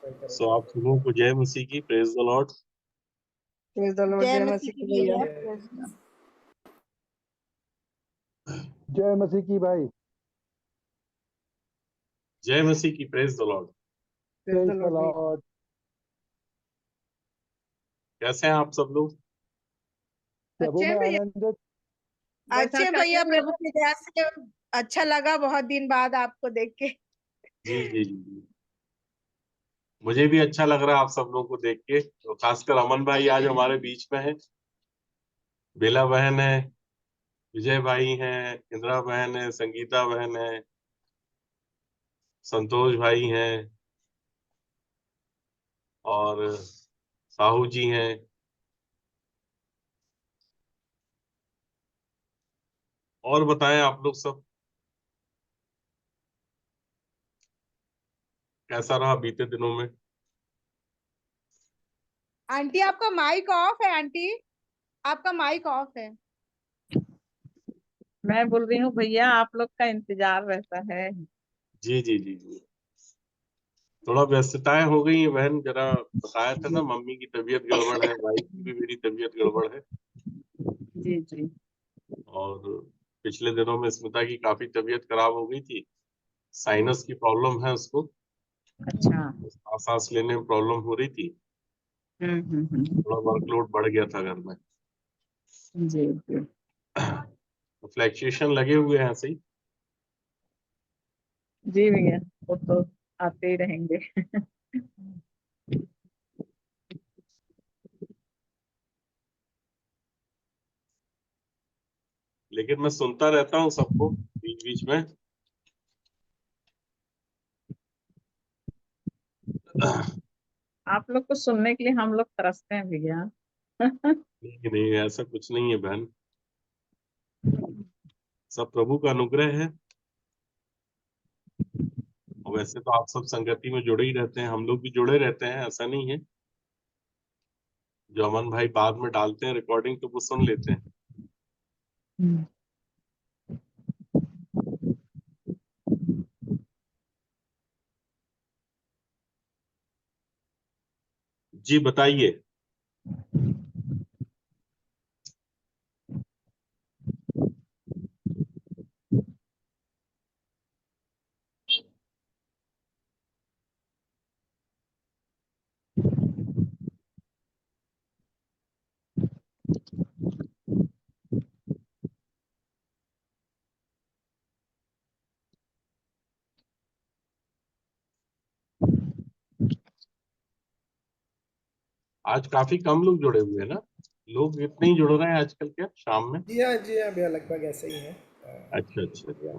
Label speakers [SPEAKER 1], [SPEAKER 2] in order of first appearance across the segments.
[SPEAKER 1] सो आप लोगों को जय मसीह की, praise the Lord.
[SPEAKER 2] Praise the Lord.
[SPEAKER 3] जय
[SPEAKER 2] जय
[SPEAKER 3] मसीह
[SPEAKER 2] मसीह
[SPEAKER 3] की
[SPEAKER 2] की भैया।
[SPEAKER 3] भैया।
[SPEAKER 4] जय मसीह की भाई।
[SPEAKER 1] जय मसीह की, praise the Lord.
[SPEAKER 2] Praise the
[SPEAKER 4] praise the
[SPEAKER 2] Lord भैया।
[SPEAKER 4] लॉर्ड।
[SPEAKER 1] कैसे हैं आप सब लोग?
[SPEAKER 4] प्रभु
[SPEAKER 3] अच्छे
[SPEAKER 4] में
[SPEAKER 3] भैया।
[SPEAKER 4] आनंदित।
[SPEAKER 3] अच्छे भैया, प्रभु की दया से अच्छा लगा बहुत दिन बाद आपको देख के।
[SPEAKER 1] जी जी जी जी, मुझे भी अच्छा लग रहा है आप सब लोगों को देख के। तो खासकर अमन भाई आज हमारे बीच में है, बेला बहन है, विजय भाई हैं, इंदिरा बहन है, संगीता बहन है, संतोष भाई हैं और साहू जी हैं। और बताएं आप लोग सब, कैसा रहा बीते दिनों में?
[SPEAKER 3] आंटी आपका माइक ऑफ है। आंटी आपका माइक ऑफ है।
[SPEAKER 5] मैं बोल रही हूँ भैया, आप लोग का इंतजार रहता है।
[SPEAKER 1] जी जी जी जी, थोड़ा व्यस्तताएं हो गई है बहन। जरा बताया था ना, मम्मी की तबीयत गड़बड़ है, भाई की भी मेरी तबीयत गड़बड़ है।
[SPEAKER 5] जी जी।
[SPEAKER 1] और पिछले दिनों में स्मिता की काफी तबीयत खराब हो गई थी, साइनस की प्रॉब्लम है उसको,
[SPEAKER 5] अच्छा।
[SPEAKER 1] सांस लेने में प्रॉब्लम हो रही थी,
[SPEAKER 5] हम्म।
[SPEAKER 1] थोड़ा वर्कलोड बढ़ गया था घर में।
[SPEAKER 5] जी जी।
[SPEAKER 1] तो फ्लैक्चुएशन लगे हुए हैं ऐसे ही।
[SPEAKER 5] जी भैया, वो तो आते ही रहेंगे।
[SPEAKER 1] लेकिन मैं सुनता रहता हूँ सबको बीच बीच में।
[SPEAKER 5] आप लोग को सुनने के लिए हम लोग तरसते हैं भैया।
[SPEAKER 1] नहीं नहीं, ऐसा कुछ नहीं है बहन, सब प्रभु का अनुग्रह है। और वैसे तो आप सब संगति में जुड़े ही रहते हैं, हम लोग भी जुड़े रहते हैं, ऐसा नहीं है। जो अमन भाई बाद में डालते हैं रिकॉर्डिंग तो वो सुन लेते हैं। जी बताइए। आज काफी कम लोग जुड़े हुए हैं ना, लोग इतने ही जुड़ रहे हैं आजकल क्या शाम में?
[SPEAKER 6] जी हाँ भैया, लगभग ऐसे ही है।
[SPEAKER 1] अच्छा अच्छा अच्छा।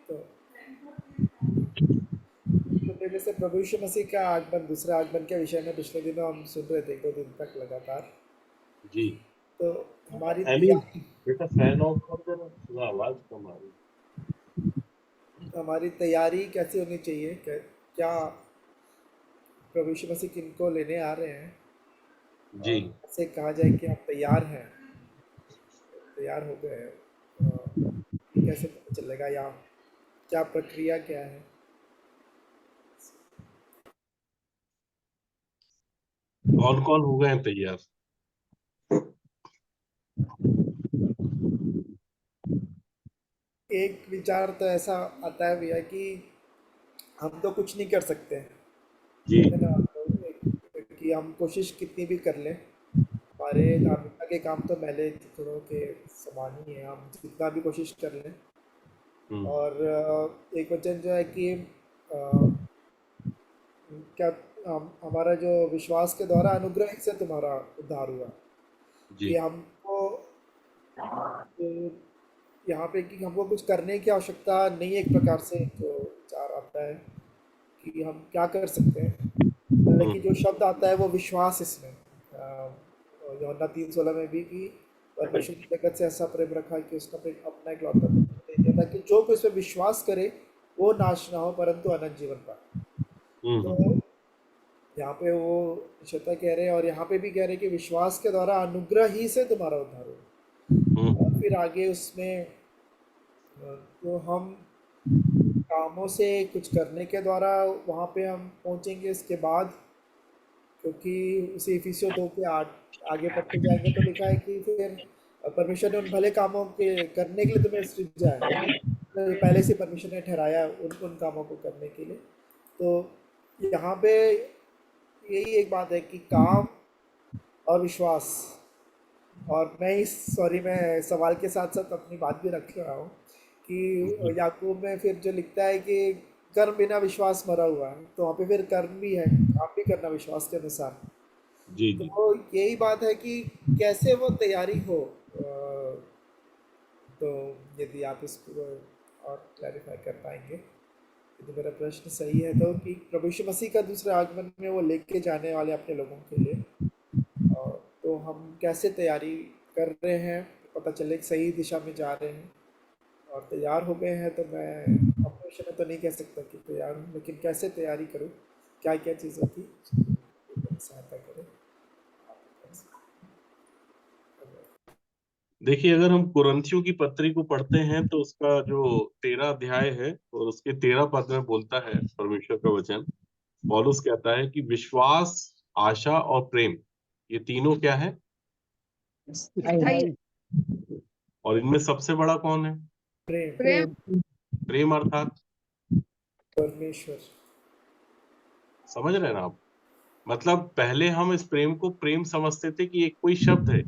[SPEAKER 6] तो पहले से प्रभु यीशु मसीह का आगमन, दूसरे आगमन के विषय में पिछले दिनों हम सुन रहे थे, 2 दिन तक लगातार।
[SPEAKER 1] जी
[SPEAKER 6] तो हमारी
[SPEAKER 1] एली, बेटा फैन ऑफ कर देना, थोड़ा आवाज कम आ रही
[SPEAKER 6] तैयारी कैसी होनी चाहिए? क्या प्रभु यीशु मसीह किनको लेने आ रहे हैं?
[SPEAKER 1] जी।
[SPEAKER 6] ऐसे कहा जाए कि आप तैयार हैं, तैयार हो गए हैं, ये कैसे पता चलेगा, या क्या प्रक्रिया क्या है?
[SPEAKER 1] कौन कौन हो गए हैं तैयार?
[SPEAKER 6] एक विचार तो ऐसा आता है भैया कि हम तो कुछ नहीं कर सकते हैं,
[SPEAKER 1] जी
[SPEAKER 6] है ना। कि हम कोशिश कितनी भी कर लें, हमारे धार्मिकता के काम तो मैले थोड़ों के समान ही है, हम जितना भी कोशिश कर लें। और एक वचन जो है कि क्या हमारा जो विश्वास के द्वारा अनुग्रह से तुम्हारा उद्धार हुआ,
[SPEAKER 1] जी
[SPEAKER 6] कि हमको यहाँ पे कि हमको कुछ करने की आवश्यकता नहीं है। एक प्रकार से जो विचार आता है कि हम क्या कर सकते हैं, लेकिन जो शब्द आता है वो विश्वास, इसमें यूहन्ना 3:16 में भी कि परमेश्वर ने जगत से ऐसा प्रेम रखा कि उसका अपना इकलौता पुत्र दे दिया ताकि जो कोई इस पर विश्वास करे वो नाश ना हो परंतु अनंत जीवन पाए। तो यहाँ पे वो निश्चयता कह रहे हैं, और यहाँ पे भी कह रहे हैं कि विश्वास के द्वारा अनुग्रह ही से तुम्हारा उद्धार हो। और फिर आगे उसमें तो हम कामों से कुछ करने के द्वारा वहाँ पे हम पहुँचेंगे इसके बाद, क्योंकि उसी इफिसियों 2 के आगे पढ़ते जाएंगे तो लिखा है कि फिर परमेश्वर ने उन भले कामों के करने के लिए तुम्हें सृजा है, तो पहले से परमेश्वर ने ठहराया उन उन कामों को करने के लिए। तो यहाँ पे यही एक बात है कि काम और विश्वास, और मैं सवाल के साथ साथ अपनी बात भी रख रहा हूँ कि याकूब में फिर जो लिखता है कि कर्म बिना विश्वास मरा हुआ है, तो वहाँ पे फिर कर्म भी है, काम भी करना विश्वास के अनुसार।
[SPEAKER 1] जी जी।
[SPEAKER 6] तो यही बात है कि कैसे वो तैयारी हो। तो यदि आप इसको और क्लैरिफाई कर पाएंगे, यदि मेरा प्रश्न सही है तो, कि प्रभु यीशु मसीह का दूसरे आगमन में वो लेके जाने वाले अपने लोगों के लिए, तो हम कैसे तैयारी कर रहे हैं, पता चले कि सही दिशा में जा रहे हैं और तैयार हो गए हैं। तो मैं अपने विषय में तो नहीं कह सकता कि तैयार हूँ, लेकिन कैसे तैयारी करूँ, क्या क्या चीज़ों की सहायता करें।
[SPEAKER 1] देखिए, अगर हम कुरिन्थियों की पत्री को पढ़ते हैं तो उसका जो 13 अध्याय है और उसके 13 पद में बोलता है परमेश्वर का वचन, पौलुस कहता है कि विश्वास, आशा और प्रेम, ये तीनों क्या है?
[SPEAKER 3] स्थायी
[SPEAKER 1] और इनमें सबसे बड़ा कौन है?
[SPEAKER 6] प्रेम।
[SPEAKER 3] प्रेम।
[SPEAKER 1] प्रेम अर्थात,
[SPEAKER 6] परमेश्वर।
[SPEAKER 1] समझ रहे हैं ना आप? मतलब पहले हम इस प्रेम को प्रेम समझते थे कि एक कोई शब्द है,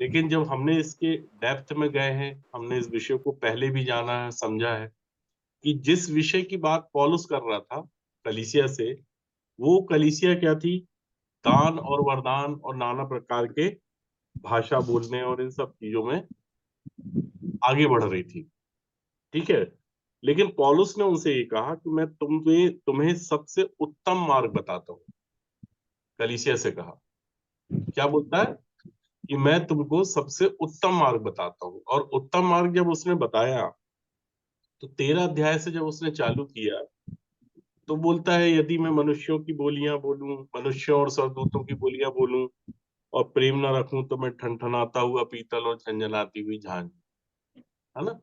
[SPEAKER 1] लेकिन जब हमने इसके डेप्थ में गए हैं, हमने इस विषय को पहले भी जाना है, समझा है कि जिस विषय की बात पौलुस कर रहा था कलीसिया से, वो कलीसिया क्या थी? दान और वरदान और नाना प्रकार के भाषा बोलने और इन सब चीजों में आगे बढ़ रही थी, ठीक है। लेकिन पौलुस ने उनसे ये कहा कि मैं तुम्हें सबसे उत्तम मार्ग बताता हूँ। कलीसिया से कहा, क्या बोलता है? कि मैं तुमको सबसे उत्तम मार्ग बताता हूँ। और उत्तम मार्ग जब उसने बताया तो 13 अध्याय से जब उसने चालू किया तो बोलता है, यदि मैं मनुष्यों की बोलियां बोलूं, मनुष्यों और स्वर्गदूतों की बोलियां बोलूं और प्रेम ना रखूं, तो मैं ठनठनाता हुआ पीतल और झंझनाती हुई झांझ, है ना।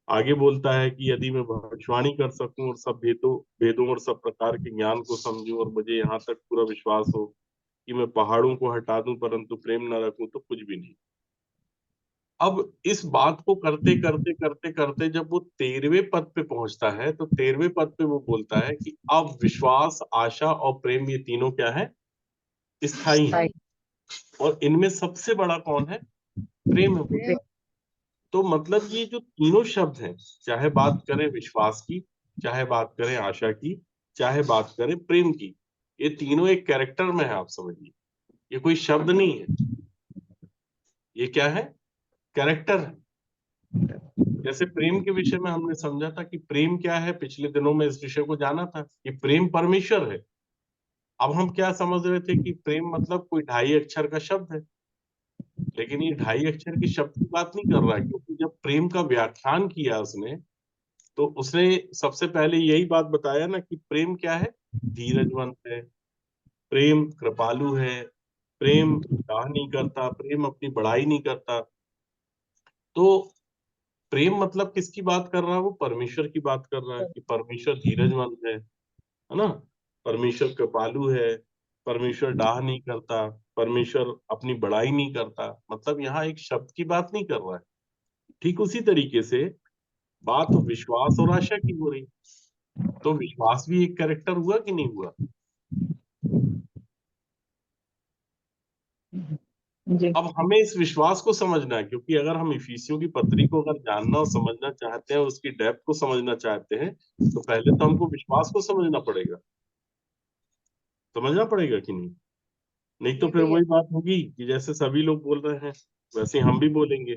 [SPEAKER 1] आगे बोलता है कि यदि मैं भविष्यवाणी कर सकूं और सब वेदों और सब प्रकार के ज्ञान को समझूं और मुझे यहाँ तक पूरा विश्वास हो कि मैं पहाड़ों को हटा दूं, परंतु प्रेम ना रखूं तो कुछ भी नहीं। अब इस बात को करते करते करते करते जब वो 13वें पद पे पहुंचता है तो 13वें पद पे वो बोलता है कि अब विश्वास, आशा और प्रेम, ये तीनों क्या है? स्थायी है। और इनमें सबसे बड़ा कौन है? प्रेम है।
[SPEAKER 3] प्रेम।
[SPEAKER 1] तो मतलब ये जो तीनों शब्द हैं, चाहे बात करें विश्वास की, चाहे बात करें आशा की, चाहे बात करें प्रेम की, ये तीनों एक कैरेक्टर में है, आप समझिए। ये कोई शब्द नहीं है, ये क्या है? कैरेक्टर है। जैसे प्रेम के विषय में हमने समझा था कि प्रेम क्या है, पिछले दिनों में इस विषय को जाना था कि प्रेम परमेश्वर है। अब हम क्या समझ रहे थे कि प्रेम मतलब कोई 2.5 अक्षर का शब्द है, लेकिन ये 2.5 अक्षर के शब्द की बात नहीं कर रहा है, क्योंकि जब प्रेम का व्याख्यान किया उसने, तो उसने सबसे पहले यही बात बताया ना कि प्रेम क्या है? धीरजवंत है, प्रेम कृपालु है, प्रेम डाह नहीं करता, प्रेम अपनी बड़ाई नहीं करता। तो प्रेम मतलब किसकी बात कर रहा है? वो परमेश्वर की बात कर रहा है कि परमेश्वर धीरजवंत है ना। परमेश्वर कृपालु है, परमेश्वर डाह नहीं करता, परमेश्वर अपनी बड़ाई नहीं करता। मतलब यहाँ एक शब्द की बात नहीं कर रहा है। ठीक उसी तरीके से बात विश्वास और आशा की हो रही, तो विश्वास भी एक कैरेक्टर हुआ कि नहीं हुआ?
[SPEAKER 5] जी।
[SPEAKER 1] अब हमें इस विश्वास को समझना है, क्योंकि अगर हम इफिसियों की पत्री को अगर जानना और समझना चाहते हैं, उसकी डेप्थ को समझना चाहते हैं, तो पहले तो हमको विश्वास को समझना पड़ेगा। समझना पड़ेगा कि नहीं? नहीं तो
[SPEAKER 3] जी
[SPEAKER 1] फिर
[SPEAKER 3] भैया।
[SPEAKER 1] वही बात होगी कि जैसे सभी लोग बोल रहे हैं वैसे हम भी बोलेंगे।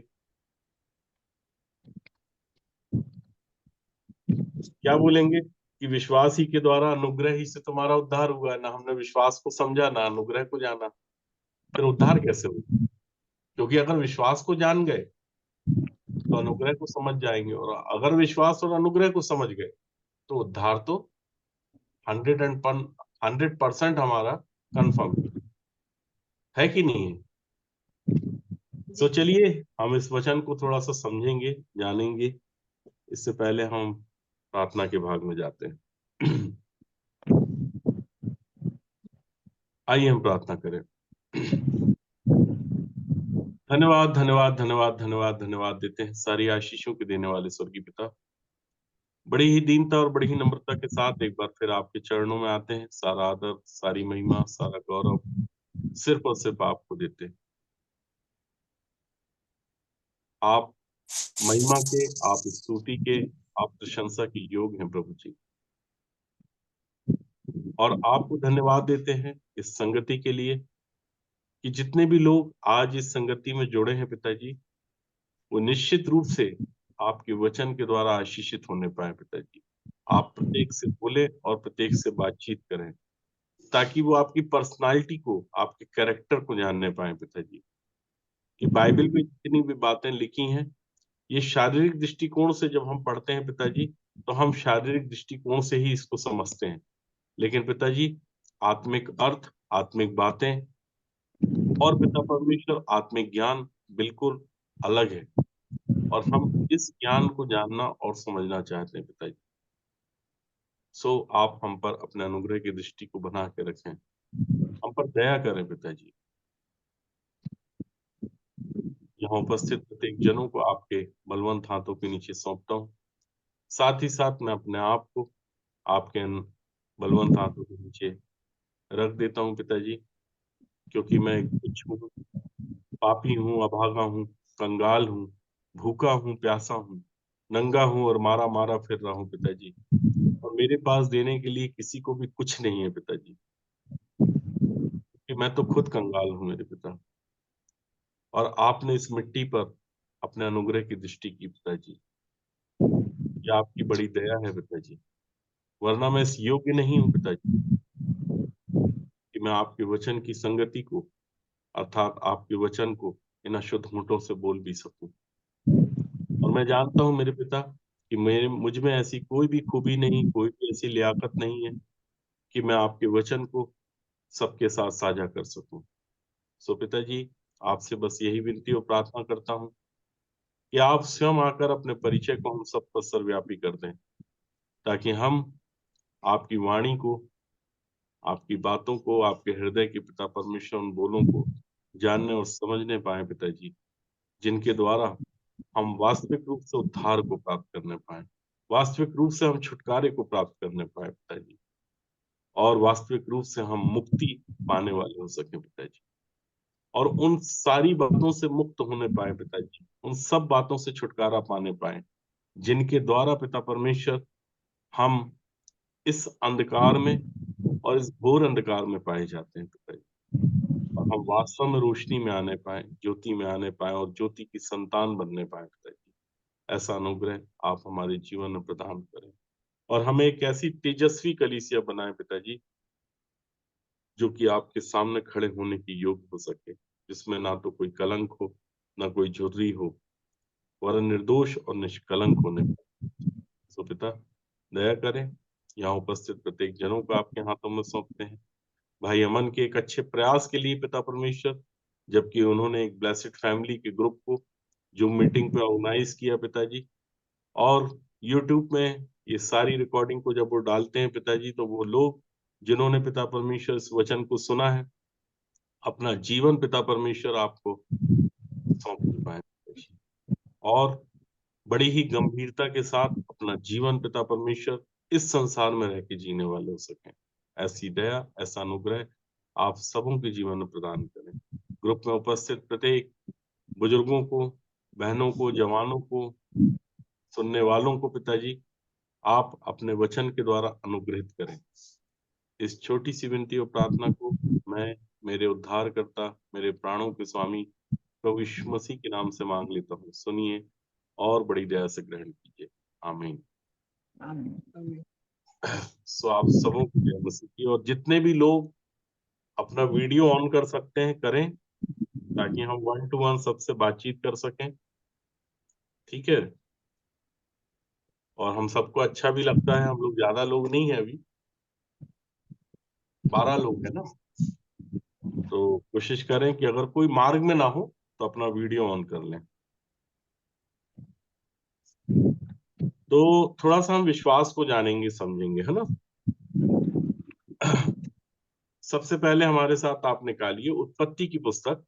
[SPEAKER 1] क्या बोलेंगे? कि विश्वास ही के द्वारा, अनुग्रह ही से तुम्हारा उद्धार हुआ। ना हमने विश्वास को समझा, ना अनुग्रह को जाना, फिर उद्धार कैसे होगा? क्योंकि अगर विश्वास को जान गए तो अनुग्रह को समझ जाएंगे, और अगर विश्वास और अनुग्रह को समझ गए तो उद्धार तो 100% हमारा कंफर्म है कि नहीं है? तो चलिए हम इस वचन को थोड़ा सा समझेंगे, जानेंगे। इससे पहले हम प्रार्थना के भाग में जाते हैं। आइए हम प्रार्थना करें। धन्यवाद धन्यवाद धन्यवाद धन्यवाद धन्यवाद देते हैं सारी आशीषों के देने वाले स्वर्गीय पिता। बड़ी ही दीनता और बड़ी ही नम्रता के साथ एक बार फिर आपके चरणों में आते हैं। सारा आदर, सारी महिमा, सारा गौरव सिर्फ और सिर्फ आपको देते हैं। आप महिमा के, आप स्तुति के, आप प्रशंसा के योग्य हैं प्रभु जी। और आपको धन्यवाद देते हैं इस संगति के लिए कि जितने भी लोग आज इस संगति में जुड़े हैं पिताजी, वो निश्चित रूप से आपके वचन के द्वारा आशीषित होने पाए पिताजी। आप प्रत्येक से बोले और प्रत्येक से बातचीत करें ताकि वो आपकी पर्सनालिटी को, आपके कैरेक्टर को जानने पाए पिताजी। कि बाइबल में जितनी भी बातें लिखी हैं, ये शारीरिक दृष्टिकोण से जब हम पढ़ते हैं पिताजी, तो हम शारीरिक दृष्टिकोण से ही इसको समझते हैं। लेकिन पिताजी, आत्मिक अर्थ, आत्मिक बातें और पिता परमेश्वर आत्मिक ज्ञान बिल्कुल अलग है। और हम इस ज्ञान को जानना और समझना चाहते हैं पिताजी। सो आप हम पर अपने अनुग्रह की दृष्टि को बना के रखें, हम पर दया करें पिताजी। यहाँ उपस्थित प्रत्येक जनों को आपके बलवंत हाथों के नीचे सौंपता हूँ। साथ ही साथ मैं अपने आप को आपके इन बलवंत हाथों के नीचे रख देता हूँ पिताजी, क्योंकि मैं एक तुच्छ हूँ, पापी हूँ, अभागा हूँ, कंगाल हूँ, भूखा हूँ, प्यासा हूँ, नंगा हूँ और मारा मारा फिर रहा हूँ पिताजी। और मेरे पास देने के लिए किसी को भी कुछ नहीं है पिताजी, कि मैं तो खुद कंगाल हूँ मेरे पिता। और आपने इस मिट्टी पर अपने अनुग्रह की दृष्टि की पिताजी। ये आपकी बड़ी दया है पिताजी, वरना मैं इस योग्य नहीं हूँ पिताजी कि मैं आपके वचन की संगति को, अर्थात आपके वचन को इन अशुद्ध होंठों से बोल भी सकूं। और मैं जानता हूँ मेरे पिता कि मुझ में ऐसी कोई भी खूबी नहीं, कोई भी ऐसी लियाकत नहीं है कि मैं आपके वचन को सबके साथ साझा कर सकूं। सो पिताजी, आपसे बस यही विनती और प्रार्थना करता हूँ कि आप स्वयं आकर अपने परिचय को हम सब पर सर्वव्यापी कर दें, ताकि हम आपकी वाणी को, आपकी बातों को, आपके हृदय के पिता परमेश्वर उन बोलों को जानने और समझने पाए पिताजी, जिनके द्वारा हम वास्तविक रूप से उद्धार को प्राप्त करने पाए, वास्तविक रूप से हम छुटकारे को प्राप्त करने पाए पिताजी, और वास्तविक रूप से हम मुक्ति पाने वाले हो सके पिताजी। और उन सारी बातों से मुक्त होने पाए पिताजी, उन सब बातों से छुटकारा पाने पाए जिनके द्वारा पिता परमेश्वर हम इस अंधकार में और इस घोर अंधकार में पाए जाते हैं पिताजी। और हम वास्तव में रोशनी में आने पाए, ज्योति में आने पाए और ज्योति की संतान बनने पाए पिताजी। ऐसा अनुग्रह आप हमारे जीवन में प्रदान करें और हमें एक ऐसी तेजस्वी कलीसिया बनाए पिताजी, जो कि आपके सामने खड़े होने की योग्य हो सके, जिसमें ना तो कोई कलंक हो, ना कोई झुर्री हो, वरन निर्दोष और निष्कलंक होने पाए। सो पिता, दया करें। यहाँ उपस्थित प्रत्येक जनों को आपके हाथों में सौंपते हैं। भाई अमन के एक अच्छे प्रयास के लिए पिता परमेश्वर, जबकि उन्होंने एक ब्लेसिड फैमिली के ग्रुप को जूम मीटिंग पे ऑर्गेनाइज किया पिताजी, और यूट्यूब में ये सारी रिकॉर्डिंग को जब वो डालते हैं पिताजी, तो वो लोग जिन्होंने पिता परमेश्वर इस वचन को सुना है, अपना जीवन पिता परमेश्वर आपको सौंप नहीं पाए और बड़ी ही गंभीरता के साथ अपना जीवन पिता परमेश्वर इस संसार में रह के जीने वाले हो सकें। ऐसी दया, ऐसा अनुग्रह आप सबों के जीवन में प्रदान करें। ग्रुप में उपस्थित प्रत्येक बुजुर्गों को, बहनों को, जवानों को, सुनने वालों को पिताजी, आप अपने वचन के द्वारा अनुग्रहित करें। इस छोटी सी विनती और प्रार्थना को मैं मेरे उद्धारकर्ता, मेरे प्राणों के स्वामी प्रभु यीशु मसीह के नाम से मांग लेता हूँ। सुनिए और बड़ी दया से ग्रहण कीजिए। आमीन। सो आप सबों को जय मसीह की। और जितने भी लोग अपना वीडियो ऑन कर सकते हैं करें, ताकि हम 1 to 1 सबसे बातचीत कर सकें, ठीक है। और हम सबको अच्छा भी लगता है, हम लोग ज्यादा लोग नहीं है, अभी 12 लोग है ना, तो कोशिश करें कि अगर कोई मार्ग में ना हो तो अपना वीडियो ऑन कर लें। तो थोड़ा सा हम विश्वास को जानेंगे समझेंगे, है ना। सबसे पहले हमारे साथ आप निकालिए उत्पत्ति की पुस्तक,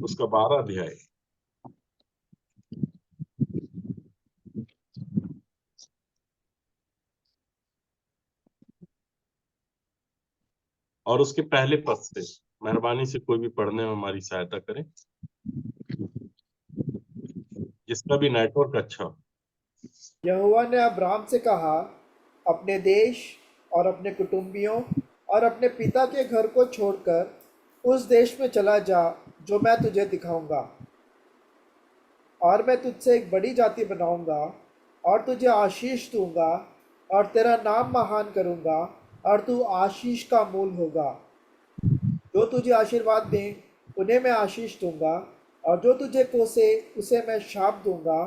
[SPEAKER 1] उसका 12 अध्याय। और उसके पहले पद से मेहरबानी से कोई भी पढ़ने में हमारी सहायता करें, जिसका भी नेटवर्क अच्छा हो।
[SPEAKER 6] यहोवा ने अब्राम से कहा, अपने देश और अपने कुटुंबियों और अपने पिता के घर को छोड़कर उस देश में चला जा जो मैं तुझे दिखाऊंगा, और मैं तुझसे एक बड़ी जाति बनाऊंगा और तुझे आशीष दूंगा और तेरा नाम महान करूंगा और तू आशीष का मूल होगा। जो तुझे आशीर्वाद दें उन्हें मैं आशीष दूंगा, और जो तुझे कोसे उसे मैं शाप दूंगा,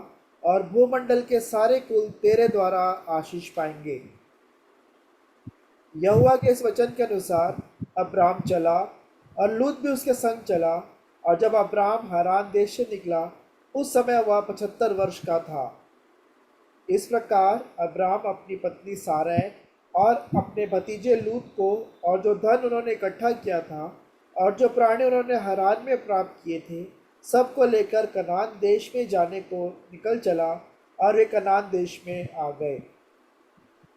[SPEAKER 6] और भूमंडल के सारे कुल तेरे द्वारा आशीष पाएंगे। यहोवा के इस वचन के अनुसार अब्राम चला और लूत भी उसके संग चला। और जब अब्राम हारान देश से निकला उस समय वह 75 वर्ष का था। इस प्रकार अब्राम अपनी पत्नी सारै और अपने भतीजे लूत को और जो धन उन्होंने इकट्ठा किया था और जो प्राणी उन्होंने हारान में प्राप्त किए थे सबको लेकर कनान देश में जाने को निकल चला, और वे कनान देश में आ गए।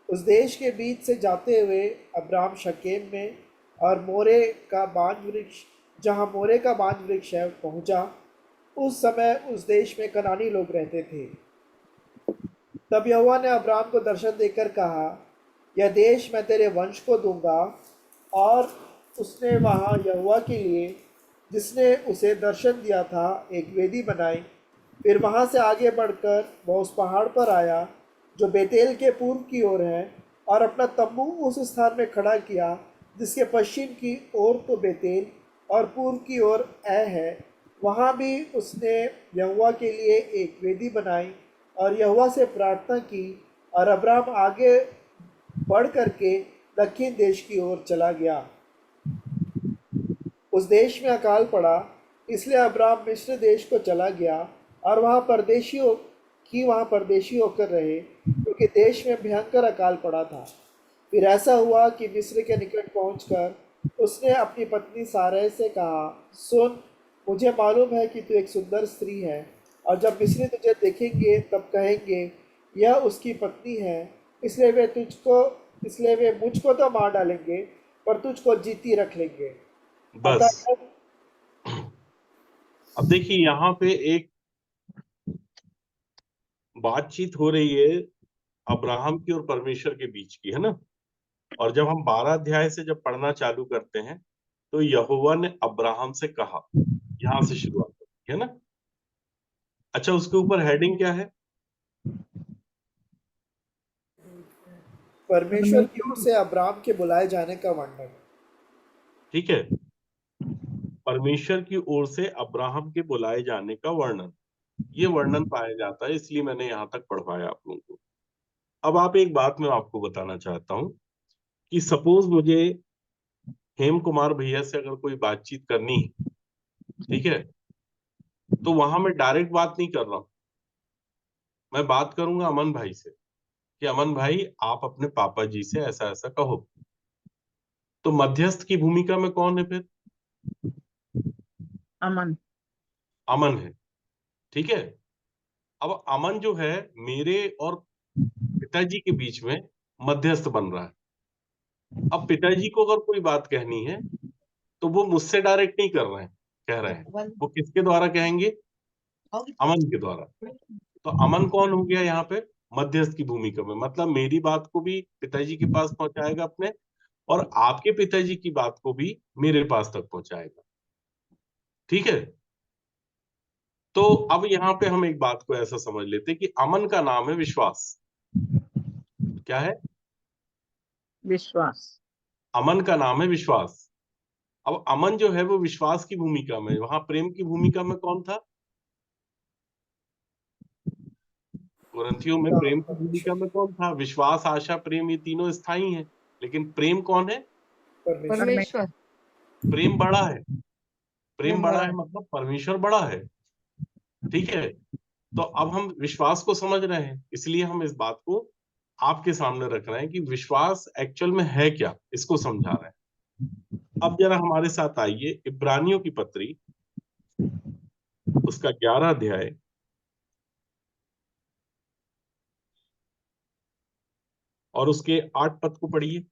[SPEAKER 6] उस देश के बीच से जाते हुए अब्राम शकेम में और मोरे का बांज वृक्ष, जहाँ मोरे का बांज वृक्ष है, पहुँचा। उस समय उस देश में कनानी लोग रहते थे। तब यहोवा ने अब्राम को दर्शन देकर कहा, यह देश मैं तेरे वंश को दूंगा। और उसने वहाँ यहोवा के लिए, जिसने उसे दर्शन दिया था, एक वेदी बनाई। फिर वहाँ से आगे बढ़कर वह उस पहाड़ पर आया जो बेतेल के पूर्व की ओर है, और अपना तंबू उस स्थान में खड़ा किया जिसके पश्चिम की ओर तो बेतेल और पूर्व की ओर ऐ है। वहाँ भी उसने यहोवा के लिए एक वेदी बनाई और यहोवा से प्रार्थना की। और अब्राम आगे बढ़ करके दक्षिण देश की ओर चला गया। उस देश में अकाल पड़ा, इसलिए अब्राम मिस्र देश को चला गया और वहाँ परदेशी होकर रहे, क्योंकि देश में भयंकर अकाल पड़ा था। फिर ऐसा हुआ कि मिस्र के निकट पहुंचकर उसने अपनी पत्नी सारै से कहा, सुन, मुझे मालूम है कि तू एक सुंदर स्त्री है, और जब मिस्री तुझे देखेंगे तब कहेंगे यह उसकी पत्नी है, इसलिए वे मुझको तो मार डालेंगे पर तुझको जीती रख लेंगे।
[SPEAKER 1] बस अब देखिए यहाँ पे एक बातचीत हो रही है अब्राहम की और परमेश्वर के बीच की, है ना। और जब हम 12 अध्याय से जब पढ़ना चालू करते हैं तो यहोवा ने अब्राहम से कहा, यहां से शुरुआत होती है ना। अच्छा, उसके ऊपर हेडिंग क्या है?
[SPEAKER 6] परमेश्वर की ओर से अब्राम के बुलाए जाने का वर्णन।
[SPEAKER 1] ठीक है, परमेश्वर की ओर से अब्राहम के बुलाए जाने का वर्णन, ये वर्णन पाया जाता है, इसलिए मैंने यहां तक पढ़वाया आप लोगों को। अब आप एक बात मैं आपको बताना चाहता हूं कि सपोज मुझे हेम कुमार भैया से अगर कोई बातचीत करनी है, ठीक है, तो वहां मैं डायरेक्ट बात नहीं कर रहा हूं, मैं बात करूंगा अमन भाई से कि अमन भाई आप अपने पापा जी से ऐसा ऐसा कहो। तो मध्यस्थ की भूमिका में कौन है फिर?
[SPEAKER 5] अमन।
[SPEAKER 1] अमन है, ठीक है। अब अमन जो है मेरे और पिताजी के बीच में मध्यस्थ बन रहा है। अब पिताजी को अगर कोई बात कहनी है तो वो मुझसे डायरेक्ट नहीं कह रहे हैं, वो किसके द्वारा कहेंगे? अमन के द्वारा। तो अमन कौन हो गया यहाँ पे? मध्यस्थ की भूमिका में, मतलब मेरी बात को भी पिताजी के पास पहुंचाएगा अपने, और आपके पिताजी की बात को भी मेरे पास तक पहुंचाएगा, ठीक है। तो अब यहाँ पे हम एक बात को ऐसा समझ लेते हैं कि अमन का नाम है विश्वास। क्या है?
[SPEAKER 5] विश्वास।
[SPEAKER 1] अमन का नाम है विश्वास। अब अमन जो है वो विश्वास की भूमिका में, वहां प्रेम की भूमिका में कौन था? कुरिन्थियों में प्रेम की भूमिका में कौन था? विश्वास, आशा, प्रेम, ये तीनों स्थायी हैं, लेकिन प्रेम कौन है?
[SPEAKER 2] परमेश्वर।
[SPEAKER 1] प्रेम बड़ा है। प्रेम
[SPEAKER 2] प्रेम
[SPEAKER 1] बड़ा
[SPEAKER 2] बड़ा
[SPEAKER 1] है
[SPEAKER 2] है।
[SPEAKER 1] मतलब परमेश्वर बड़ा है, ठीक है। तो अब हम विश्वास को समझ रहे हैं, इसलिए हम इस बात को आपके सामने रख रहे हैं कि विश्वास एक्चुअल में है क्या, इसको समझा रहे हैं। अब जरा हमारे साथ आइए इब्रानियों की पत्री, उसका 11 अध्याय और उसके 8 पद को पढ़िए।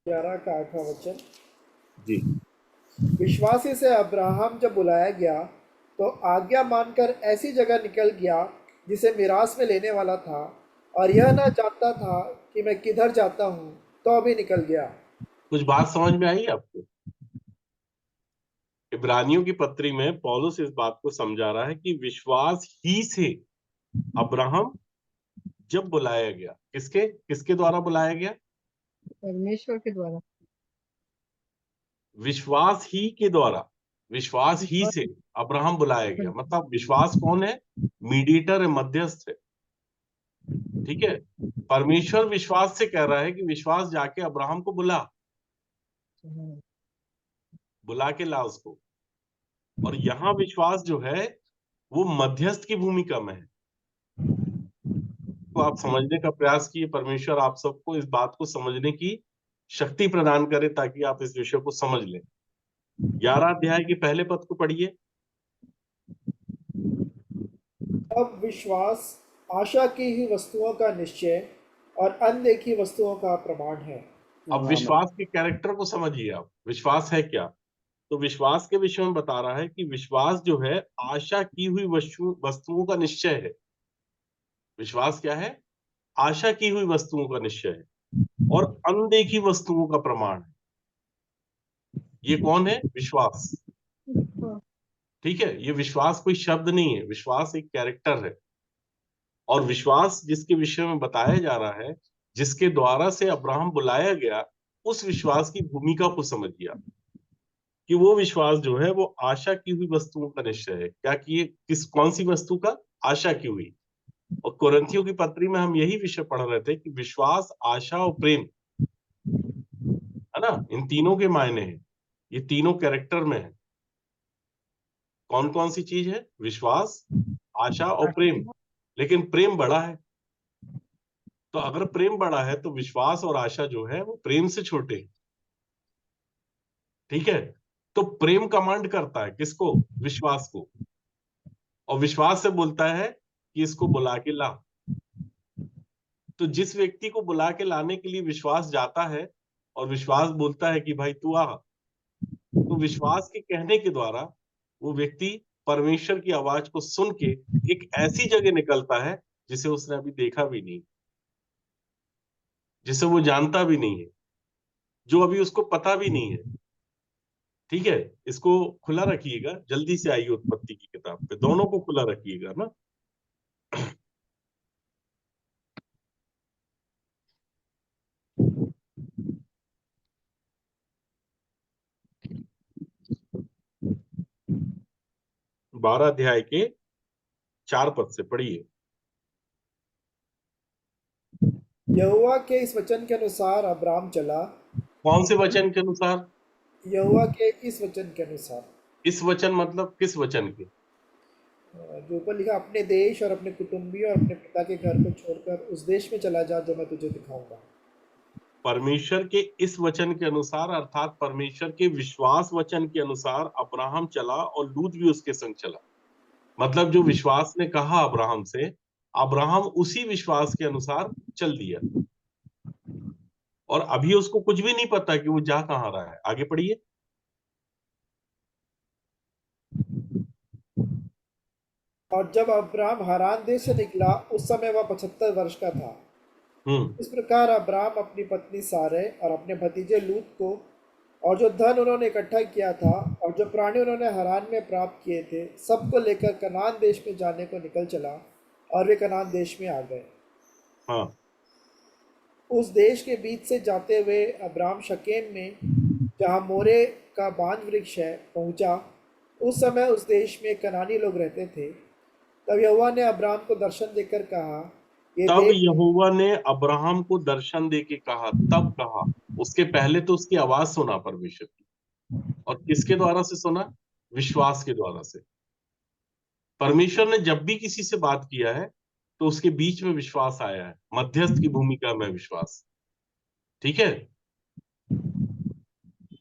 [SPEAKER 6] ग्यारह का 8वां वचन।
[SPEAKER 1] जी।
[SPEAKER 6] विश्वासी से अब्राहम जब बुलाया गया तो आज्ञा मानकर ऐसी जगह निकल गया जिसे मिरास में लेने वाला था, और यह न जानता था कि मैं किधर जाता हूँ, तो अभी निकल गया।
[SPEAKER 1] कुछ बात समझ में आई आपको? इब्रानियों की पत्री में पौलुस इस बात को समझा रहा है कि विश्वास ही से अब्राहम जब बुलाया गया, किसके किसके द्वारा बुलाया गया?
[SPEAKER 2] परमेश्वर के द्वारा।
[SPEAKER 1] विश्वास ही के द्वारा, विश्वास ही से अब्राहम बुलाया गया। मतलब विश्वास कौन है? मीडिएटर है, मध्यस्थ है। ठीक है, परमेश्वर विश्वास से कह रहा है कि विश्वास जाके अब्राहम को बुला के ला उसको। और यहां विश्वास जो है वो मध्यस्थ की भूमिका में है। तो आप समझने का प्रयास कीजिए, परमेश्वर आप सबको इस बात को समझने की शक्ति प्रदान करे ताकि आप इस विषय को समझ लें। 11 अध्याय के पहले पद को पढ़िए।
[SPEAKER 6] अब विश्वास आशा की ही वस्तुओं का निश्चय और अनदेखी वस्तुओं का प्रमाण है।
[SPEAKER 1] अब विश्वास के कैरेक्टर को समझिए आप, विश्वास है क्या? तो विश्वास के विषय में बता रहा है कि विश्वास जो है आशा की हुई वस्तुओं का निश्चय है। विश्वास क्या है? आशा की हुई वस्तुओं का निश्चय है और अनदेखी वस्तुओं का प्रमाण है। ये कौन है? विश्वास। ठीक है, ये विश्वास कोई शब्द नहीं है, विश्वास एक कैरेक्टर है। और विश्वास जिसके विषय में बताया जा रहा है, जिसके द्वारा से अब्राहम बुलाया गया, उस विश्वास की भूमिका को समझिए कि वो विश्वास जो है वो आशा की हुई वस्तुओं का निश्चय है। क्या कि कौन सी वस्तु का? आशा की हुई। और कुरिन्थियों की पत्री में हम यही विषय पढ़ रहे थे कि विश्वास, आशा और प्रेम, है ना, इन तीनों के मायने हैं, ये तीनों कैरेक्टर में है। कौन कौन सी चीज है? विश्वास, आशा और प्रेम। लेकिन प्रेम बड़ा है। तो अगर प्रेम बड़ा है तो विश्वास और आशा जो है वो प्रेम से छोटे हैं। ठीक है, तो प्रेम कमांड करता है किसको? विश्वास को। और विश्वास से बोलता है कि इसको बुला के ला। तो जिस व्यक्ति को बुला के लाने के लिए विश्वास जाता है और विश्वास बोलता है कि भाई तू आ, तो विश्वास के कहने के द्वारा वो व्यक्ति परमेश्वर की आवाज को सुन के एक ऐसी जगह निकलता है जिसे उसने अभी देखा भी नहीं, जिसे वो जानता भी नहीं है, जो अभी उसको पता भी नहीं है। ठीक है, इसको खुला रखिएगा, जल्दी से आइए उत्पत्ति की किताब पे, दोनों को खुला रखिएगा ना। बारह अध्याय के 4 पद से पढ़िए।
[SPEAKER 6] यहोवा के इस वचन के अनुसार अब्राम चला।
[SPEAKER 1] कौन से वचन के अनुसार?
[SPEAKER 6] यहोवा के इस वचन के अनुसार।
[SPEAKER 1] इस वचन मतलब किस वचन के?
[SPEAKER 6] जो ऊपर लिखा, अपने देश और अपने कुटुंबियों और अपने पिता के घर को छोड़कर उस देश में चला जा जो मैं तुझे दिखाऊंगा।
[SPEAKER 1] परमेश्वर के इस वचन के अनुसार अर्थात परमेश्वर के विश्वास वचन के अनुसार अब्राहम चला और लूत भी उसके संग चला। मतलब जो विश्वास ने कहा अब्राहम से, अब्राहम उसी विश्वास के अनुसार चल दिया। और अभी उसको कुछ भी नहीं पता कि वो जा कहां रहा है। आगे पढ़िए।
[SPEAKER 6] और जब अब्राम हारान देश से निकला उस समय वह 75 वर्ष का था। इस प्रकार अब्राम अपनी पत्नी सारे और अपने भतीजे लूत को और जो धन उन्होंने इकट्ठा किया था और जो प्राणी उन्होंने हारान में प्राप्त किए थे, सबको लेकर कनान देश में जाने को निकल चला, और वे कनान देश में आ गए।
[SPEAKER 1] हाँ।
[SPEAKER 6] उस देश के बीच से जाते हुए अब्राम शकेम में, जहाँ मोरे का बांज वृक्ष है, पहुँचा। उस समय उस देश में कनानी लोग रहते थे। तब यहोवा ने अब्राम को दर्शन देकर कहा, ये
[SPEAKER 1] तब
[SPEAKER 6] देख
[SPEAKER 1] यहोवा ने अब्राहम को दर्शन दे के कहा, तब कहा। उसके पहले तो उसकी आवाज सुना परमेश्वर की, और किसके द्वारा से सुना? विश्वास के द्वारा से। परमेश्वर ने जब भी किसी से बात किया है तो उसके बीच में विश्वास आया है, मध्यस्थ की भूमिका में विश्वास। ठीक है,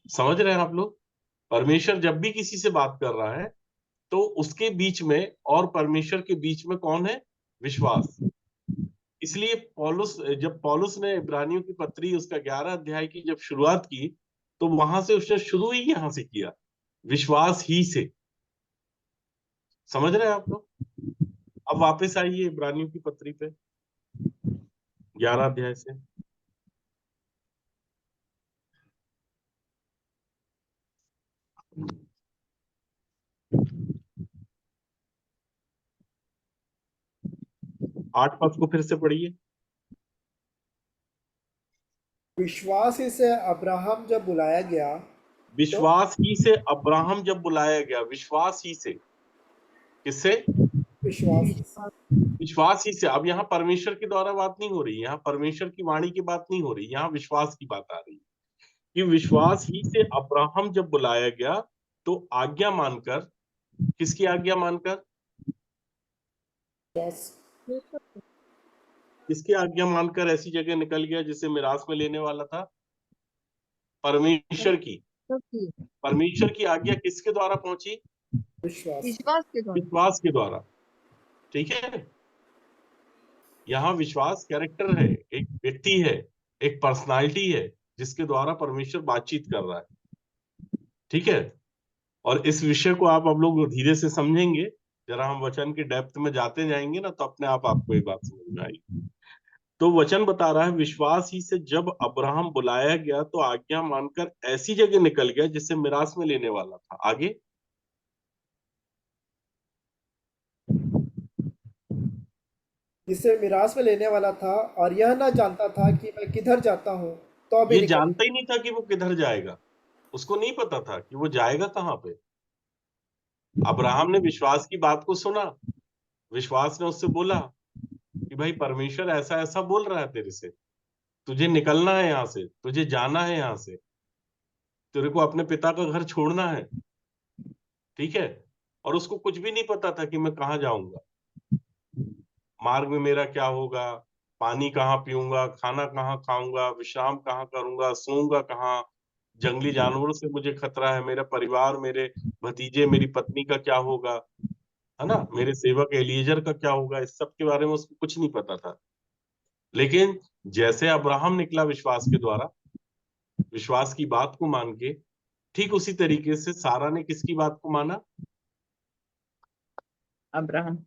[SPEAKER 1] समझ रहे हैं आप लोग? परमेश्वर जब भी किसी से बात कर रहा है तो उसके बीच में और परमेश्वर के बीच में कौन है? विश्वास। इसलिए जब पौलुस ने इब्रानियों की पत्री उसका 11 अध्याय की जब शुरुआत की, तो वहां से उसने शुरू ही यहां से किया, विश्वास ही से। समझ रहे हैं आप लोग? अब वापस आइए इब्रानियों की पत्री पे, 11 अध्याय से। आठ पद को फिर से पढ़िए।
[SPEAKER 6] विश्वास ही से अब्राहम जब बुलाया गया तो
[SPEAKER 1] विश्वास ही से अब्राहम जब बुलाया गया, विश्वास ही से। किससे?
[SPEAKER 6] विश्वास ही से
[SPEAKER 1] विश्वास ही से। अब यहाँ परमेश्वर के द्वारा बात नहीं हो रही, यहाँ परमेश्वर की वाणी की बात नहीं हो रही, यहाँ विश्वास की बात आ रही है कि विश्वास ही से अब्राहम जब बुलाया गया तो आज्ञा मानकर, किसकी आज्ञा मानकर?
[SPEAKER 6] विश्वास
[SPEAKER 1] किसकी आज्ञा मानकर ऐसी जगह निकल गया जिसे मिरास में लेने वाला था? परमेश्वर की।
[SPEAKER 2] सबकी
[SPEAKER 1] परमेश्वर की आज्ञा किसके द्वारा पहुंची?
[SPEAKER 6] विश्वास
[SPEAKER 2] विश्वास के द्वारा।
[SPEAKER 1] विश्वास के द्वारा। ठीक है, यहाँ विश्वास कैरेक्टर है, एक व्यक्ति है, एक पर्सनालिटी है जिसके द्वारा परमेश्वर बातचीत कर रहा है। ठीक है, और इस विषय को आप अब लोग धीरे से समझेंगे, जरा हम वचन के डेप्थ में जाते जाएंगे ना, तो अपने आप आपको ये बात समझ में आएगी। तो वचन बता रहा है, विश्वास ही से जब अब्राहम बुलाया गया तो आज्ञा मानकर ऐसी जगह निकल गया जिसे मिरास में लेने वाला था। आगे,
[SPEAKER 6] जिसे मिरास में लेने वाला था, और यह ना जानता था कि मैं किधर जाता हूँ, तो अभी
[SPEAKER 1] ये
[SPEAKER 6] निकल
[SPEAKER 1] जानता ही नहीं था कि वो किधर जाएगा। उसको नहीं पता था कि वो जाएगा कहाँ पे। अब्राहम ने विश्वास की बात को सुना, विश्वास ने उससे बोला कि भाई परमेश्वर ऐसा ऐसा बोल रहा है तेरे से, तुझे निकलना है यहाँ से, तुझे जाना है यहाँ से, तेरे को अपने पिता का घर छोड़ना है। ठीक है, और उसको कुछ भी नहीं पता था कि मैं कहाँ जाऊंगा, मार्ग में मेरा क्या होगा, पानी कहाँ पीऊंगा, खाना कहाँ खाऊंगा, विश्राम कहाँ करूंगा, सोऊंगा कहाँ, जंगली जानवरों से मुझे खतरा है, मेरा परिवार, मेरे भतीजे, मेरी पत्नी का क्या होगा, है ना, मेरे सेवक एलिएजर का क्या होगा, इस सब के बारे में उसको कुछ नहीं पता था। लेकिन जैसे अब्राहम निकला विश्वास के द्वारा, विश्वास की बात को मान के, ठीक उसी तरीके से सारा ने किसकी बात को माना?
[SPEAKER 5] अब्राहम।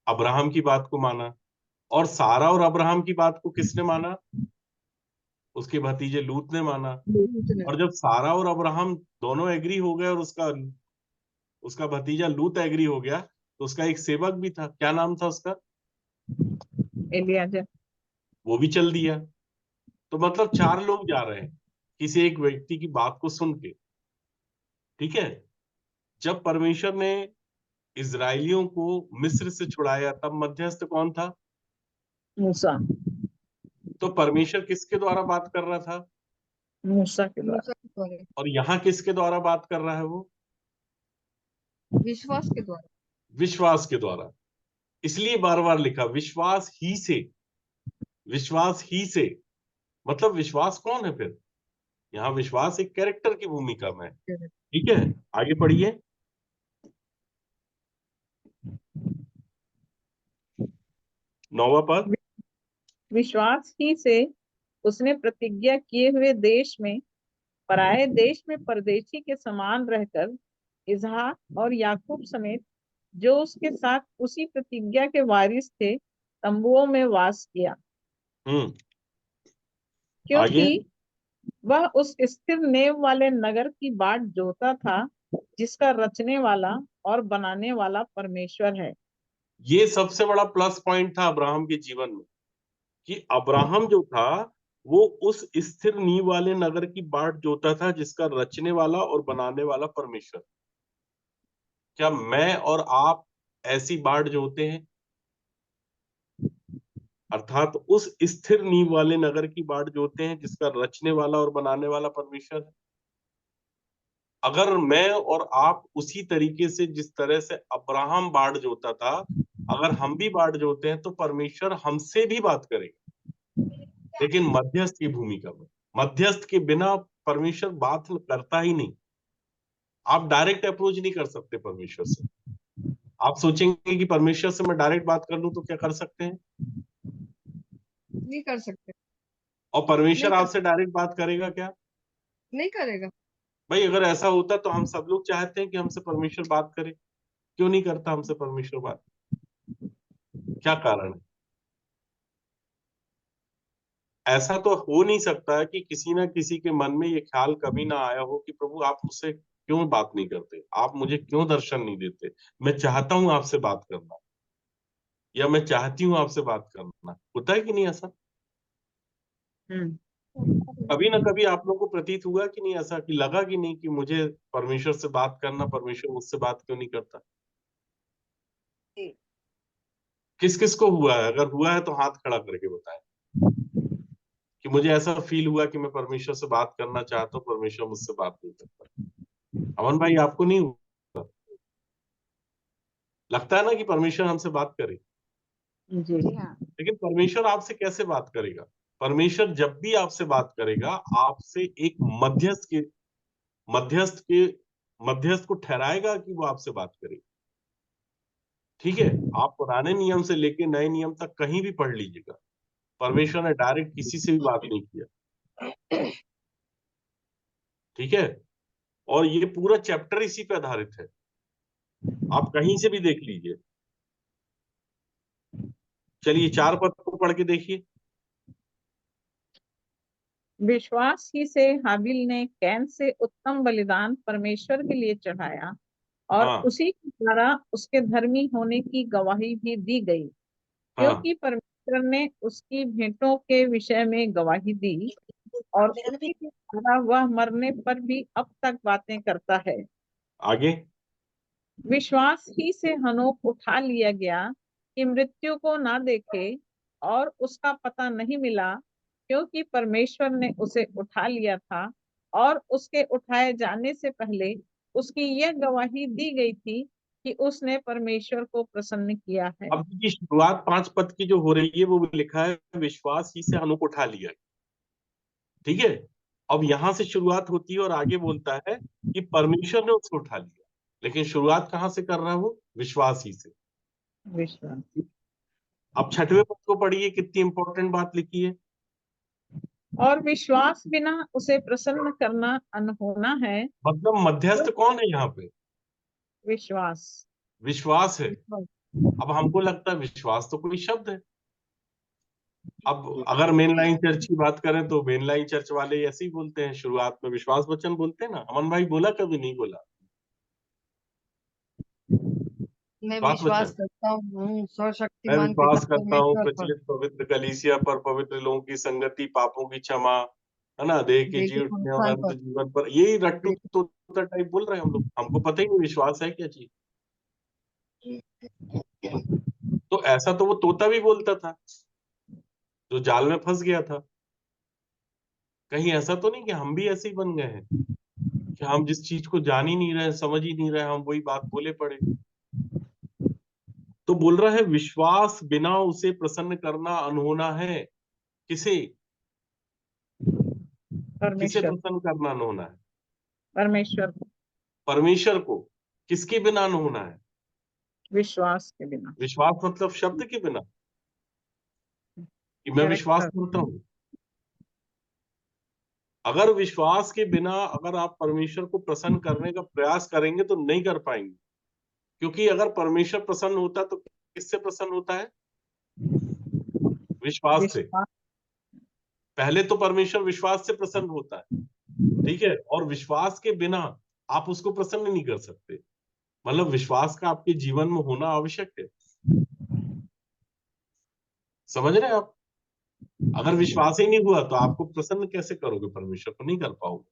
[SPEAKER 1] अब्राहम की बात को माना। और सारा और अब्राहम की बात को किसने माना? उसके भतीजे लूत ने माना।
[SPEAKER 2] इतने
[SPEAKER 1] और जब सारा और अब्राहम दोनों एग्री हो गए और उसका उसका भतीजा लूत एग्री हो गया, तो उसका एक सेवक भी था, क्या नाम था उसका?
[SPEAKER 5] एलियाजर।
[SPEAKER 1] वो भी चल दिया। तो मतलब 4 लोग जा रहे हैं किसी एक व्यक्ति की बात को सुन के। ठीक है, जब परमेश्वर ने इजराइलियों को मिस्र से छुड़ाया तब मध्यस्थ कौन था?
[SPEAKER 5] मूसा।
[SPEAKER 1] तो परमेश्वर किसके द्वारा बात कर रहा था?
[SPEAKER 5] मूसा के द्वारा।
[SPEAKER 2] मूसा के द्वारा,
[SPEAKER 1] और यहाँ किसके द्वारा बात कर रहा है वो?
[SPEAKER 2] विश्वास के द्वारा।
[SPEAKER 1] विश्वास के द्वारा। इसलिए बार बार लिखा विश्वास ही से, विश्वास ही से। मतलब विश्वास कौन है फिर? यहाँ विश्वास एक कैरेक्टर की भूमिका में है। ठीक है, आगे पढ़िए। 9वां पद।
[SPEAKER 5] विश्वास ही से उसने प्रतिज्ञा किए हुए देश में, पराये देश में परदेशी के समान रहकर, इसहाक और याकूब समेत जो उसके साथ उसी प्रतिज्ञा के वारिस थे, तंबुओं में वास किया,
[SPEAKER 1] आगे।
[SPEAKER 5] क्योंकि वह उस स्थिर नेव वाले नगर की बाट जोता था, जिसका रचने वाला और बनाने वाला परमेश्वर है।
[SPEAKER 1] ये सबसे बड़ा प्लस पॉइंट था अब्राहम के जीवन में, कि अब्राहम जो था वो उस स्थिर नींव वाले नगर की बाट जोता था जिसका रचने वाला और बनाने वाला परमेश्वर। क्या मैं और आप ऐसी बाट जोते हैं? अर्थात उस स्थिर नींव वाले नगर की बाट जोते हैं जिसका रचने वाला और बनाने वाला परमेश्वर है। अगर मैं और आप उसी तरीके से जिस तरह से अब्राहम बाट जोता था, अगर हम भी बाट जोते हैं तो परमेश्वर हमसे भी बात करेगा, लेकिन मध्यस्थ की भूमिका में। मध्यस्थ के बिना परमेश्वर बात करता ही नहीं। आप डायरेक्ट अप्रोच नहीं कर सकते परमेश्वर से। आप सोचेंगे कि परमेश्वर से मैं डायरेक्ट बात कर लूं तो क्या कर सकते हैं?
[SPEAKER 2] नहीं कर सकते,
[SPEAKER 1] और परमेश्वर
[SPEAKER 2] नहीं कर
[SPEAKER 1] आपसे डायरेक्ट बात करेगा क्या?
[SPEAKER 2] नहीं करेगा।
[SPEAKER 1] भाई अगर ऐसा होता तो हम सब लोग चाहते हैं कि हमसे परमेश्वर बात करे, क्यों नहीं करता हमसे परमेश्वर बात? क्या कारण है? ऐसा तो हो नहीं सकता कि किसी ना किसी के मन में ये ख्याल कभी ना आया हो कि प्रभु आप मुझसे क्यों बात नहीं करते, आप मुझे क्यों दर्शन नहीं देते। मैं चाहता हूं आपसे बात करना, या मैं चाहती हूँ आपसे बात करना। होता है कि नहीं ऐसा?
[SPEAKER 5] हम्म।
[SPEAKER 1] कभी ना कभी आप लोगों को प्रतीत हुआ कि नहीं, ऐसा कि लगा कि नहीं कि मुझे परमेश्वर से बात करना, परमेश्वर मुझसे बात क्यों नहीं करता? किस किस को हुआ है? अगर हुआ है तो हाथ खड़ा करके बताएं कि मुझे ऐसा फील हुआ कि मैं परमेश्वर से बात करना चाहता हूँ, परमेश्वर मुझसे बात नहीं करता। अमन भाई आपको नहीं हुआ? लगता है ना कि परमेश्वर हमसे बात करे,
[SPEAKER 5] जी।
[SPEAKER 3] जी हाँ।
[SPEAKER 1] लेकिन परमेश्वर आपसे कैसे बात करेगा? परमेश्वर जब भी आपसे बात करेगा, आपसे एक मध्यस्थ के मध्यस्थ को ठहराएगा कि वो आपसे बात करे। ठीक है, आप पुराने नियम से लेके नए नियम तक कहीं भी पढ़ लीजिएगा, परमेश्वर ने डायरेक्ट किसी से भी बात नहीं किया। ठीक है, और ये पूरा चैप्टर इसी पे आधारित है, आप कहीं से भी देख लीजिए। चलिए 4 पद को पढ़ के देखिए।
[SPEAKER 5] विश्वास ही से हाबिल ने कैन से उत्तम बलिदान परमेश्वर के लिए चढ़ाया और
[SPEAKER 1] हाँ
[SPEAKER 5] उसी के द्वारा उसके धर्मी होने की गवाही भी दी गई,
[SPEAKER 1] हाँ,
[SPEAKER 5] क्योंकि परमेश्वर ने उसकी भेंटों के विषय में गवाही दी और उसी के द्वारा वह मरने पर भी अब तक बातें करता है।
[SPEAKER 1] आगे।
[SPEAKER 5] विश्वास ही से हनोक उठा लिया गया कि मृत्यु को ना देखे और उसका पता नहीं मिला, क्योंकि परमेश्वर ने उसे उठा लिया था और उसके उठाए जाने से पहले उसकी यह गवाही दी गई थी कि उसने परमेश्वर को प्रसन्न किया है।
[SPEAKER 1] अब की शुरुआत 5 पद की जो हो रही है वो लिखा है विश्वास ही से हनोक उठा लिया। ठीक है, अब यहां से शुरुआत होती है और आगे बोलता है कि परमेश्वर ने उसे उठा लिया, लेकिन शुरुआत कहां से कर रहा है वो? विश्वास ही से।
[SPEAKER 5] विश्वास
[SPEAKER 1] अब 6वें पद को पढ़िए, कितनी इंपॉर्टेंट बात लिखी है।
[SPEAKER 5] और विश्वास बिना उसे प्रसन्न करना अनहोना है।
[SPEAKER 1] मतलब मध्यस्थ कौन है यहाँ पे?
[SPEAKER 5] विश्वास
[SPEAKER 1] विश्वास है।
[SPEAKER 5] विश्वास
[SPEAKER 1] अब हमको लगता है विश्वास तो कोई शब्द है। अब अगर मेन लाइन चर्च की बात करें तो मेन लाइन चर्च वाले ऐसे ही बोलते हैं, शुरुआत में विश्वास वचन बोलते हैं ना। अमन भाई बोला कभी नहीं बोला
[SPEAKER 2] मैं
[SPEAKER 1] विश्वास
[SPEAKER 2] विश्वास
[SPEAKER 1] वचन?
[SPEAKER 2] करता हूँ
[SPEAKER 1] मैं
[SPEAKER 2] सर्वशक्तिमान पिता
[SPEAKER 1] विश्वास करता हूँ
[SPEAKER 2] परमेश्वर पर,
[SPEAKER 1] प्रचलित पवित्र कलीसिया पर, पवित्र लोगों की संगति, पापों की क्षमा, है ना, देह के जी
[SPEAKER 2] देखिए
[SPEAKER 1] उठने और
[SPEAKER 2] संस्थान
[SPEAKER 1] अनंत
[SPEAKER 2] पर,
[SPEAKER 1] जीवन पर। यही रट्टू
[SPEAKER 2] देखिए
[SPEAKER 1] तोता टाइप बोल रहे हैं हम लोग, हमको पता ही नहीं विश्वास है क्या चीज। तो ऐसा तो वो तोता भी बोलता था जो जाल में फंस गया था। कहीं ऐसा तो नहीं कि हम भी ऐसे ही बन गए हैं कि हम जिस चीज को जान ही नहीं रहे, समझ ही नहीं रहे, हम वही बात बोले पड़े। तो बोल रहा है विश्वास बिना उसे प्रसन्न करना अनहोना है। किसे? किसे
[SPEAKER 5] परमेश्वर
[SPEAKER 1] प्रसन्न करना अनहोना है?
[SPEAKER 5] परमेश्वर
[SPEAKER 1] परमेश्वर को। किसके बिना अनहोना है?
[SPEAKER 5] विश्वास के बिना
[SPEAKER 1] विश्वास मतलब शब्द के बिना, कि मैं विश्वास
[SPEAKER 5] कैरेक्टर
[SPEAKER 1] करता हूं। अगर विश्वास के बिना अगर आप परमेश्वर को प्रसन्न करने का प्रयास करेंगे तो नहीं कर पाएंगे, क्योंकि अगर परमेश्वर प्रसन्न होता तो किससे प्रसन्न होता है? विश्वास से।
[SPEAKER 5] विश्वास
[SPEAKER 1] पहले तो परमेश्वर विश्वास से प्रसन्न होता है। ठीक है, और विश्वास के बिना आप उसको प्रसन्न नहीं कर सकते। मतलब विश्वास का आपके जीवन में होना आवश्यक है। समझ रहे हैं आप? अगर विश्वास ही नहीं हुआ तो आपको प्रसन्न कैसे करोगे? परमेश्वर को नहीं कर पाओगे।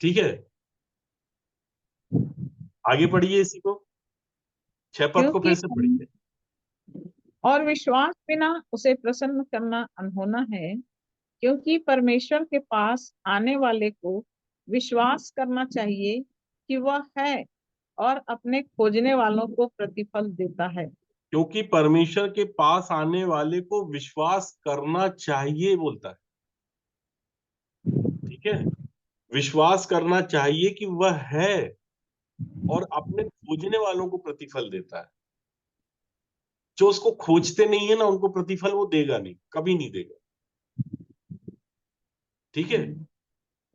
[SPEAKER 1] ठीक है, आगे पढ़िए इसी को, 6 पद को
[SPEAKER 5] क्योंकि
[SPEAKER 1] फिर से पढ़िए।
[SPEAKER 5] और विश्वास बिना उसे प्रसन्न करना अनहोना है, क्योंकि परमेश्वर के पास आने वाले को विश्वास करना चाहिए कि वह है और अपने खोजने वालों को प्रतिफल देता है।
[SPEAKER 1] क्योंकि परमेश्वर के पास आने वाले को विश्वास करना चाहिए बोलता है। ठीक है, विश्वास करना चाहिए कि वह है और अपने खोजने वालों को प्रतिफल देता है। जो उसको खोजते नहीं है ना, उनको प्रतिफल वो देगा नहीं, कभी नहीं देगा। ठीक है,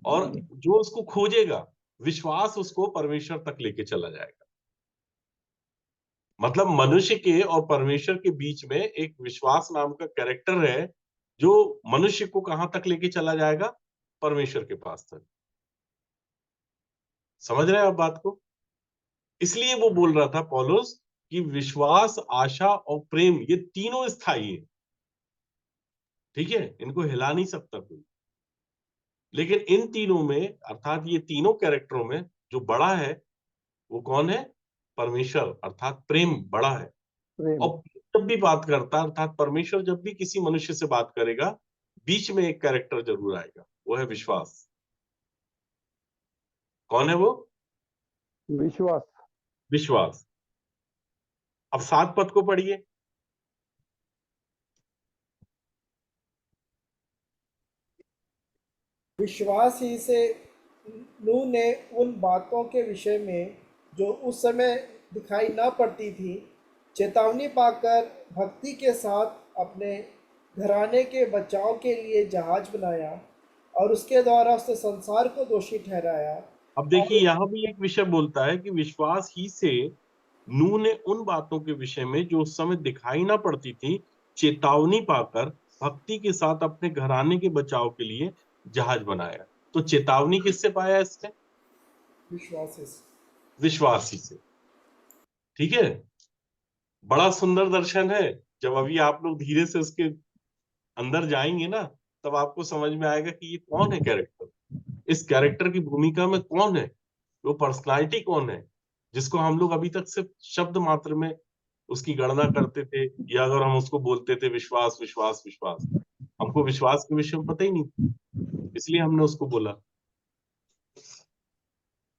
[SPEAKER 1] और जो उसको खोजेगा, विश्वास उसको परमेश्वर तक लेके चला जाएगा। मतलब मनुष्य के और परमेश्वर के बीच में एक विश्वास नाम का कैरेक्टर है, जो मनुष्य को कहां तक लेके चला जाएगा? परमेश्वर के पास तक। समझ रहे हैं आप बात को? इसलिए वो बोल रहा था पौलुस कि विश्वास, आशा और प्रेम ये तीनों स्थायी है। ठीक है, इनको हिला नहीं सकता कोई। लेकिन इन तीनों में, अर्थात ये तीनों कैरेक्टरों में जो बड़ा है वो कौन है? परमेश्वर, अर्थात प्रेम बड़ा है।
[SPEAKER 4] प्रेम।
[SPEAKER 1] और जब भी बात करता है, अर्थात परमेश्वर जब भी किसी मनुष्य से बात करेगा, बीच में एक कैरेक्टर जरूर आएगा, वो है विश्वास। कौन है वो?
[SPEAKER 4] विश्वास।
[SPEAKER 1] विश्वास। अब 7 पद को पढ़िए।
[SPEAKER 6] विश्वास ही से नूह ने उन बातों के विषय में जो उस समय दिखाई न पड़ती थी चेतावनी पाकर भक्ति के साथ अपने घराने के बचाव के लिए जहाज बनाया और उसके द्वारा उसने संसार को दोषी ठहराया।
[SPEAKER 1] अब देखिए, यहां भी एक विषय बोलता है कि विश्वास ही से नूह ने उन बातों के विषय में जो उस समय दिखाई ना पड़ती थी चेतावनी पाकर भक्ति के साथ अपने घराने के बचाव के लिए जहाज बनाया। तो चेतावनी किससे पाया इसने?
[SPEAKER 6] विश्वास ही से।
[SPEAKER 1] विश्वास ही से। ठीक है, बड़ा सुंदर दर्शन है। जब अभी आप लोग धीरे से उसके अंदर जाएंगे ना, तब आपको समझ में आएगा कि ये कौन है कैरेक्टर, इस कैरेक्टर की भूमिका में कौन है, वो पर्सनालिटी कौन है, जिसको हम लोग अभी तक सिर्फ शब्द मात्र में उसकी गणना करते थे, या अगर हम उसको बोलते थे विश्वास विश्वास विश्वास, हमको विश्वास के विषय में पता ही नहीं, इसलिए हमने उसको बोला।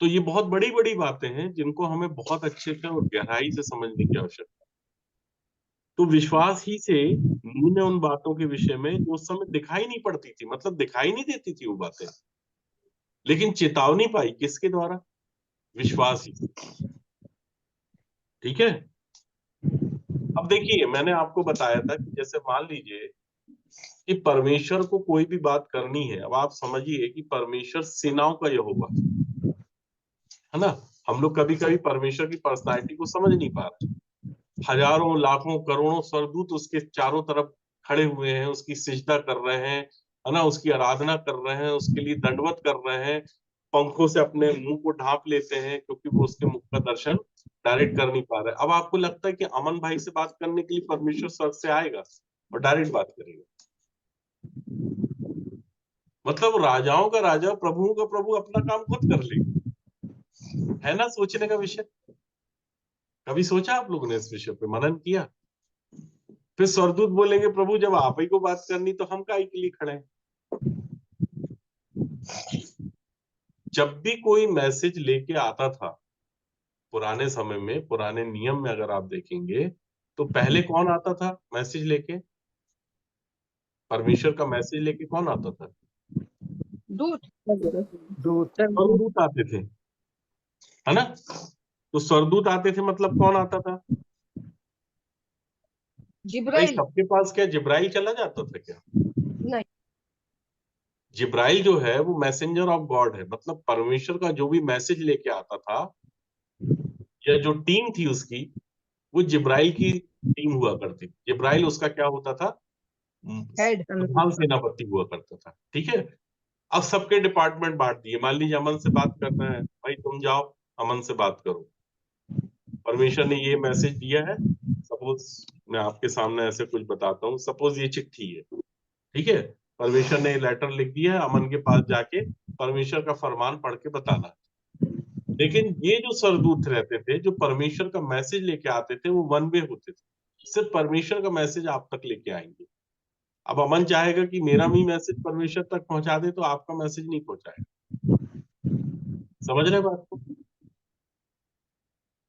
[SPEAKER 1] तो ये बहुत बड़ी बड़ी बातें हैं जिनको हमें बहुत अच्छे से और गहराई से समझने की आवश्यकता है। तो विश्वास ही से नूह ने उन बातों के विषय में जो उस समय दिखाई नहीं पड़ती थी, मतलब दिखाई नहीं देती थी वो बातें, लेकिन चेतावनी पाई किसके द्वारा? विश्वास ही से। ठीक है, अब देखिए, मैंने आपको बताया था कि जैसे मान लीजिए कि परमेश्वर को कोई भी बात करनी है। अब आप समझिए कि परमेश्वर सेनाओं का यहोवा है ना। हम लोग कभी कभी परमेश्वर की पर्सनालिटी को समझ नहीं पा रहे। हजारों लाखों करोड़ों स्वर्गदूत उसके चारों तरफ खड़े हुए हैं, उसकी सिजदा कर रहे हैं, है ना, उसकी आराधना कर रहे हैं, उसके लिए दंडवत कर रहे हैं, पंखों से अपने मुंह को ढांप लेते हैं क्योंकि वो उसके मुख का दर्शन डायरेक्ट कर नहीं पा रहे। अब आपको लगता है कि अमन भाई से बात करने के लिए परमेश्वर स्वर्ग से आएगा और डायरेक्ट बात करेगा? मतलब राजाओं का राजा, प्रभुओं का प्रभु अपना काम खुद कर लेगा। है ना सोचने का विषय? कभी सोचा आप लोगों ने इस विषय पे, मनन किया? फिर स्वर्गदूत बोलेंगे प्रभु जब आप ही को बात करनी तो हम काहे के लिए खड़े हैं? जब भी कोई मैसेज लेके आता था पुराने समय में, पुराने नियम में अगर आप देखेंगे तो पहले कौन आता था मैसेज लेके? परमेश्वर का मैसेज लेके कौन आता था?
[SPEAKER 2] दूत।
[SPEAKER 4] दूत।
[SPEAKER 1] स्वर्गदूत आते थे, है ना। तो स्वर्गदूत आते थे मतलब कौन आता था? भाई
[SPEAKER 2] जिब्राइल।
[SPEAKER 1] सबके पास क्या जिब्राइल चला जाता था क्या?
[SPEAKER 2] नहीं।
[SPEAKER 1] जिब्राइल जो है वो मैसेंजर ऑफ गॉड है, मतलब परमेश्वर का जो भी मैसेज लेके आता था, या जो टीम थी उसकी, वो जिब्राइल की टीम हुआ करती थी। जिब्राइल उसका क्या होता था?
[SPEAKER 2] हेड।
[SPEAKER 1] प्रधान सेनापति हुआ करता था। ठीक है, अब सबके डिपार्टमेंट बांट दिए। मान लीजिए अमन से बात करना है, भाई तुम जाओ अमन से बात करो। परमेश्वर ने ये मैसेज दिया है, सपोज मैं आपके सामने ऐसे कुछ बताता हूँ, सपोज ये चिट्ठी है, ठीक है, परमेश्वर ने लेटर लिख दिया है, अमन के पास जाके परमेश्वर का फरमान पढ़ के बताना। लेकिन ये जो सरदूत रहते थे, जो परमेश्वर का मैसेज लेके आते थे, वो वन वे होते थे। सिर्फ परमेश्वर का मैसेज आप तक लेके आएंगे। अब अमन चाहेगा कि मेरा भी मैसेज परमेश्वर तक पहुंचा दे, तो आपका मैसेज नहीं पहुंचाएगा। समझ रहे बात को?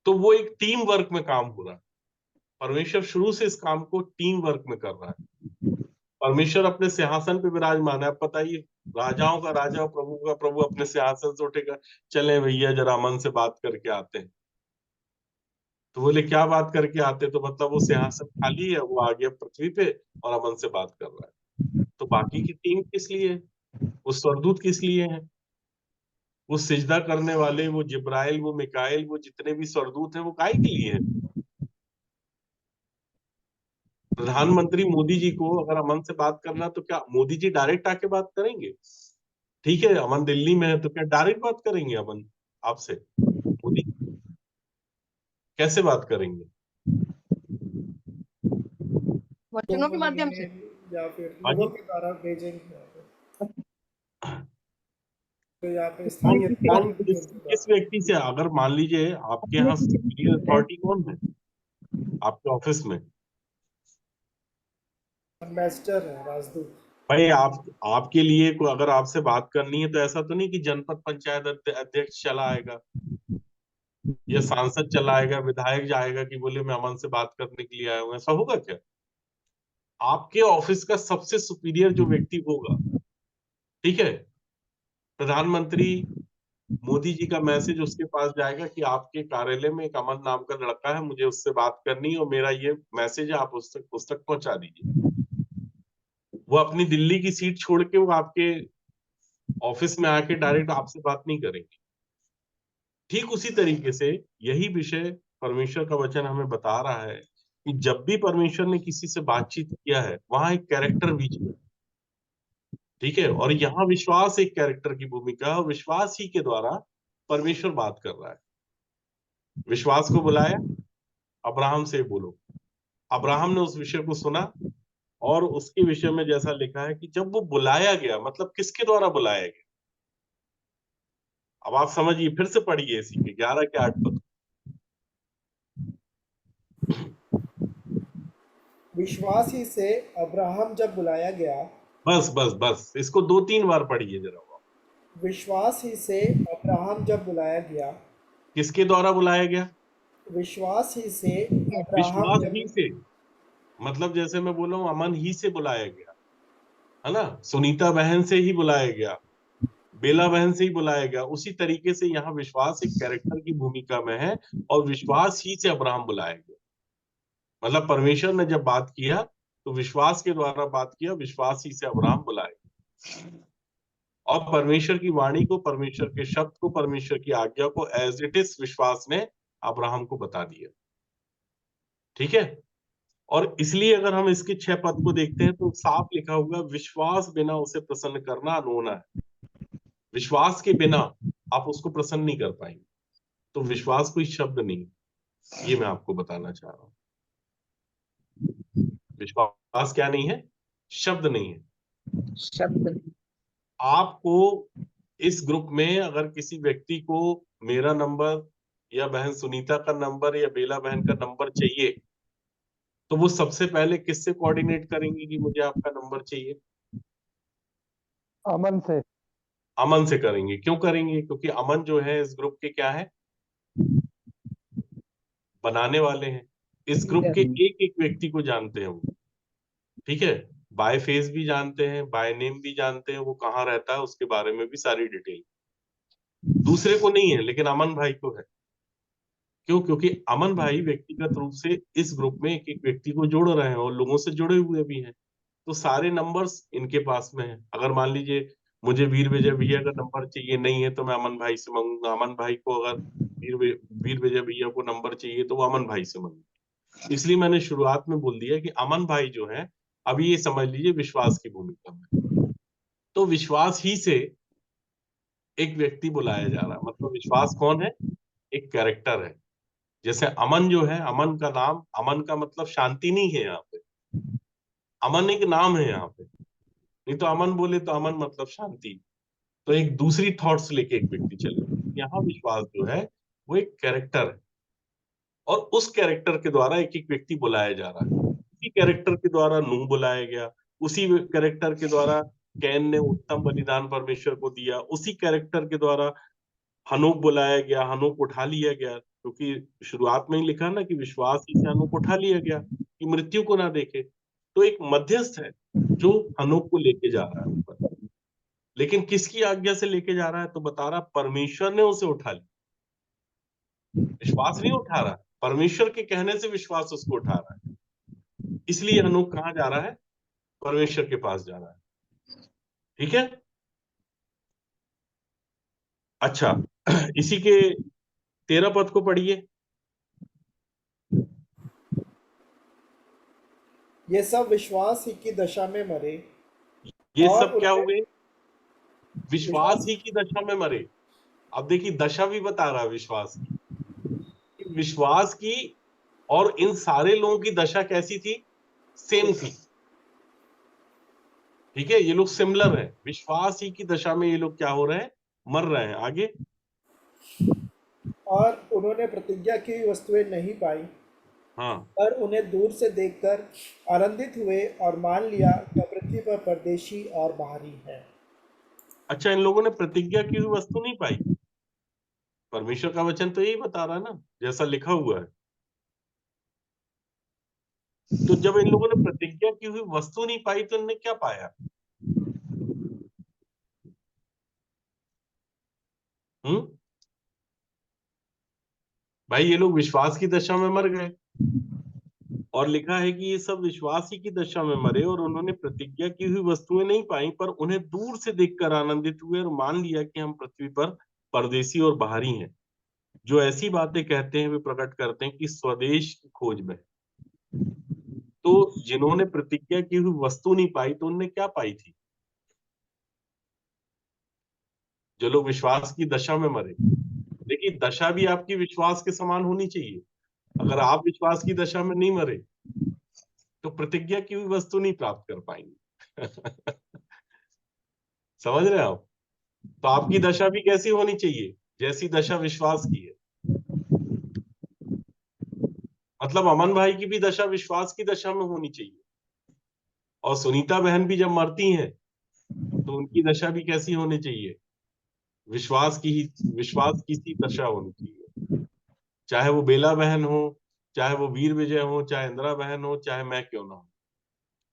[SPEAKER 1] तो वो एक टीम वर्क में काम हो रहा है। परमेश्वर शुरू से इस काम को टीम वर्क में कर रहा है। परमेश्वर अपने सिंहासन पे विराजमान है। अब बताइए, राजाओं का राजा और प्रभु का प्रभु अपने सिंहासन से उठेगा, चले भैया जरा अमन से बात करके आते हैं। तो बोले क्या बात करके आते? तो मतलब वो सिंहासन खाली है, वो आ गया पृथ्वी पे और अमन से बात कर रहा है। तो बाकी की टीम किस लिए है? वो स्वर्गदूत किस लिए हैं? वो सिजदा करने वाले, वो जिब्राइल, वो मिकाइल, वो जितने भी स्वर्गदूत हैं, वो काहे के लिए हैं? प्रधानमंत्री मोदी जी को अगर अमन से बात करना, तो क्या मोदी जी डायरेक्ट आके बात करेंगे? ठीक है, अमन दिल्ली में है, तो क्या डायरेक्ट बात करेंगे अमन आपसे? मोदी कैसे बात करेंगे?
[SPEAKER 2] वचनों के माध्यम से।
[SPEAKER 6] या फिर
[SPEAKER 1] हाँ जी।
[SPEAKER 6] लोगों के द्वारा भेजेंगे, तो यहाँ पे
[SPEAKER 1] कौन
[SPEAKER 6] स्थानीय
[SPEAKER 1] कौन किस व्यक्ति से? अगर मान लीजिए आपके यहाँ सुपीरियर अथॉरिटी कौन है आपके ऑफिस में?
[SPEAKER 6] एम्बेसडर है, राजदूत।
[SPEAKER 1] भाई आपके लिए कोई अगर आपसे बात करनी है, तो ऐसा तो नहीं कि जनपद पंचायत अध्यक्ष चला आएगा या सांसद चला आएगा, विधायक जाएगा कि बोले मैं अमन से बात करने के लिए आया हूँ। ऐसा होगा क्या? आपके ऑफिस का सबसे सुपीरियर जो व्यक्ति होगा, ठीक है, प्रधानमंत्री मोदी जी का मैसेज उसके पास जाएगा कि आपके कार्यालय में एक अमन नाम का लड़का है, मुझे उससे बात करनी है और मेरा ये मैसेज है, आप उस तक पहुंचा दीजिए। वो अपनी दिल्ली की सीट छोड़ के वो आपके ऑफिस में आके डायरेक्ट आपसे बात नहीं करेंगे। ठीक उसी तरीके से यही विषय परमेश्वर का वचन हमें बता रहा है कि जब भी परमेश्वर ने किसी से बातचीत किया है, वहां एक कैरेक्टर बीच में, ठीक है, और यहाँ विश्वास एक कैरेक्टर की भूमिका है और विश्वास ही के द्वारा परमेश्वर बात कर रहा है। विश्वास को बुलाया, अब्राहम से बोलो। अब्राहम ने उस विषय को सुना और उसके विषय में जैसा लिखा है कि जब वो बुलाया गया, मतलब किसके द्वारा बुलाया गया? अब आप समझिए, फिर से पढ़िए इसी के 11 के 8 पद।
[SPEAKER 6] विश्वास ही से अब्राहम जब बुलाया गया।
[SPEAKER 1] बस बस बस, इसको 2-3 बार पढ़िए जरा।
[SPEAKER 6] विश्वास ही से अब्राहम जब बुलाया गया।
[SPEAKER 1] किसके द्वारा बुलाया गया?
[SPEAKER 6] विश्वास ही से अब्राहम
[SPEAKER 1] विश्वास
[SPEAKER 6] जब,
[SPEAKER 1] ही से, मतलब जैसे मैं बोला हूं, अमन ही से बुलाया गया है ना, सुनीता बहन से ही बुलाया गया, बेला बहन से ही बुलाया गया। उसी तरीके से यहाँ विश्वास एक कैरेक्टर की भूमिका में है और विश्वास ही से अब्राहम बुलाया गया। मतलब परमेश्वर ने जब बात किया तो विश्वास के द्वारा बात किया, विश्वास ही से अब्राहम बुलाया गया। और परमेश्वर की वाणी को, परमेश्वर के शब्द को, परमेश्वर की आज्ञा को एज इट इज विश्वास ने अब्राहम को बता दिया। ठीक है, और इसलिए अगर हम इसके 6 पद को देखते हैं तो साफ लिखा हुआ, विश्वास बिना उसे प्रसन्न करना अनहोना है। विश्वास के बिना आप उसको प्रसन्न नहीं कर पाएंगे। तो विश्वास कोई शब्द नहीं, ये मैं आपको बताना चाह रहा हूं। विश्वास क्या नहीं है? शब्द नहीं है।
[SPEAKER 5] शब्द।
[SPEAKER 1] आपको इस ग्रुप में अगर किसी व्यक्ति को मेरा नंबर या बहन सुनीता का नंबर या बेला बहन का नंबर चाहिए, तो वो सबसे पहले किससे कोऑर्डिनेट करेंगे कि मुझे आपका नंबर चाहिए?
[SPEAKER 4] अमन से।
[SPEAKER 1] अमन से करेंगे। क्यों करेंगे? क्योंकि अमन जो है इस ग्रुप के क्या है? बनाने वाले हैं। इस ग्रुप के एक एक व्यक्ति को जानते हैं वो, ठीक है, बाय फेस भी जानते हैं, बाय नेम भी जानते हैं, वो कहाँ रहता है उसके बारे में भी सारी डिटेल। दूसरे को नहीं है, लेकिन अमन भाई को है। क्यों? क्योंकि अमन भाई व्यक्तिगत रूप से इस ग्रुप में एक एक व्यक्ति को जोड़ रहे हैं और लोगों से जुड़े हुए भी हैं। तो सारे नंबर्स इनके पास में है। अगर मान लीजिए मुझे वीर विजय भैया का नंबर चाहिए नहीं है, तो मैं अमन भाई से मांगूंगा। अमन भाई को अगर वीर विजय भैया को नंबर चाहिए तो वो अमन भाई से मांगूंगा। इसलिए मैंने शुरुआत में बोल दिया कि अमन भाई जो है, अभी ये समझ लीजिए विश्वास की भूमिका में। तो विश्वास ही से एक व्यक्ति बुलाया जा रहा है। मतलब विश्वास कौन है? एक कैरेक्टर है। जैसे अमन जो है, अमन का नाम, अमन का मतलब शांति नहीं है यहाँ पे। अमन एक नाम है यहाँ पे, नहीं तो अमन बोले तो अमन मतलब शांति, तो एक दूसरी थॉट्स लेके एक व्यक्ति चले। यहाँ विश्वास जो है वो एक कैरेक्टर है। और उस कैरेक्टर के द्वारा एक एक व्यक्ति बुलाया जा रहा है। उसी कैरेक्टर के द्वारा नूह बुलाया गया, उसी कैरेक्टर के द्वारा कैन ने उत्तम बलिदान परमेश्वर को दिया, उसी कैरेक्टर के द्वारा हनोक बुलाया गया, हनोक उठा लिया गया, क्योंकि शुरुआत में ही लिखा ना कि विश्वास ही से हनोक उठा लिया गया कि मृत्यु को ना देखे। तो एक मध्यस्थ है जो हनोक को लेके जा रहा है ऊपर, लेकिन किसकी आज्ञा से लेके जा रहा है? तो बता रहा परमेश्वर ने उसे उठा लिया। विश्वास नहीं उठा रहा, परमेश्वर के कहने से विश्वास उसको उठा रहा है। इसलिए हनोक कहाँ जा रहा है? परमेश्वर के पास जा रहा है। ठीक है, अच्छा इसी के 13 पद को पढ़िए।
[SPEAKER 6] ये सब विश्वास ही की दशा में मरे।
[SPEAKER 1] ये
[SPEAKER 6] और
[SPEAKER 1] सब क्या
[SPEAKER 6] उन्हें-
[SPEAKER 1] हुए? विश्वास ही की दशा में मरे। अब देखिए दशा भी बता रहा है विश्वास की, विश्वास की, और इन सारे लोगों की दशा कैसी थी? सेम थी। ठीक है, ये लोग सिमिलर है, विश्वास ही की दशा में ये लोग क्या हो रहे हैं? मर रहे हैं। आगे,
[SPEAKER 6] और उन्होंने प्रतिज्ञा की हुई वस्तुएं नहीं पाई,
[SPEAKER 1] हाँ,
[SPEAKER 6] पर उन्हें दूर से देखकर आनंदित हुए और मान लिया कि पृथ्वी पर परदेशी और बाहरी है।
[SPEAKER 1] अच्छा, इन लोगों ने प्रतिज्ञा की हुई वस्तु नहीं पाई। परमेश्वर का वचन तो यही बता रहा है ना, जैसा लिखा हुआ है। तो जब इन लोगों ने प्रतिज्ञा की हुई वस्तु नहीं पाई तो इन्होंने क्या पाया? हम्म, भाई ये लोग विश्वास की दशा में मर गए, और लिखा है कि ये सब विश्वास ही की दशा में मरे, और उन्होंने प्रतिज्ञा की हुई वस्तुएं नहीं पाई, पर उन्हें दूर से देखकर आनंदित हुए और मान लिया कि हम पृथ्वी पर परदेशी और बाहरी हैं। जो ऐसी बातें कहते हैं वे प्रकट करते हैं कि स्वदेश की खोज में। तो जिन्होंने प्रतिज्ञा की हुई वस्तु नहीं पाई तो उन्होंने क्या पाई थी? जो लोग विश्वास की दशा में मरे। देखिए दशा भी आपकी विश्वास के समान होनी चाहिए। अगर आप विश्वास की दशा में नहीं मरे तो प्रतिज्ञा की हुई वस्तु नहीं प्राप्त कर पाएंगे। समझ रहे हैं आप? तो आपकी दशा भी कैसी होनी चाहिए? जैसी दशा विश्वास की है। मतलब अमन भाई की भी दशा विश्वास की दशा में होनी चाहिए, और सुनीता बहन भी जब मरती हैं तो उनकी दशा भी कैसी होनी चाहिए? विश्वास की सी दशा होनी चाहिए। चाहे वो बेला बहन हो, चाहे वो वीर विजय हो, चाहे इंदिरा बहन हो, चाहे मैं क्यों ना हो,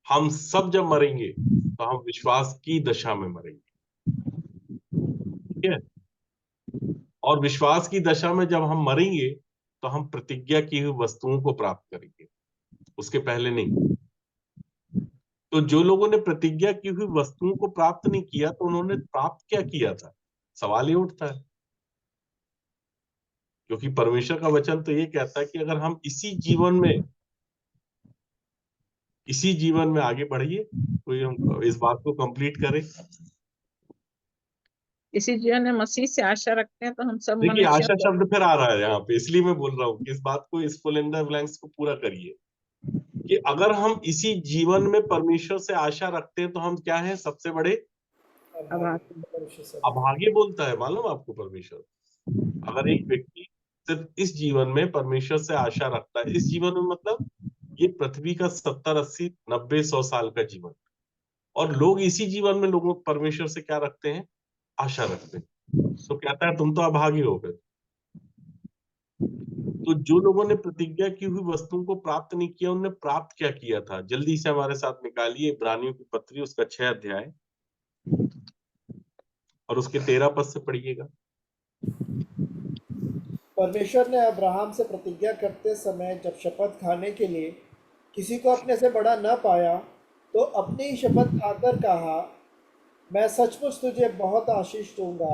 [SPEAKER 1] हम सब जब मरेंगे तो हम विश्वास की दशा में मरेंगे। ठीक है, और विश्वास की दशा में जब हम मरेंगे तो हम प्रतिज्ञा की हुई वस्तुओं को प्राप्त करेंगे, उसके पहले नहीं। तो जो लोगों ने प्रतिज्ञा की हुई वस्तुओं को प्राप्त नहीं किया तो उन्होंने प्राप्त क्या किया था? सवाल ये उठता है। क्योंकि परमेश्वर का वचन तो ये कहता है कि अगर हम इसी जीवन में आगे बढ़िए, तो हम इस बात को कंप्लीट करें।
[SPEAKER 5] इसी जीवन में मसीह से आशा रखते हैं तो हम सब
[SPEAKER 1] देखिए
[SPEAKER 5] मनुष्यों
[SPEAKER 1] आशा
[SPEAKER 5] को
[SPEAKER 1] शब्द फिर आ रहा है यहाँ पे, इसलिए मैं बोल रहा हूँ कि इस बात को, इस फुल इन द ब्लैंक्स को पूरा करिए कि अगर हम इसी जीवन में परमेश्वर से आशा रखते हैं तो हम क्या हैं? सबसे बड़े अभागे बोलता है, मालूम आपको परमेश्वर। अगर एक व्यक्ति सिर्फ इस जीवन में परमेश्वर से आशा रखता है, इस जीवन में मतलब ये पृथ्वी का 70, 80, 90, 100 साल का जीवन, और लोग इसी जीवन में लोगों परमेश्वर से क्या रखते हैं? आशा रखते हैं, तो कहता है तुम तो अभागे हो गए। तो जो लोगों ने प्रतिज्ञा की हुई वस्तुओं को प्राप्त नहीं किया, उन्होंने प्राप्त क्या किया था? जल्दी से हमारे साथ निकालिए इब्रानियों की पत्री, उसका 6 अध्याय और उसके 13 पद से पढ़िएगा।
[SPEAKER 6] परमेश्वर ने अब्राहम से प्रतिज्ञा करते समय जब शपथ खाने के लिए किसी को अपने से बड़ा न पाया, तो अपनी ही शपथ खाकर कहा, मैं सचमुच तुझे बहुत आशीष दूंगा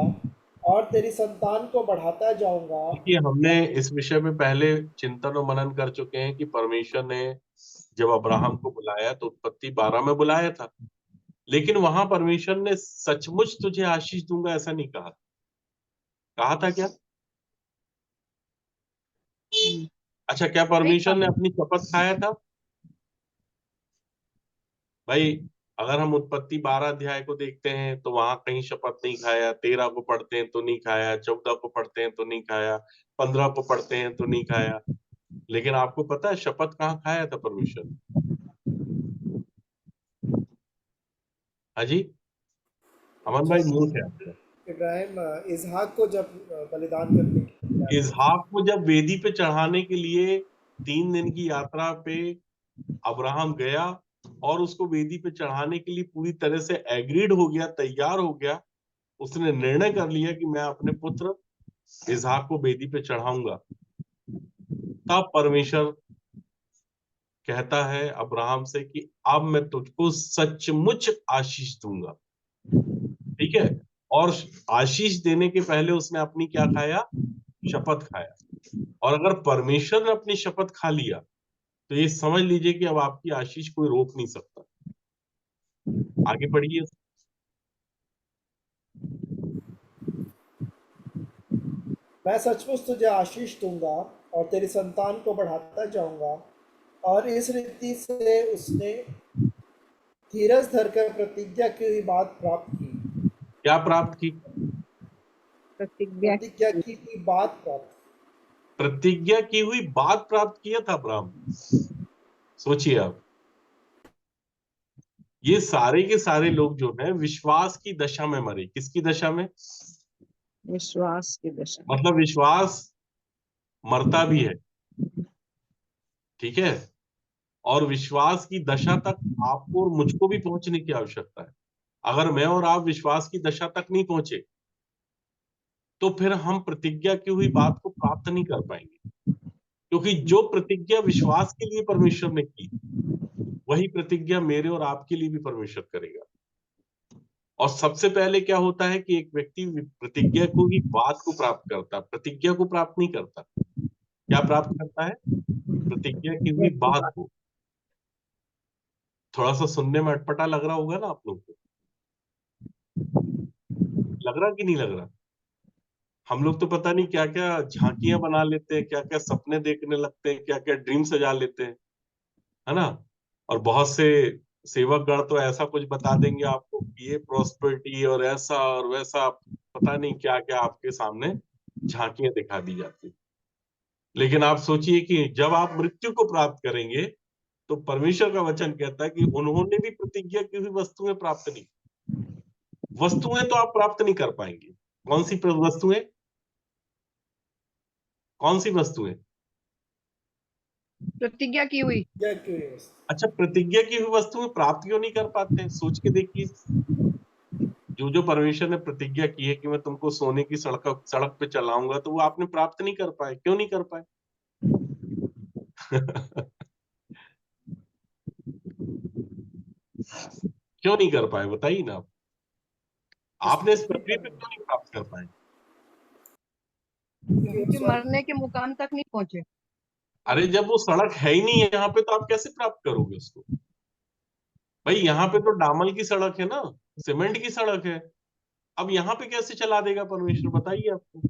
[SPEAKER 6] और तेरी संतान को बढ़ाता जाऊंगा।
[SPEAKER 1] देखिए हमने इस विषय में पहले चिंतन और मनन कर चुके हैं कि परमेश्वर ने जब अब्राहम को बुलाया तो उत्पत्ति 12 में बुलाया था, लेकिन वहां परमेश्वर ने सचमुच तुझे आशीष दूंगा ऐसा नहीं कहा। कहा था क्या? अच्छा, क्या परमेश्वर ने अपनी शपथ खाया था? भाई अगर हम उत्पत्ति 12 अध्याय को देखते हैं तो वहां कहीं शपथ नहीं खाया। 13 को पढ़ते हैं तो नहीं खाया, 14 को पढ़ते हैं तो नहीं खाया, 15 को पढ़ते हैं तो नहीं खाया। लेकिन आपको पता है शपथ कहाँ खाया था परमेश्वर ने? हाँ जी, अमन भाई म्यूट है आपका।
[SPEAKER 6] इब्राहिम इसहाक को जब बलिदान करने के लिए तैयार किया।
[SPEAKER 1] इसहाक को जब वेदी पे चढ़ाने के लिए 3 दिन की यात्रा पे अब्राहम गया और उसको वेदी पे चढ़ाने के लिए पूरी तरह से एग्रीड हो गया, तैयार हो गया, उसने निर्णय कर लिया कि मैं अपने पुत्र इसहाक को वेदी पे चढ़ाऊंगा, तब परमेश्वर कहता है अब्राहम से कि अब मैं तुझको सचमुच आशीष दूंगा। ठीक है, और आशीष देने के पहले उसने अपनी क्या खाया? शपथ खाया। और अगर परमेश्वर ने अपनी शपथ खा लिया तो ये समझ लीजिए कि अब आपकी आशीष कोई रोक नहीं सकता। आगे पढ़िए।
[SPEAKER 6] मैं सचमुच तुझे आशीष दूंगा और तेरी संतान को बढ़ाता जाऊंगा। और इस रीति से उसने धीरज धरकर प्रतिज्ञा की हुई बात प्राप्त की।
[SPEAKER 1] क्या प्राप्त की?
[SPEAKER 5] प्रतिज्ञा
[SPEAKER 6] प्रतिज्ञा की हुई बात प्राप्त की।
[SPEAKER 1] प्रतिज्ञा की हुई बात प्राप्त किया था अब्राहम। सोचिए आप, ये सारे के सारे लोग जो हैं विश्वास की दशा में मरे। किसकी दशा में?
[SPEAKER 5] विश्वास की दशा।
[SPEAKER 1] मतलब विश्वास मरता भी है, ठीक है, और विश्वास की दशा तक आपको और मुझको भी पहुंचने की आवश्यकता है। अगर मैं और आप विश्वास की दशा तक नहीं पहुंचे तो फिर हम प्रतिज्ञा की हुई बात को प्राप्त नहीं कर पाएंगे, क्योंकि जो प्रतिज्ञा विश्वास के लिए परमेश्वर ने की वही प्रतिज्ञा मेरे और आपके लिए भी परमेश्वर करेगा। और सबसे पहले क्या होता है कि एक व्यक्ति प्रतिज्ञा को ही बात को प्राप्त करता, प्रतिज्ञा को प्राप्त नहीं करता। क्या प्राप्त करता है? प्रतिज्ञा की हुई बात को। थोड़ा सा सुनने में अटपटा लग रहा होगा ना आप लोग को, लग रहा कि नहीं लग रहा? हम लोग तो पता नहीं क्या क्या झांकियां बना लेते हैं, क्या क्या सपने देखने लगते हैं, क्या क्या ड्रीम सजा लेते हैं, है ना? और बहुत से सेवकगण तो ऐसा कुछ बता देंगे आपको कि ये प्रॉस्पेरिटी और ऐसा और वैसा, पता नहीं क्या क्या आपके सामने झांकियां दिखा दी जाती। लेकिन आप सोचिए कि जब आप मृत्यु को प्राप्त करेंगे तो परमेश्वर का वचन कहता है कि उन्होंने भी प्रतिज्ञा की हुई वस्तुएं प्राप्त नहीं। वस्तुएं तो आप प्राप्त नहीं कर पाएंगे। कौन सी वस्तुएं? कौन सी वस्तुएं?
[SPEAKER 2] प्रतिज्ञा की हुई।
[SPEAKER 6] प्रतिज्ञा की हुई वस्तु।
[SPEAKER 1] अच्छा, प्रतिज्ञा की हुई वस्तुएं प्राप्त क्यों नहीं कर पाते हैं? सोच के देखिए, जो जो परमेश्वर ने प्रतिज्ञा की है कि मैं तुमको सोने की सड़क पे चलाऊंगा, तो वो आपने प्राप्त नहीं कर पाए। क्यों नहीं कर पाए? क्यों नहीं कर पाए बताइए ना आप। आपने इस पृथ्वी पे क्यों नहीं प्राप्त कर पाए?
[SPEAKER 2] क्योंकि मरने के मुकाम तक नहीं पहुंचे।
[SPEAKER 1] अरे जब वो सड़क है ही नहीं है यहाँ पे तो आप कैसे प्राप्त करोगे उसको? भाई यहाँ पे तो डामल की सड़क है ना, सीमेंट की सड़क है। अब यहाँ पे कैसे चला देगा परमेश्वर, बताइए आपको।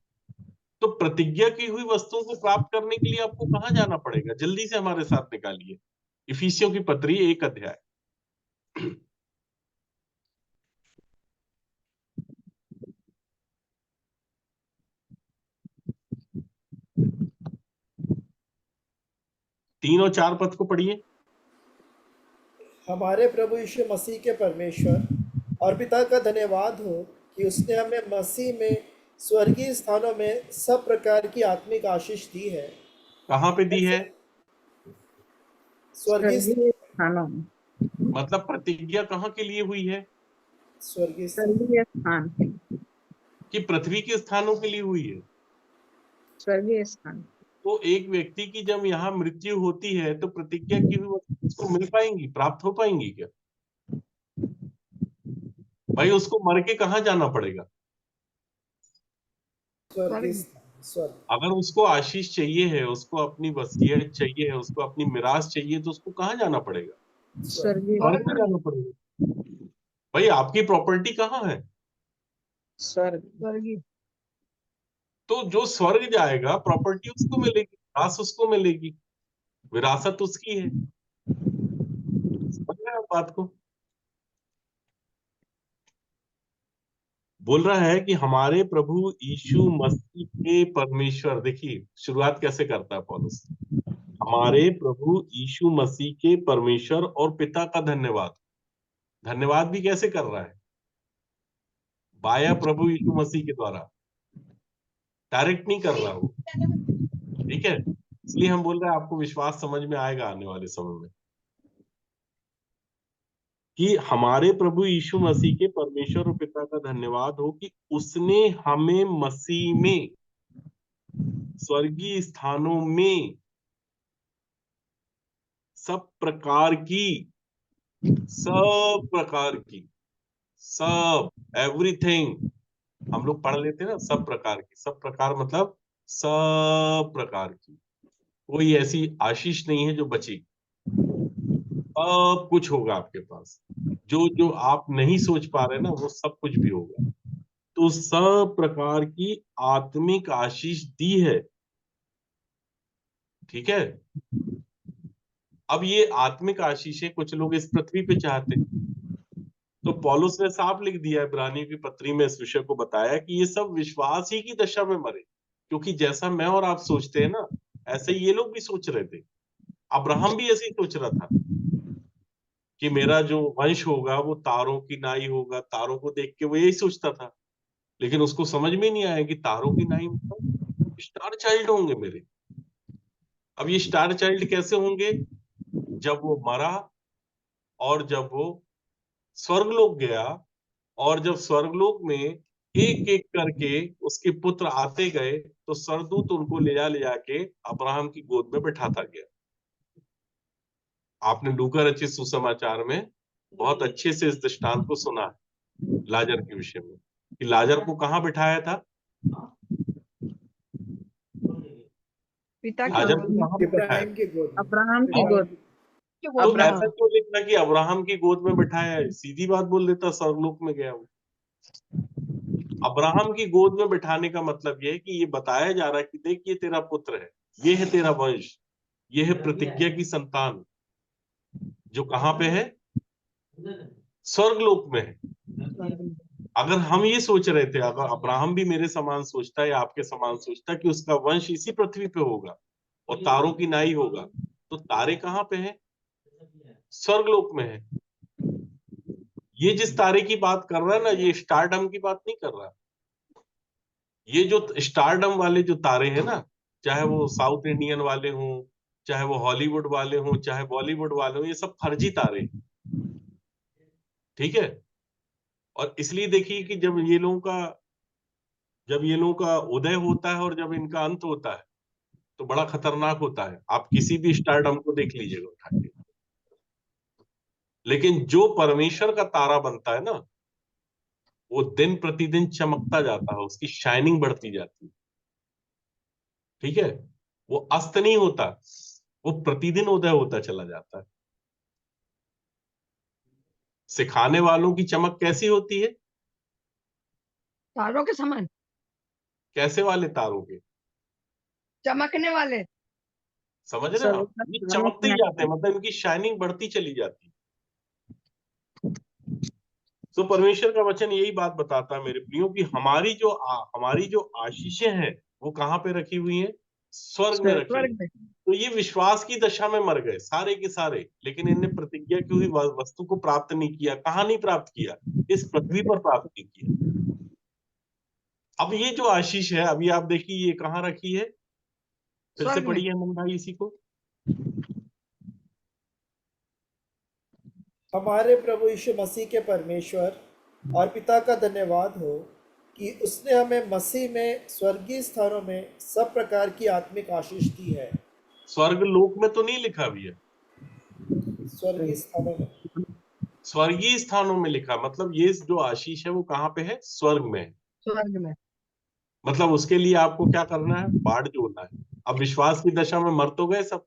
[SPEAKER 1] तो प्रतिज्ञा की हुई वस्तुओं को प्राप्त करने के लिए आपको कहाँ जाना पड़ेगा? जल्दी से हमारे साथ निकालिए इफिसियों की पत्री 1 अध्याय। तीन और 4 पद को पढ़िए।
[SPEAKER 6] हमारे प्रभु यीशु मसीह के परमेश्वर और पिता का धन्यवाद हो कि उसने हमें मसीह में स्वर्गीय स्थानों में सब प्रकार की आत्मिक आशीष दी है।
[SPEAKER 1] कहाँ पे दी है?
[SPEAKER 6] स्वर्गीय
[SPEAKER 5] स्वर्गीय स्थानों में।
[SPEAKER 1] मतलब प्रतिज्ञा कहाँ के लिए हुई है?
[SPEAKER 6] स्वर्गीय
[SPEAKER 5] स्वर्गीय स्थान।
[SPEAKER 1] कि पृथ्वी के स्थानों के लिए हुई है?
[SPEAKER 5] स्वर्गीय स्थान।
[SPEAKER 1] तो एक व्यक्ति की जब यहाँ मृत्यु होती है तो प्रतिज्ञा की हुई वस्तु उसको मिल पाएंगी, प्राप्त हो पाएंगी क्या? भाई उसको मर के कहाँ जाना पड़ेगा?
[SPEAKER 6] स्वर्गीय स्वर्ग।
[SPEAKER 1] अगर उसको आशीष चाहिए है, उसको अपनी वसीयत चाहिए है, उसको अपनी मिरास चाहिए, तो उसको कहाँ जाना पड़ेगा?
[SPEAKER 5] स्वर्गीय।
[SPEAKER 1] स्वर्ग में जाना पड़ेगा। भाई आपकी प्रॉपर्टी कहाँ है?
[SPEAKER 5] स्वर्ग।
[SPEAKER 2] स्वर्गीय।
[SPEAKER 1] तो जो स्वर्ग जाएगा प्रॉपर्टी उसको मिलेगी, विरासत उसको मिलेगी, विरासत उसकी है। समझ रहे हैं आप बात को? बोल रहा है कि हमारे प्रभु यीशु मसीह के परमेश्वर। देखिए शुरुआत कैसे करता है पौलुस। हमारे प्रभु यीशु मसीह के परमेश्वर और पिता का धन्यवाद। धन्यवाद भी कैसे कर रहा है? बाया प्रभु यीशु मसीह के द्वारा, डायरेक्ट नहीं कर रहा वो। ठीक है, इसलिए हम बोल रहे हैं आपको विश्वास समझ में आएगा आने वाले समय में कि हमारे प्रभु यीशु मसीह के परमेश्वर और पिता का धन्यवाद हो कि उसने हमें मसीह में स्वर्गीय स्थानों में सब प्रकार की सब एवरीथिंग हम लोग पढ़ लेते हैं ना, सब प्रकार की। सब प्रकार मतलब सब प्रकार की, कोई ऐसी आशीष नहीं है जो बचेगी। सब कुछ होगा आपके पास, जो जो आप नहीं सोच पा रहे ना, वो सब कुछ भी होगा। तो सब प्रकार की आत्मिक आशीष दी है। ठीक है, अब ये आत्मिक आशीषें कुछ लोग इस पृथ्वी पे चाहते हैं, तो पौलुस ने साफ लिख दिया है इब्रानियों की पत्री में, इस विषय को बताया कि ये सब विश्वास ही की दशा में मरे, क्योंकि जैसा मैं और आप सोचते हैं ना, ऐसे ये लोग भी सोच रहे थे। अब्राहम भी ऐसे ही सोच रहा था कि मेरा जो वंश होगा वो तारों की नाई होगा। तारों को देख के वो यही सोचता था, लेकिन उसको समझ में नहीं आया कि तारों की नाई मतलब स्टार चाइल्ड होंगे मेरे। अब ये स्टार चाइल्ड कैसे होंगे? जब वो मरा और जब वो स्वर्गलोक गया, और जब स्वर्गलोक में एक एक करके उसके पुत्र आते गए, तो स्वर्गदूत उनको ले जाके अब्राहम की गोद में बैठाता गया। आपने लूका रचित सुसमाचार में बहुत अच्छे से इस दृष्टांत को सुना है लाजर के विषय में, कि लाजर को कहाँ बिठाया था?
[SPEAKER 2] पिता की
[SPEAKER 1] लाजर
[SPEAKER 2] गोद
[SPEAKER 1] को
[SPEAKER 2] में।
[SPEAKER 1] कहाँ बिठाया?
[SPEAKER 6] इब्राहिम की गोद में।
[SPEAKER 5] अब्राहम की
[SPEAKER 1] हाँ?
[SPEAKER 5] गोद।
[SPEAKER 1] तो
[SPEAKER 5] अब्राहम।
[SPEAKER 1] ऐसा क्यों लिखना कि अब्राहम की गोद में बिठाया है? सीधी बात बोल देता स्वर्गलोक में गया वो। अब्राहम की गोद में बिठाने का मतलब ये है कि ये बताया जा रहा है कि देख, ये तेरा पुत्र है, ये है तेरा वंश, ये है प्रतिज्ञा की संतान, जो कहाँ पे है? स्वर्गलोक में है। अगर हम ये सोच रहे थे, अगर अब्राहम भी मेरे समान सोचता है या आपके समान सोचता कि उसका वंश इसी पृथ्वी पे होगा और तारों की नाई होगा, तो तारे कहाँ पे हैं? स्वर्गलोक में है। ये जिस तारे की बात कर रहा है ना, ये स्टारडम की बात नहीं कर रहा। ये जो स्टारडम वाले जो तारे हैं ना, चाहे वो साउथ इंडियन वाले हों, चाहे वो हॉलीवुड वाले हों, चाहे बॉलीवुड वाले हों, ये सब फर्जी तारे हैं। ठीक है, और इसलिए देखिए कि जब ये लोगों का उदय होता है और जब इनका अंत होता है, तो बड़ा खतरनाक होता है। आप किसी भी स्टारडम को देख लीजिएगा उठा के, लेकिन जो परमेश्वर का तारा बनता है ना, वो दिन प्रतिदिन चमकता जाता है, उसकी शाइनिंग बढ़ती जाती है। ठीक है, वो अस्त नहीं होता, वो प्रतिदिन उदय होता चला जाता है। सिखाने वालों की चमक कैसी होती है?
[SPEAKER 2] तारों के समान
[SPEAKER 1] कैसे वाले तारों के?
[SPEAKER 2] चमकने वाले।
[SPEAKER 1] समझ रहे हैं आप? ये चमकते ही जाते हैं, मतलब इनकी शाइनिंग बढ़ती चली जाती है। तो परमेश्वर का वचन यही बात बताता है मेरे प्रियो कि हमारी जो आशीषें हैं वो कहाँ पे रखी हुई हैं? स्वर्ग में रखी
[SPEAKER 2] स्वर्ग
[SPEAKER 1] हुई।
[SPEAKER 2] में।
[SPEAKER 1] तो ये विश्वास की दशा में मर गए सारे के सारे, लेकिन इनने प्रतिज्ञा की हुई वस्तु को प्राप्त नहीं किया। कहाँ नहीं प्राप्त किया? इस पृथ्वी पर प्राप्त नहीं किया। अब ये जो आशीष है, अभी आप देखिए ये कहाँ रखी है? फिर से
[SPEAKER 2] स्वर्ग में।
[SPEAKER 1] पढ़िए मन भाई इसी को।
[SPEAKER 6] हमारे प्रभु यीशु मसीह के परमेश्वर और पिता का धन्यवाद हो कि उसने हमें मसीह में स्वर्गीय स्थानों में सब प्रकार की आत्मिक आशीष दी है।
[SPEAKER 1] स्वर्ग लोक में तो नहीं लिखा भी है,
[SPEAKER 6] स्वर्गीय स्थानों में।
[SPEAKER 1] स्वर्गीय स्थानों में लिखा, मतलब ये जो आशीष है वो कहाँ पे है? स्वर्ग में है।
[SPEAKER 2] स्वर्ग में।
[SPEAKER 1] मतलब उसके लिए आपको क्या करना है? बाढ़ जोड़ना है। अब विश्वास की दशा में मर तो गए सब,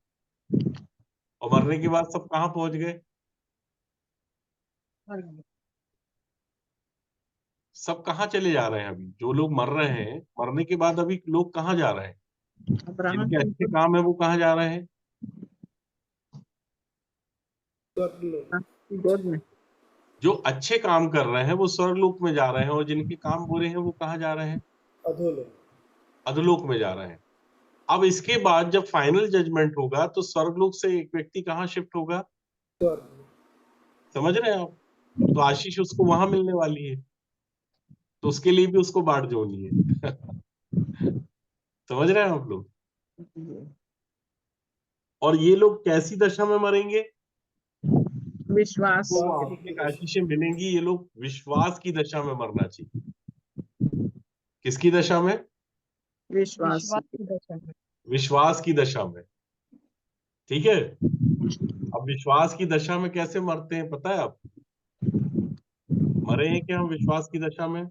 [SPEAKER 1] और मरने के बाद सब कहाँ पहुंच गए?
[SPEAKER 2] स्वर्ग में।
[SPEAKER 1] सब कहाँ चले जा रहे हैं? अभी जो लोग मर रहे हैं, मरने के बाद अभी लोग कहाँ जा रहे हैं?
[SPEAKER 5] अब्राहम
[SPEAKER 1] जिनके अच्छे काम है वो कहाँ जा रहे हैं?
[SPEAKER 6] स्वर्गलोक।
[SPEAKER 5] की गोद में।
[SPEAKER 1] जो अच्छे काम कर रहे हैं वो स्वर्गलोक में जा रहे हैं, और जिनके काम बुरे हैं वो कहाँ जा रहे हैं?
[SPEAKER 6] अधोलोक।
[SPEAKER 1] अधोलोक में जा रहे हैं। अब इसके बाद जब फाइनल जजमेंट होगा तो स्वर्गलोक से एक व्यक्ति कहाँ शिफ्ट होगा?
[SPEAKER 6] स्वर्ग।
[SPEAKER 1] समझ रहे हैं आप? तो आशीष उसको वहां मिलने वाली है, तो उसके लिए भी उसको बाढ़ जोड़नी है। समझ रहे हैं आप लोग? और ये लोग कैसी दशा में मरेंगे?
[SPEAKER 5] विश्वास
[SPEAKER 1] तो
[SPEAKER 6] विश्वास
[SPEAKER 1] आपको
[SPEAKER 6] की
[SPEAKER 1] एक
[SPEAKER 6] दशा।
[SPEAKER 1] आशीषें मिलेंगी, ये लोग विश्वास की दशा में मरना चाहिए। किसकी दशा में?
[SPEAKER 5] विश्वास
[SPEAKER 2] विश्वास की दशा में।
[SPEAKER 1] विश्वास की दशा में। ठीक है। अब विश्वास की दशा में कैसे मरते हैं पता है आप? मरे हैं क्या हम विश्वास की दशा में?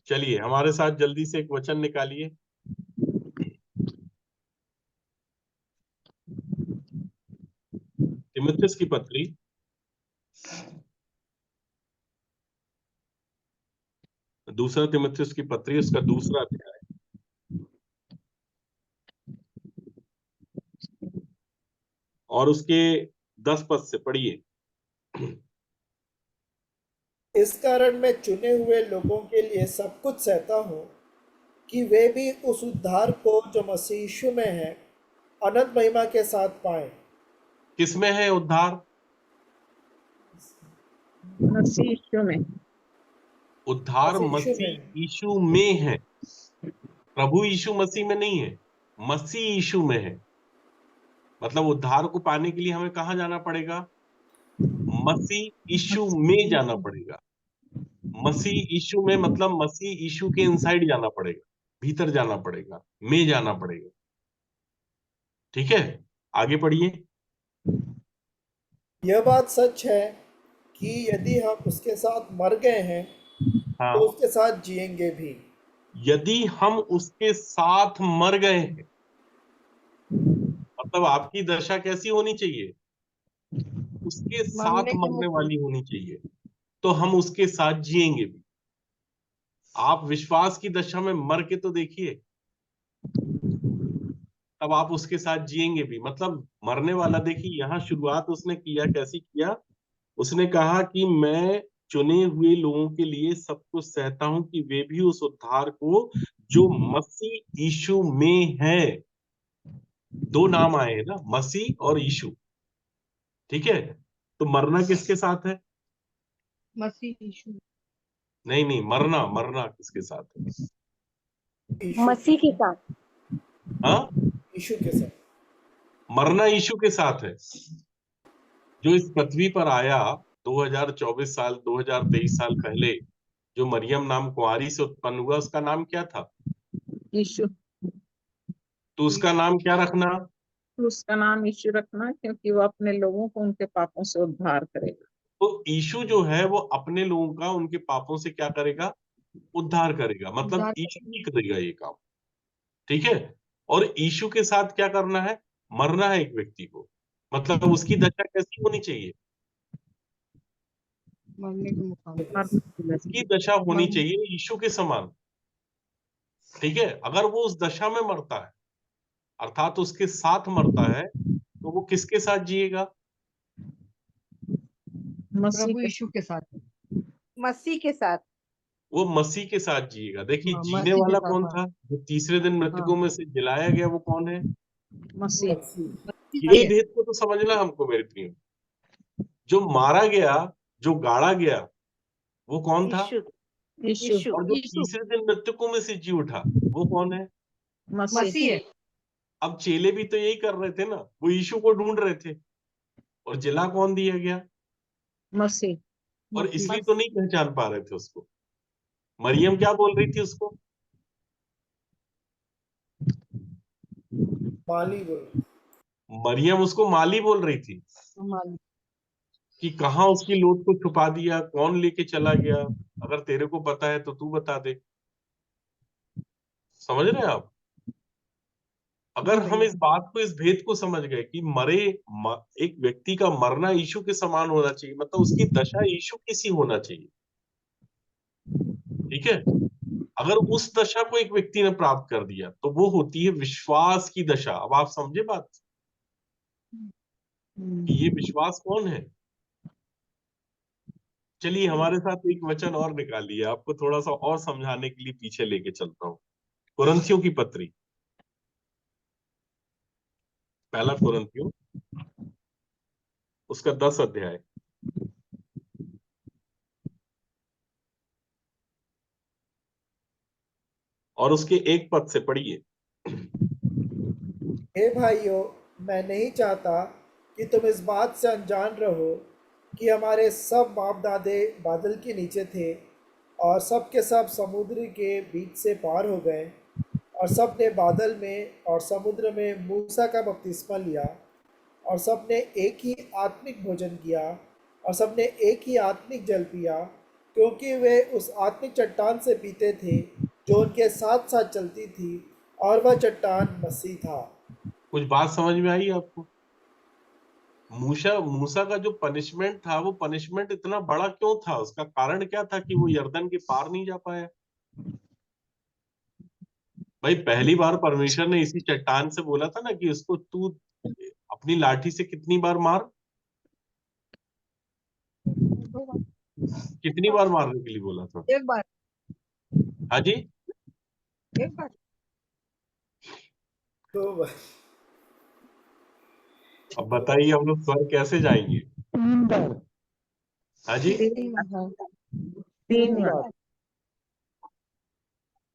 [SPEAKER 1] चलिए हमारे साथ जल्दी से एक वचन निकालिए। तीमुथियुस की पत्री, दूसरा तीमुथियुस की पत्री, उसका दूसरा अध्याय और उसके 10 पद से पढ़िए।
[SPEAKER 6] इस कारण मैं चुने हुए लोगों के लिए सब कुछ सहता हूँ कि वे भी उस उद्धार को जो मसीह यीशु में है अनंत महिमा के साथ पाएं।
[SPEAKER 1] किसमें है उद्धार?
[SPEAKER 5] मसीह यीशु में।
[SPEAKER 1] उद्धार
[SPEAKER 6] मसीह यीशु
[SPEAKER 1] मसीह
[SPEAKER 6] में।
[SPEAKER 1] यीशु में है, प्रभु यीशु मसीह में नहीं है, मसीह यीशु में है। मतलब उद्धार को पाने के लिए हमें कहाँ जाना पड़ेगा? मसीह यीशु में जाना पड़ेगा। मसीह यीशु में मतलब मसीह यीशु के इनसाइड जाना पड़ेगा, भीतर जाना पड़ेगा, में जाना पड़ेगा। ठीक है, आगे पढ़िए।
[SPEAKER 6] यह बात सच है कि यदि हम उसके साथ मर गए हैं
[SPEAKER 1] हाँ,
[SPEAKER 6] तो उसके साथ जिएंगे भी।
[SPEAKER 1] यदि हम उसके साथ मर गए हैं, मतलब आपकी दशा कैसी होनी चाहिए? उसके साथ
[SPEAKER 2] मरने के
[SPEAKER 1] मरने
[SPEAKER 2] मुख में।
[SPEAKER 1] वाली होनी चाहिए, तो हम उसके साथ जिएंगे भी। आप विश्वास की दशा में मर के तो देखिए, तब आप उसके साथ जिएंगे भी। मतलब मरने वाला, देखिए यहाँ शुरुआत उसने किया, कैसी किया? उसने कहा कि मैं चुने हुए लोगों के लिए सब कुछ सहता हूं कि वे भी उस उद्धार को जो मसीह यीशु में है। दो नाम आए हैं ना, मसीह और यीशु। ठीक है, तो मरना किसके साथ है?
[SPEAKER 2] मसीह यीशु।
[SPEAKER 1] नहीं नहीं, मरना मरना किसके साथ है?
[SPEAKER 6] यीशु
[SPEAKER 7] मसीह के साथ।
[SPEAKER 1] हाँ,
[SPEAKER 6] यीशु के साथ।
[SPEAKER 1] मरना यीशु के साथ है। जो इस पृथ्वी पर आया 2024 साल 2023 साल पहले, जो मरियम नाम कुंवारी से उत्पन्न हुआ, उसका नाम क्या था?
[SPEAKER 5] यीशु।
[SPEAKER 1] तो उसका नाम क्या रखना?
[SPEAKER 5] उसका नाम यीशु रखना, क्योंकि वो अपने लोगों को उनके पापों से उद्धार करेगा।
[SPEAKER 1] तो यीशु जो है वो अपने लोगों का उनके पापों से क्या करेगा? उद्धार करेगा। मतलब
[SPEAKER 2] उद्धार
[SPEAKER 1] यीशु ही करेगा ये काम। ठीक है। और यीशु के साथ क्या करना है? मरना है एक व्यक्ति को। मतलब उसकी दशा कैसी होनी चाहिए?
[SPEAKER 2] मरने के मुकाम।
[SPEAKER 1] उसकी दशा होनी चाहिए यीशु के समान। ठीक है, अगर वो उस दशा में मरता है, अर्थात उसके साथ मरता है, तो वो किसके साथ जिएगा?
[SPEAKER 5] मसीह
[SPEAKER 2] प्रभु
[SPEAKER 5] के
[SPEAKER 2] यीशु के साथ।
[SPEAKER 3] मसीह के साथ।
[SPEAKER 1] वो मसीह के साथ जिएगा। देखिए,
[SPEAKER 2] हाँ,
[SPEAKER 1] जीने
[SPEAKER 2] मसीह के
[SPEAKER 1] वाला
[SPEAKER 2] साथ।
[SPEAKER 1] कौन
[SPEAKER 2] हाँ,
[SPEAKER 1] था? जो तीसरे दिन मृतकों में से जिलाया गया, वो कौन है?
[SPEAKER 5] मसीह।
[SPEAKER 2] मसीह
[SPEAKER 1] यही
[SPEAKER 2] है।
[SPEAKER 1] भेद को तो समझना हमको मेरे प्रियो। जो मारा गया, जो गाड़ा गया, वो कौन था?
[SPEAKER 3] यीशु।
[SPEAKER 5] यीशु।
[SPEAKER 3] यीशु।
[SPEAKER 1] और जो
[SPEAKER 2] यीशु
[SPEAKER 1] तीसरे दिन मृतकों में से जी उठा, वो कौन है?
[SPEAKER 5] मसीह।
[SPEAKER 2] मसीह है।
[SPEAKER 1] अब चेले भी तो यही कर रहे थे ना, वो यीशु को ढूंढ रहे थे। और जिला कौन दिया गया?
[SPEAKER 5] मसीह।
[SPEAKER 1] और इसलिए तो नहीं पहचान पा रहे थे उसको। मरियम क्या बोल रही थी उसको?
[SPEAKER 6] माली बोल।
[SPEAKER 1] मरियम उसको माली बोल रही थी
[SPEAKER 2] मालिक।
[SPEAKER 1] कि कहाँ उसकी लोथ को छुपा दिया, कौन लेके चला गया। अगर तेरे को पता है तो तू बता दे। समझ रहे हैं आप? अगर हम इस बात को, इस भेद को समझ गए कि एक व्यक्ति का मरना यीशु के समान होना चाहिए, मतलब उसकी दशा यीशु की सी होना चाहिए। ठीक है। अगर उस दशा को एक व्यक्ति ने प्राप्त कर दिया तो वो होती है विश्वास की दशा। अब आप समझे बात कि ये विश्वास कौन है? चलिए हमारे साथ एक वचन और निकालिए, आपको थोड़ा सा और समझाने के लिए पीछे लेके चलता हूं। कुरिन्थियों की पत्री, पहला कुरिन्थियों, उसका 10 अध्याय, और उसके 1 पद से पढ़िए।
[SPEAKER 6] हे भाइयों, मैं नहीं चाहता कि तुम इस बात से अनजान रहो कि हमारे सब बाप दादे बादल के नीचे थे और सब के सब समुद्र के बीच से पार हो गए, और सब ने बादल में और समुद्र में मूसा का बपतिस्मा लिया, और सब ने एक ही आत्मिक भोजन किया, और सब ने एक ही आत्मिक जल पिया, क्योंकि वे उस आत्मिक चट्टान से पीते थे जो उनके साथ साथ चलती थी, और वह चट्टान मसीह था।
[SPEAKER 1] कुछ बात समझ में आई आपको? मूसा का जो पनिशमेंट था, वो पनिशमेंट इतना बड़ा क्यों था? उसका कारण क्या था कि वो यरदन के पार नहीं जा पाया? भाई, पहली बार परमेश्वर ने इसी चट्टान से बोला था ना कि उसको तू अपनी लाठी से कितनी बार मार, कितनी बार मारने के लिए बोला था?
[SPEAKER 2] एक बार,
[SPEAKER 1] हाँ जी,
[SPEAKER 2] एक बार।
[SPEAKER 6] तो
[SPEAKER 1] अब बताइए हम लोग स्वर्ग कैसे जाएंगे?
[SPEAKER 4] 3 बार,
[SPEAKER 1] हाँ जी,
[SPEAKER 5] 3 बार,
[SPEAKER 4] 3
[SPEAKER 5] 3 बार।
[SPEAKER 4] बार।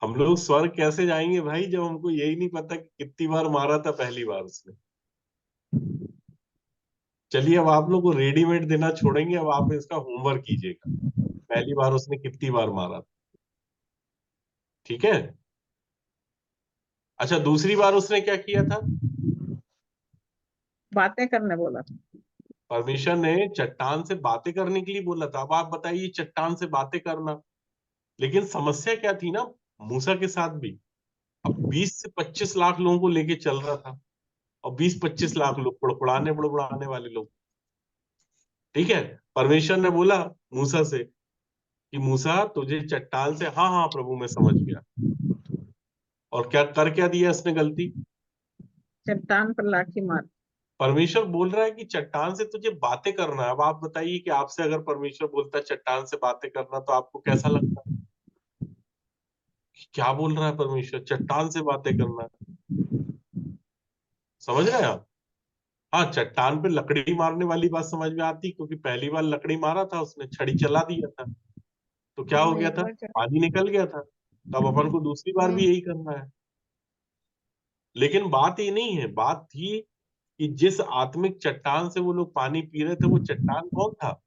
[SPEAKER 1] हम लोग स्वर्ग कैसे जाएंगे भाई, जब हमको यही नहीं पता कि कितनी बार मारा था पहली बार उसने। चलिए, अब आप लोग को रेडीमेड देना छोड़ेंगे, अब आप इसका होमवर्क कीजिएगा, पहली बार उसने कितनी बार मारा था। ठीक है? अच्छा, दूसरी बार उसने क्या किया था?
[SPEAKER 5] बातें करने बोला था।
[SPEAKER 1] परमेश्वर ने चट्टान से बातें करने के लिए बोला था। अब आप बताइए, चट्टान से बातें करना, लेकिन समस्या क्या थी ना मूसा के साथ भी। अब 20 से 25 लाख लोगों को लेके चल रहा था, और 20-25 लाख लोग बुड़बुड़ाने बुड़बुड़ाने वाले लोग। ठीक है? परमेश्वर ने बोला मूसा से कि मूसा, तुझे चट्टान से, हाँ हाँ प्रभु मैं समझ गया। और क्या दिया उसने गलती?
[SPEAKER 5] चट्टान पर लाठी मार।
[SPEAKER 1] परमेश्वर बोल रहा है कि चट्टान से तुझे बातें करना है। अब आप बताइए कि आपसे अगर परमेश्वर बोलता है चट्टान से बातें करना, तो आपको कैसा लगता है? क्या बोल रहा है परमेश्वर? चट्टान से बातें करना है। समझ रहे हैं आप? हाँ, चट्टान पे लकड़ी मारने वाली बात समझ में आती, क्योंकि पहली बार लकड़ी मारा था उसने, छड़ी चला दिया था, तो क्या हो
[SPEAKER 2] हाँ,
[SPEAKER 1] गया
[SPEAKER 2] एक
[SPEAKER 1] था?
[SPEAKER 2] बार चढ़ा।
[SPEAKER 1] पानी निकल गया था। तब अपन को दूसरी बार भी यही करना है। लेकिन बात ये नहीं है, बात थी कि जिस आत्मिक चट्टान से वो लोग पानी पी रहे थे, वो चट्टान कौन था?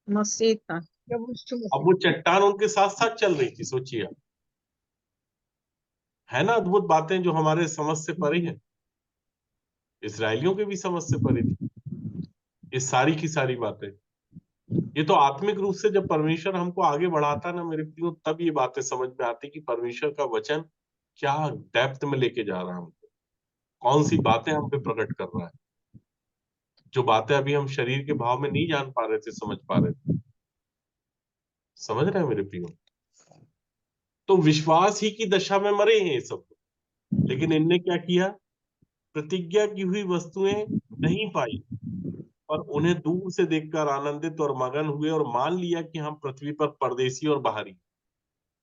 [SPEAKER 5] मसीह था।
[SPEAKER 2] प्रभु यीशु
[SPEAKER 1] अब
[SPEAKER 2] मसीह।
[SPEAKER 1] वो चट्टान उनके साथ साथ चल रही थी, सोचिए आप। है ना अद्भुत बातें जो हमारे समझ से परे हैं, इसराइलियों के भी समझ से परे थी ये सारी की सारी बातें। ये तो आत्मिक रूप से जब परमेश्वर हमको आगे बढ़ाता ना मेरे प्रियो, तब ये बातें समझ में आती कि परमेश्वर का वचन क्या डेप्थ में लेके जा रहा है हमको, कौन सी बातें हम पे प्रकट कर रहा है, जो बातें अभी हम शरीर के भाव में नहीं जान पा रहे थे, समझ पा रहे थे। समझ रहे हैं मेरे प्रियो? तो विश्वास ही की दशा में मरे हैं ये सब, लेकिन इनने क्या किया? प्रतिज्ञा की हुई वस्तुएं नहीं पाई, और उन्हें दूर से देखकर आनंदित और मगन हुए, और मान लिया कि हम पृथ्वी पर परदेसी और बाहरी।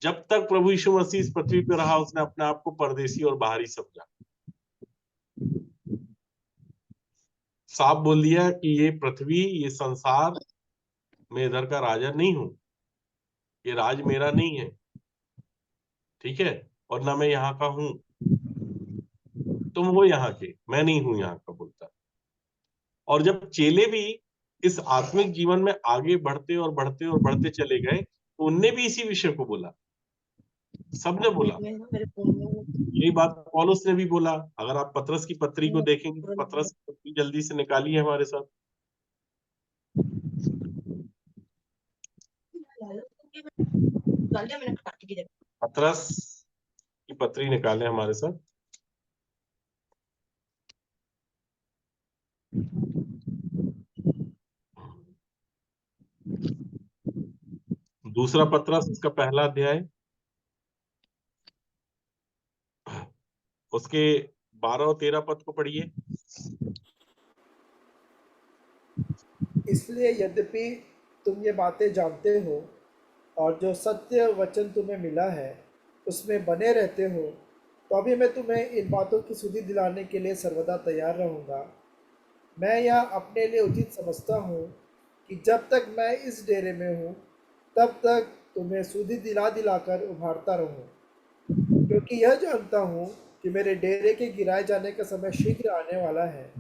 [SPEAKER 1] जब तक प्रभु यीशु मसीह इस पृथ्वी पर रहा, उसने अपने आप को परदेसी और बाहरी समझा। साफ बोल दिया कि ये पृथ्वी, ये संसार, मैं इधर का राजा नहीं हूं, ये राज मेरा नहीं है। ठीक है? और ना मैं यहाँ का हूं, तुम हो यहाँ के, मैं नहीं हूं यहाँ का, बोलता। और जब चेले भी इस आत्मिक जीवन में आगे बढ़ते और बढ़ते और बढ़ते चले गए, तो उनने भी इसी विषय को बोला, सबने बोला।
[SPEAKER 2] में ना मेरे फोन में
[SPEAKER 1] यही बात पौलुस ने भी बोला। अगर आप पतरस की पत्री को देखेंगे, तो पतरस की पत्री जल्दी से निकालिए हमारे साथ।
[SPEAKER 2] मैंने काट के
[SPEAKER 1] पतरस की पत्री निकालें हमारे साथ। दूसरा पतरस, उसका पहला अध्याय, उसके 12 और 13 पद को पढ़िए।
[SPEAKER 6] इसलिए यद्यपि तुम ये बातें जानते हो और जो सत्य वचन तुम्हें मिला है उसमें बने रहते हो, तो अभी मैं तुम्हें इन बातों की सुधि दिलाने के लिए सर्वदा तैयार रहूँगा। मैं यह अपने लिए उचित समझता हूँ कि जब तक मैं इस डेरे में हूँ तब तक तुम्हें सुधि दिला दिलाकर उभारता रहूँ, क्योंकि यह जानता हूँ कि मेरे डेरे के गिराए जाने का समय शीघ्र आने वाला है,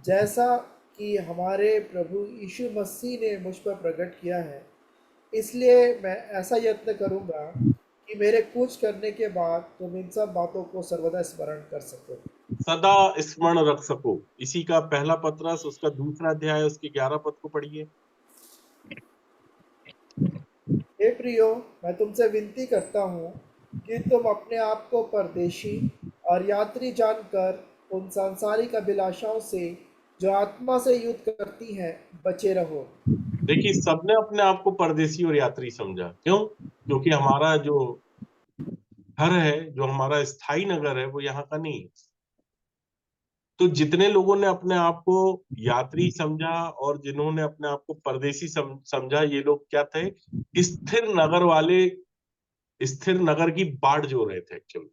[SPEAKER 6] जैसा कि हमारे प्रभु यीशु मसीह ने मुझ पर प्रकट किया है। इसलिए मैं ऐसा यत्न करूँगा कि मेरे कूच करने के बाद तुम इन सब बातों को सर्वदा स्मरण कर सको,
[SPEAKER 1] सदा स्मरण रख सको। इसी का पहला पत्रस उसका दूसरा अध्याय उसके 11 पद को पढ़िए।
[SPEAKER 6] हे प्रियो, मैं तुमसे विनती करता हूँ कि तुम अपने आप को परदेशी और यात्री जानकर उन सांसारिक अभिलाषाओं से जो आत्मा से युद्ध करती हैं बचे रहो।
[SPEAKER 1] देखिए, सबने अपने आप को परदेशी और यात्री समझा। क्यों? क्योंकि हमारा जो घर है, जो हमारा स्थायी नगर है, वो यहाँ का नहीं है। तो जितने लोगों ने अपने आप को यात्री समझा और जिन्होंने अपने आप को परदेशी समझा, ये लोग क्या थे? स्थिर नगर वाले, स्थिर नगर की बाट जो रहे थे एक्चुअल में।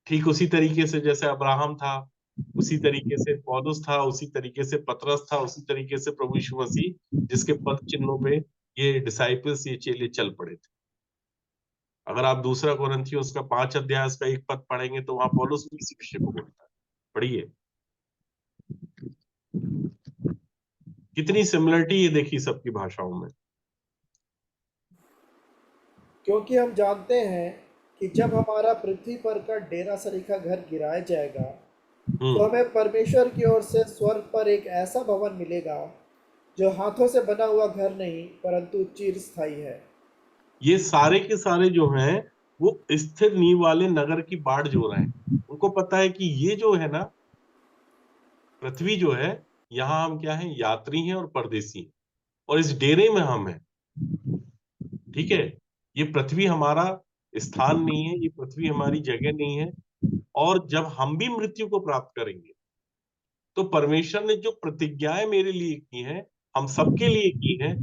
[SPEAKER 1] ठीक उसी तरीके से जैसे अब्राहम था, उसी तरीके से पौलुस था, उसी तरीके से पतरस था, उसी तरीके से प्रभु यीशु मसीह, जिसके पद चिन्हों पे ये डिसाइपल्स, ये चेले चल पड़े थे। अगर आप दूसरा कोरिन्थियों उसका 5 अध्याय उसका 1 पद पढ़ेंगे तो वहां पौलुस भी इसी विषय को बोलता है। पढ़िए, कितनी सिमिलरिटी ये देखी सबकी भाषाओं में।
[SPEAKER 6] क्योंकि हम जानते हैं कि जब हमारा पृथ्वी पर का डेरा सरीखा घर गिराया जाएगा तो हमें परमेश्वर की ओर से स्वर्ग पर एक ऐसा भवन मिलेगा जो हाथों से बना हुआ घर नहीं परंतु चिरस्थायी है।
[SPEAKER 1] ये सारे के सारे जो हैं वो स्थिर नींव वाले नगर की बाट जो रहे हैं। उनको पता है कि ये जो है ना, पृथ्वी जो है, यहाँ हम क्या है? यात्री हैं और परदेसी हैं, और इस डेरे में हम हैं। ठीक है, ये पृथ्वी हमारा स्थान नहीं है, ये पृथ्वी हमारी जगह नहीं है। और जब हम भी मृत्यु को प्राप्त करेंगे तो परमेश्वर ने जो प्रतिज्ञाएं मेरे लिए की हैं, हम सबके लिए की हैं,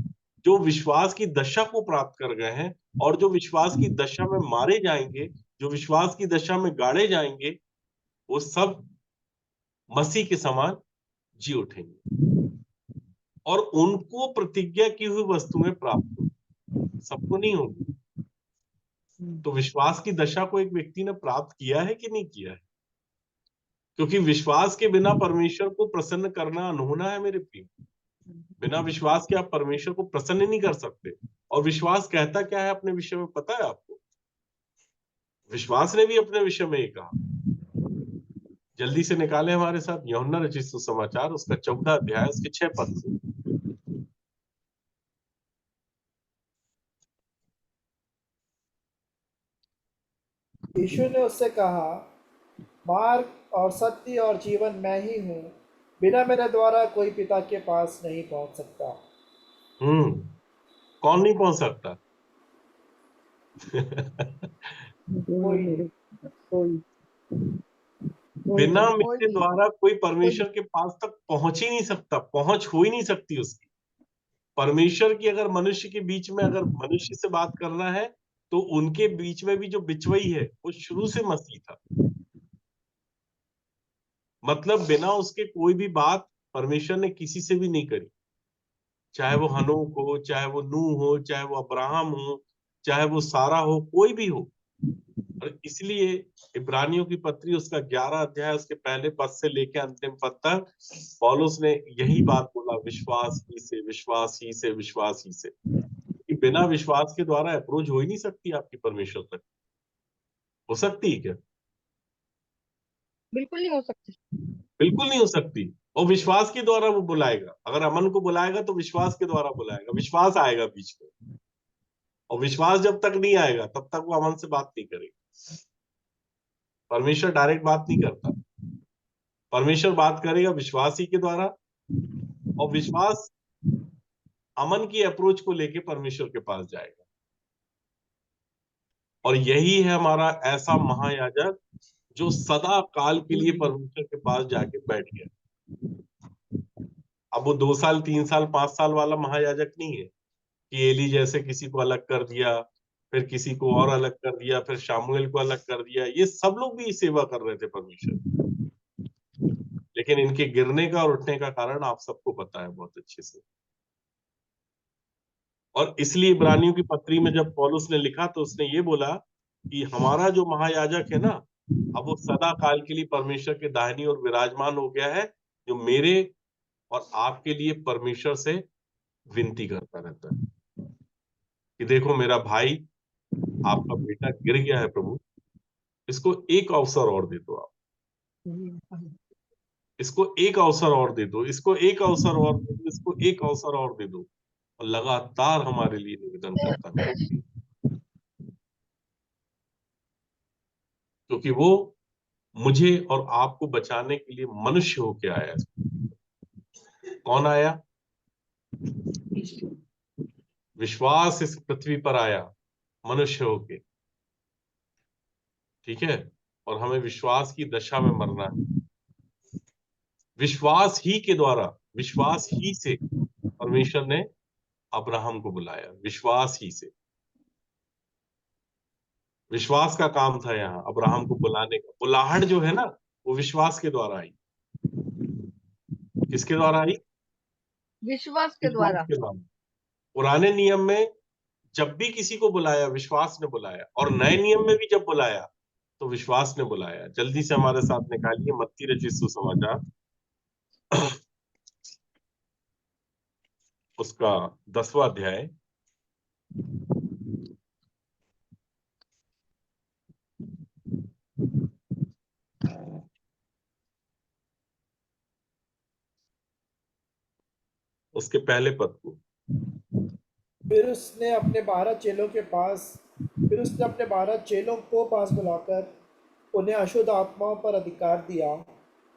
[SPEAKER 1] जो विश्वास की दशा को प्राप्त कर गए हैं और जो विश्वास की दशा में मारे जाएंगे, जो विश्वास की दशा में गाड़े जाएंगे, वो सब मसीह के समान जी उठेंगे और उनको प्रतिज्ञा की हुई वस्तुएं प्राप्त होंगी। सबको नहीं होगी। तो विश्वास की दशा को एक व्यक्ति ने प्राप्त किया है कि नहीं किया है? क्योंकि विश्वास के बिना परमेश्वर को प्रसन्न करना अनहोना है मेरे प्रिय। बिना विश्वास के आप परमेश्वर को प्रसन्न नहीं कर सकते। और विश्वास कहता क्या है अपने विषय में, पता है आपको? विश्वास ने भी अपने विषय में ये कहा। जल्दी से निकाले हमारे साथ यूहन्ना रचित सुसमाचार उसका 14 अध्याय उसके 6 पद से।
[SPEAKER 6] यीशु ने उससे कहा, मार्ग और सत्य और जीवन मैं ही हूँ, बिना मेरे द्वारा कोई पिता के पास नहीं पहुंच सकता।
[SPEAKER 1] कौन नहीं पहुंच सकता? बिना मेरे द्वारा कोई परमेश्वर के पास तक पहुंच ही नहीं सकता, पहुंच हो ही नहीं सकती उसकी। परमेश्वर की अगर मनुष्य के बीच में, अगर मनुष्य से बात करना है तो उनके बीच में भी जो बिचवई है वो शुरू से मसीह था। मतलब बिना उसके कोई भी बात परमेश्वर ने किसी से भी नहीं करी, चाहे वो हनोक हो, चाहे वो नूह हो, चाहे वो अब्राहम हो, चाहे वो सारा हो, कोई भी हो। और इसलिए इब्रानियों की पत्री उसका 11 अध्याय उसके पहले पद से लेकर अंतिम पद तक पौलुस ने यही बात बोला, विश्वास ही से, विश्वास ही से, विश्वास ही से। कि बिना विश्वास के द्वारा अप्रोच हो ही नहीं सकती आपकी परमेश्वर तक। हो सकती है क्या?
[SPEAKER 2] बिल्कुल नहीं हो सकती।
[SPEAKER 1] बिल्कुल नहीं हो सकती। और विश्वास के द्वारा वो बुलाएगा। अगर अमन को बुलाएगा तो विश्वास के द्वारा बुलाएगा, विश्वास आएगा बीच में। और विश्वास जब तक नहीं आएगा तब तक वो अमन से बात नहीं करेगा। परमेश्वर डायरेक्ट बात नहीं करता। परमेश्वर बात करेगा विश्वास ही के द्वारा, और विश्वास अमन की अप्रोच को लेके परमेश्वर के पास जाएगा। और यही है हमारा ऐसा महायाजक जो सदा काल के लिए परमेश्वर के पास जाके बैठ गया। अब वो 2 साल, 3 साल, 5 साल वाला महायाजक नहीं है कि एली जैसे किसी को अलग कर दिया, फिर किसी को और अलग कर दिया, फिर शामुएल को अलग कर दिया। ये सब लोग भी सेवा कर रहे थे परमेश्वर, लेकिन इनके गिरने का और उठने का कारण आप सबको पता है बहुत अच्छे से। और इसलिए इब्रानियों की पत्री में जब पौलुस ने लिखा तो उसने ये बोला कि हमारा जो महायाजक है ना, अब वो सदा काल के लिए परमेश्वर के दाहिनी ओर विराजमान हो गया है, जो मेरे और आपके लिए परमेश्वर से विनती करता रहता है कि देखो मेरा भाई, आपका बेटा गिर गया है प्रभु, इसको एक अवसर और दे दो, आप इसको एक अवसर और दे दो, इसको एक अवसर और दे दो, इसको एक अवसर और दे दो। और लगातार हमारे लिए निवेदन करता है, क्योंकि वो मुझे और आपको बचाने के लिए मनुष्य होके आया है। कौन आया? विश्वास इस पृथ्वी पर आया मनुष्य होके, ठीक है। और हमें विश्वास की दशा में मरना है। विश्वास ही के द्वारा, विश्वास ही से परमेश्वर ने अब्राहम को बुलाया, विश्वास ही से। विश्वास का काम था यहाँ अब्राहम को बुलाने का। बुलाहट जो है ना, वो विश्वास के द्वारा आई। किसके द्वारा आई?
[SPEAKER 2] विश्वास के
[SPEAKER 1] विश्वास
[SPEAKER 2] द्वारा।
[SPEAKER 1] के द्वारा। पुराने नियम में जब भी किसी को बुलाया, विश्वास ने बुलाया, और नए नियम में भी जब बुलाया तो विश्वास ने बुलाया। जल्दी से हमारे साथ निकालिए मत्ती रचित सुसमाचार, उसका 10वां अध्याय। उसके पहले पद को।
[SPEAKER 6] फिर उसने अपने 12 चेलों को पास बुलाकर उन्हें अशुद्ध आत्माओं पर अधिकार दिया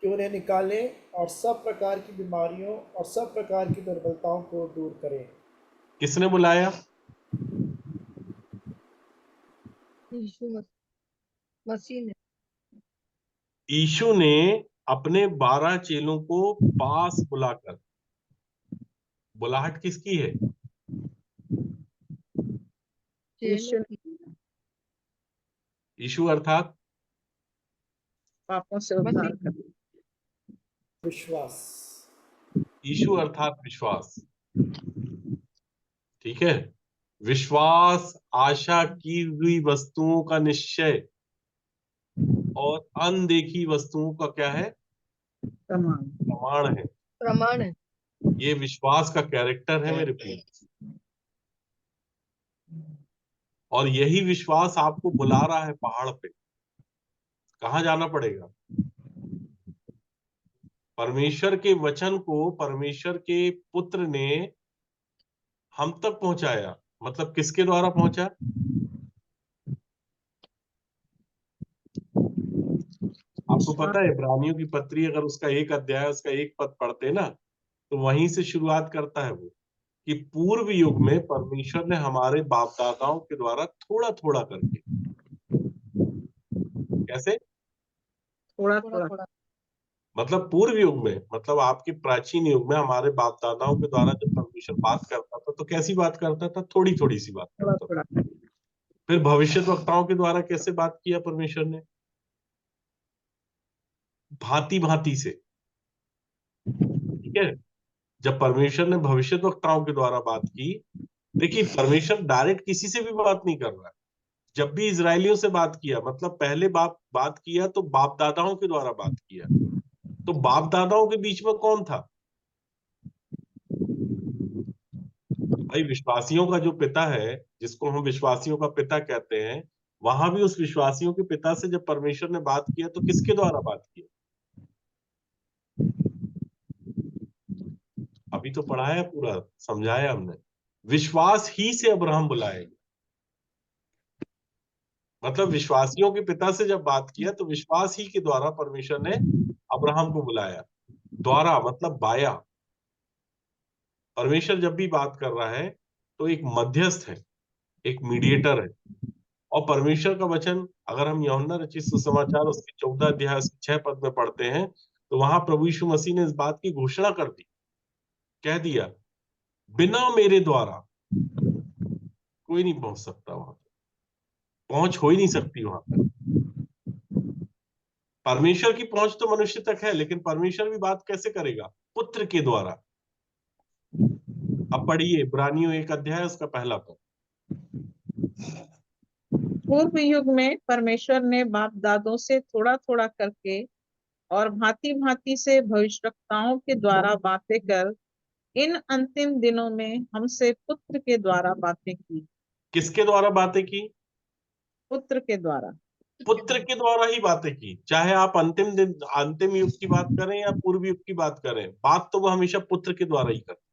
[SPEAKER 6] कि उन्हें निकालें और सब प्रकार की बीमारियों और सब प्रकार की दुर्बलताओं को दूर करें।
[SPEAKER 1] किसने बुलाया?
[SPEAKER 2] यीशु मसीह ने।
[SPEAKER 1] यीशु ने अपने 12 चेलों को पास बुलाकर। बुलाहट किसकी है?
[SPEAKER 2] चेलों की।
[SPEAKER 1] यीशु अर्थात
[SPEAKER 5] पापों से उद्धार कर।
[SPEAKER 6] विश्वास।
[SPEAKER 1] यीशु अर्थात विश्वास, ठीक है। विश्वास आशा की हुई वस्तुओं का निश्चय और अनदेखी वस्तुओं का क्या है? प्रमाण है।
[SPEAKER 2] प्रमाण है।
[SPEAKER 1] ये विश्वास का कैरेक्टर है मेरे प्रिय। और यही विश्वास आपको बुला रहा है पहाड़ पे। कहाँ जाना पड़ेगा? परमेश्वर के वचन को परमेश्वर के पुत्र ने हम तक पहुंचाया। मतलब किसके द्वारा पहुंचा? आपको पता है इब्रानियों की पत्री, अगर उसका एक अध्याय, उसका एक पद पढ़ते ना, तो वहीं से शुरुआत करता है वो कि पूर्व युग में परमेश्वर ने हमारे बाप दादाओं के द्वारा थोड़ा थोड़ा करके। कैसे?
[SPEAKER 5] थोड़ा
[SPEAKER 2] थोड़ा
[SPEAKER 5] थोड़ा।
[SPEAKER 2] थोड़ा।
[SPEAKER 1] मतलब पूर्व युग में, मतलब आपके प्राचीन युग में हमारे बाप दादाओं के द्वारा जब परमेश्वर बात करता था तो कैसी बात करता था? थोड़ी थोड़ी सी बात
[SPEAKER 5] थोड़ा
[SPEAKER 1] करता था।
[SPEAKER 5] थोड़ा।
[SPEAKER 1] फिर भविष्यद्वक्ताओं के द्वारा कैसे बात किया परमेश्वर ने? भांति भांति से, ठीक है। जब परमेश्वर ने भविष्यद्वक्ताओं के द्वारा बात की, देखिए परमेश्वर डायरेक्ट किसी से भी बात नहीं कर रहा है। जब भी इजरायलियों से बात किया, मतलब पहले बात किया तो बाप दादाओं के द्वारा बात किया। तो बाप दादाओं के बीच में कौन था? भाई विश्वासियों का जो पिता है, जिसको हम विश्वासियों का पिता कहते हैं, वहां भी उस विश्वासियों के पिता से जब परमेश्वर ने बात किया तो किसके द्वारा बात किया? अभी तो पढ़ाया, पूरा समझाया हमने। विश्वास ही से अब्राहम बुलाए। मतलब विश्वासियों के पिता से जब बात किया तो विश्वास ही के द्वारा परमेश्वर ने अब्राहम को बुलाया। द्वारा मतलब बाया। परमेश्वर जब भी बात कर रहा है तो एक मध्यस्थ है, एक मीडिएटर है। और परमेश्वर का वचन, अगर हम यूहन्ना रचित सुसमाचार उसके 14 अध्याय 6 पद में पढ़ते हैं, तो वहां प्रभु यीशु मसीह ने इस बात की घोषणा कर दी, कह दिया, बिना मेरे द्वारा कोई नहीं पहुंच सकता वहां। पहुंच हो ही नहीं सकती वहां तक। परमेश्वर की पहुंच तो मनुष्य तक है, लेकिन परमेश्वर भी बात कैसे करेगा? पुत्र के द्वारा। अब पढ़िए इब्रानियों 1 अध्याय उसका पहला पद।
[SPEAKER 5] पूर्व युग में परमेश्वर ने बाप दादों से थोड़ा थोड़ा करके और भांति भांति से भविष्यवक्ताओं के द्वारा बातें कर इन अंतिम दिनों में हमसे पुत्र के द्वारा बातें की।
[SPEAKER 1] किसके द्वारा बातें की?
[SPEAKER 5] पुत्र के द्वारा।
[SPEAKER 1] पुत्र के द्वारा ही बातें की। चाहे आप अंतिम युग की बात करें या पूर्व युग की बात करें, बात तो वो हमेशा पुत्र के द्वारा ही करते।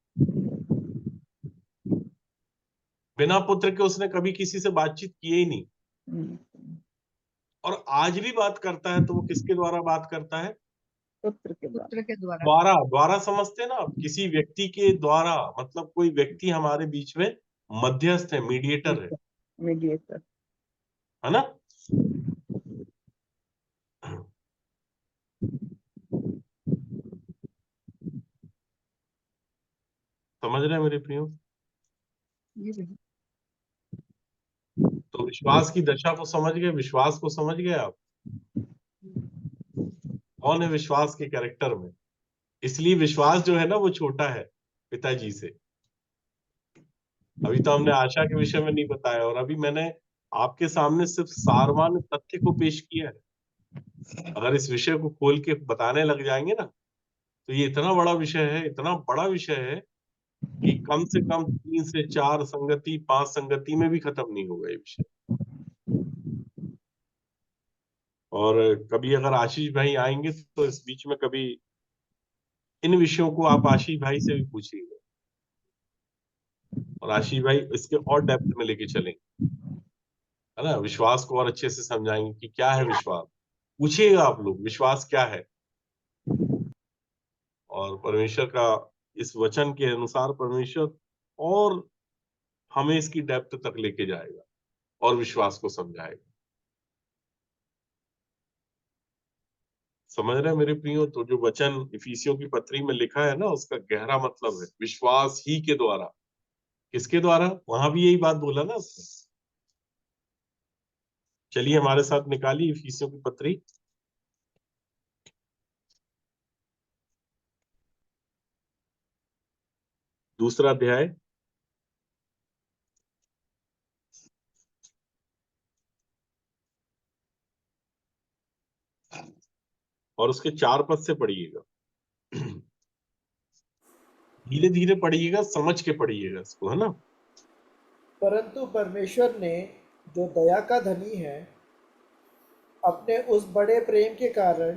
[SPEAKER 1] बिना पुत्र के उसने कभी किसी से बातचीत की ही नहीं। और आज भी बात करता है तो वो किसके द्वारा बात करता है?
[SPEAKER 5] पुत्र के द्वारा।
[SPEAKER 2] पुत्र के द्वारा।
[SPEAKER 1] द्वारा। द्वारा समझते ना आप? किसी व्यक्ति के द्वारा, मतलब कोई व्यक्ति हमारे बीच में मध्यस्थ है, मीडिएटर है
[SPEAKER 5] मीडिएटर।
[SPEAKER 1] है ना? समझ रहे हैं मेरे प्रियो?
[SPEAKER 2] ये भी।
[SPEAKER 1] तो विश्वास की दशा को समझ गए, विश्वास को समझ गए आप? कौन है विश्वास के कैरेक्टर में? इसलिए विश्वास जो है ना वो छोटा है पिताजी से। अभी तो हमने आशा के विषय में नहीं बताया, और अभी मैंने आपके सामने सिर्फ सारवान तथ्य को पेश किया है। अगर इस विषय को खोल के बताने लग जाएंगे ना, तो ये इतना बड़ा विषय है, इतना बड़ा विषय है कि कम से कम 3 से 4 संगति, 5 संगति में भी खत्म नहीं होगा ये विषय। और कभी अगर आशीष भाई आएंगे तो इस बीच में कभी इन विषयों को आप आशीष भाई से भी पूछिएगा, और आशीष भाई इसके और डेप्थ में लेके चलेंगे, है ना? विश्वास को और अच्छे से समझाएंगे कि क्या है विश्वास। पूछिएगा आप लोग, विश्वास क्या है? और परमेश्वर का इस वचन के अनुसार परमेश्वर और हमें इसकी डेप्थ तक लेके जाएगा और विश्वास को समझाएगा। समझ रहे हैं मेरे प्रियो? तो जो वचन इफिसियों की पत्री में लिखा है ना, उसका गहरा मतलब है विश्वास ही के द्वारा। किसके द्वारा? वहां भी यही बात बोला ना उसने। चलिए हमारे साथ निकालिए इफिसियों की पत्री, दूसरा अध्याय, और उसके 4 पद से पढ़िएगा। धीरे धीरे पढ़िएगा, समझ के पढ़िएगा इसको, है ना?
[SPEAKER 6] परंतु परमेश्वर ने, जो दया का धनी है, अपने उस बड़े प्रेम के कारण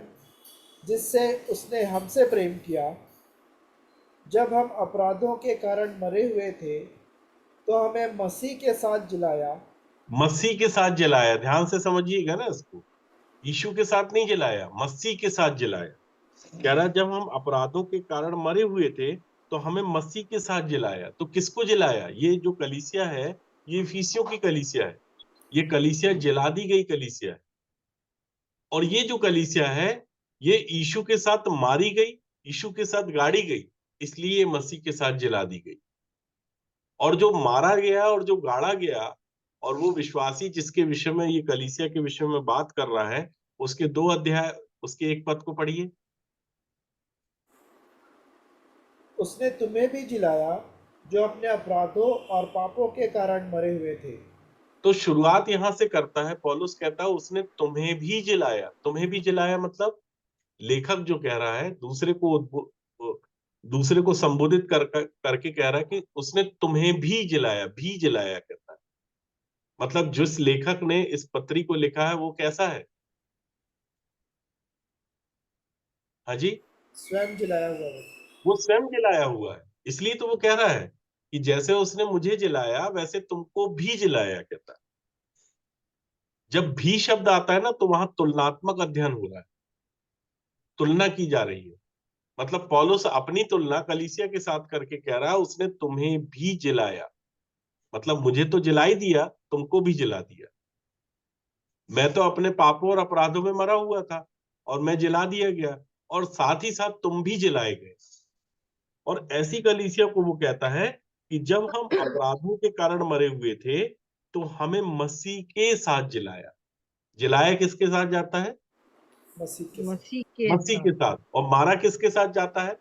[SPEAKER 6] जिससे उसने हमसे प्रेम किया, जब हम अपराधों के कारण मरे हुए थे तो हमें मसीह के साथ जिलाया।
[SPEAKER 1] मसीह के साथ जलाया। ध्यान से समझिएगा ना इसको। यीशु के साथ नहीं जलाया, मसीह के साथ जलाया। कह रहा जब हम अपराधों के कारण मरे हुए थे तो हमें मसीह के साथ जलाया। तो किसको जलाया? ये जो कलीसिया है, ये इफिसियों की कलीसिया है। ये कलीसिया जला दी गई कलीसिया है। और ये जो कलीसिया है, ये यीशु के साथ मारी गई, यीशु के साथ गाड़ी गई, इसलिए ये मसीह के साथ जला दी गई। और जो मारा गया और जो गाड़ा गया, और वो विश्वासी जिसके विषय में ये कलीसिया के विषय में बात कर रहा है, उसके 2 अध्याय उसके 1 पद को पढ़िए।
[SPEAKER 6] उसने तुम्हें भी जिलाया जो अपने अपराधों और पापों के कारण मरे हुए थे।
[SPEAKER 1] तो शुरुआत यहां से करता है पौलुस, कहता है उसने तुम्हें भी जिलाया। तुम्हें भी जिलाया मतलब लेखक जो कह रहा है, दूसरे को संबोधित करके कह रहा है कि उसने तुम्हें भी जिलाया कहता है। मतलब जिस लेखक ने इस पत्री को लिखा है वो कैसा है? हाँ जी,
[SPEAKER 6] स्वयं जिलाया हुआ है।
[SPEAKER 1] वो स्वयं जिलाया हुआ है। इसलिए तो वो कह रहा है कि जैसे उसने मुझे जिलाया वैसे तुमको भी जिलाया कहता है। जब भी शब्द आता है ना, तो वहां तुलनात्मक अध्ययन हो रहा है, तुलना की जा रही है। मतलब पौलुस अपनी तुलना कलीसिया के साथ करके कह रहा है उसने तुम्हें भी जिलाया। मतलब मुझे तो जिला ही दिया, तुमको भी जिला दिया। मैं तो अपने पापों और अपराधों में मरा हुआ था और मैं जिला दिया गया, और साथ ही साथ तुम भी जिलाए गए। और ऐसी कलीसिया को वो कहता है कि जब हम अपराधों के कारण मरे हुए थे तो हमें मसीह के साथ जिलाया। जिलाया किसके साथ जाता है?
[SPEAKER 6] मसीह के साथ,
[SPEAKER 2] मसीह के
[SPEAKER 1] मसीह के
[SPEAKER 2] साथ,
[SPEAKER 1] साथ। और मारा किसके साथ जाता है?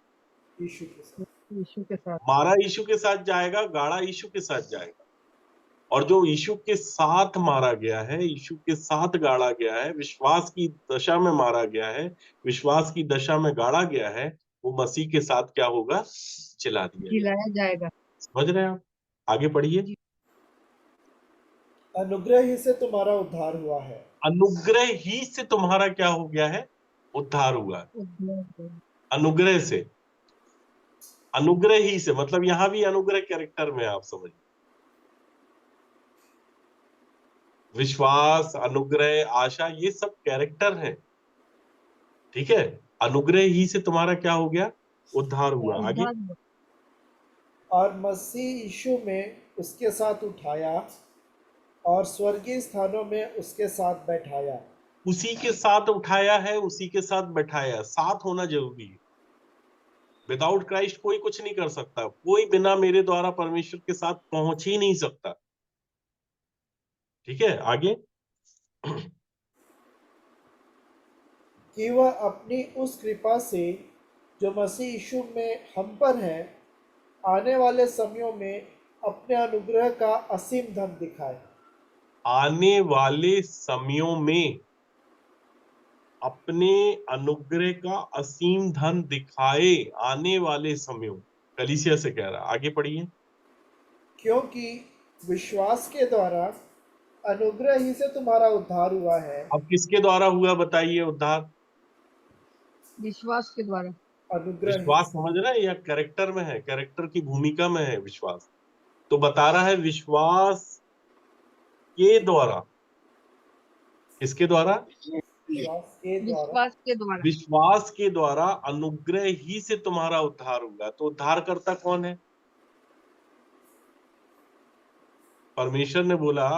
[SPEAKER 6] यीशु के साथ।
[SPEAKER 2] यीशु के साथ,
[SPEAKER 1] मारा यीशु के साथ जाएगा, गाड़ा यीशु के साथ जाएगा। और जो यीशु के साथ मारा गया है, यीशु के साथ गाड़ा गया है, विश्वास की दशा में मारा गया है, विश्वास की दशा में गाड़ा गया है, वो मसीह के साथ क्या होगा? जिला दिया जाएगा।
[SPEAKER 2] जिलाया जाएगा।
[SPEAKER 1] समझ रहे हैं आप? आगे पढ़िए।
[SPEAKER 2] जी।
[SPEAKER 6] अनुग्रह ही से तुम्हारा उद्धार हुआ है।
[SPEAKER 1] अनुग्रह ही से तुम्हारा क्या हो गया है? उद्धार हुआ है।
[SPEAKER 2] उद्धार।
[SPEAKER 1] अनुग्रह से, अनुग्रह ही से, मतलब यहां भी अनुग्रह कैरेक्टर में आप समझिए। विश्वास, अनुग्रह, आशा, ये सब कैरेक्टर हैं। ठीक है। अनुग्रह ही से तुम्हारा क्या हो गया? उद्धार हुआ। आगे।
[SPEAKER 2] उद्धार।
[SPEAKER 6] और मसीह यीशु में उसके साथ उठाया और स्वर्गीय स्थानों में उसके साथ बैठाया।
[SPEAKER 1] उसी के साथ उठाया है, उसी के साथ बैठाया। साथ होना जरूरी है। विदाउट क्राइस्ट कोई कुछ नहीं कर सकता। कोई बिना मेरे द्वारा परमेश्वर के साथ पहुंच ही नहीं सकता। ठीक है। आगे।
[SPEAKER 6] कि वह अपनी उस कृपा से जो मसीह यीशु में हम पर है, आने वाले समयों में अपने अनुग्रह का असीम धन दिखाए।
[SPEAKER 1] आने वाले समयों में अपने अनुग्रह का असीम धन दिखाए। आने वाले समयों, कलीसिया से कह रहा। आगे पढ़िए।
[SPEAKER 6] क्योंकि विश्वास के द्वारा अनुग्रह ही से तुम्हारा उद्धार हुआ है।
[SPEAKER 1] अब किसके द्वारा हुआ बताइए उद्धार?
[SPEAKER 2] विश्वास के द्वारा।
[SPEAKER 6] अनुग्रह ही
[SPEAKER 1] विश्वास
[SPEAKER 6] से।
[SPEAKER 1] समझ रहा है, या कैरेक्टर में है? कैरेक्टर की भूमिका में है विश्वास। तो बता रहा है विश्वास के द्वारा। किसके द्वारा?
[SPEAKER 6] विश्वास के द्वारा।
[SPEAKER 2] विश्वास के द्वारा।
[SPEAKER 1] विश्वास के द्वारा अनुग्रह ही से तुम्हारा उद्धार होगा। तो उद्धारकर्ता कौन है? परमेश्वर ने बोला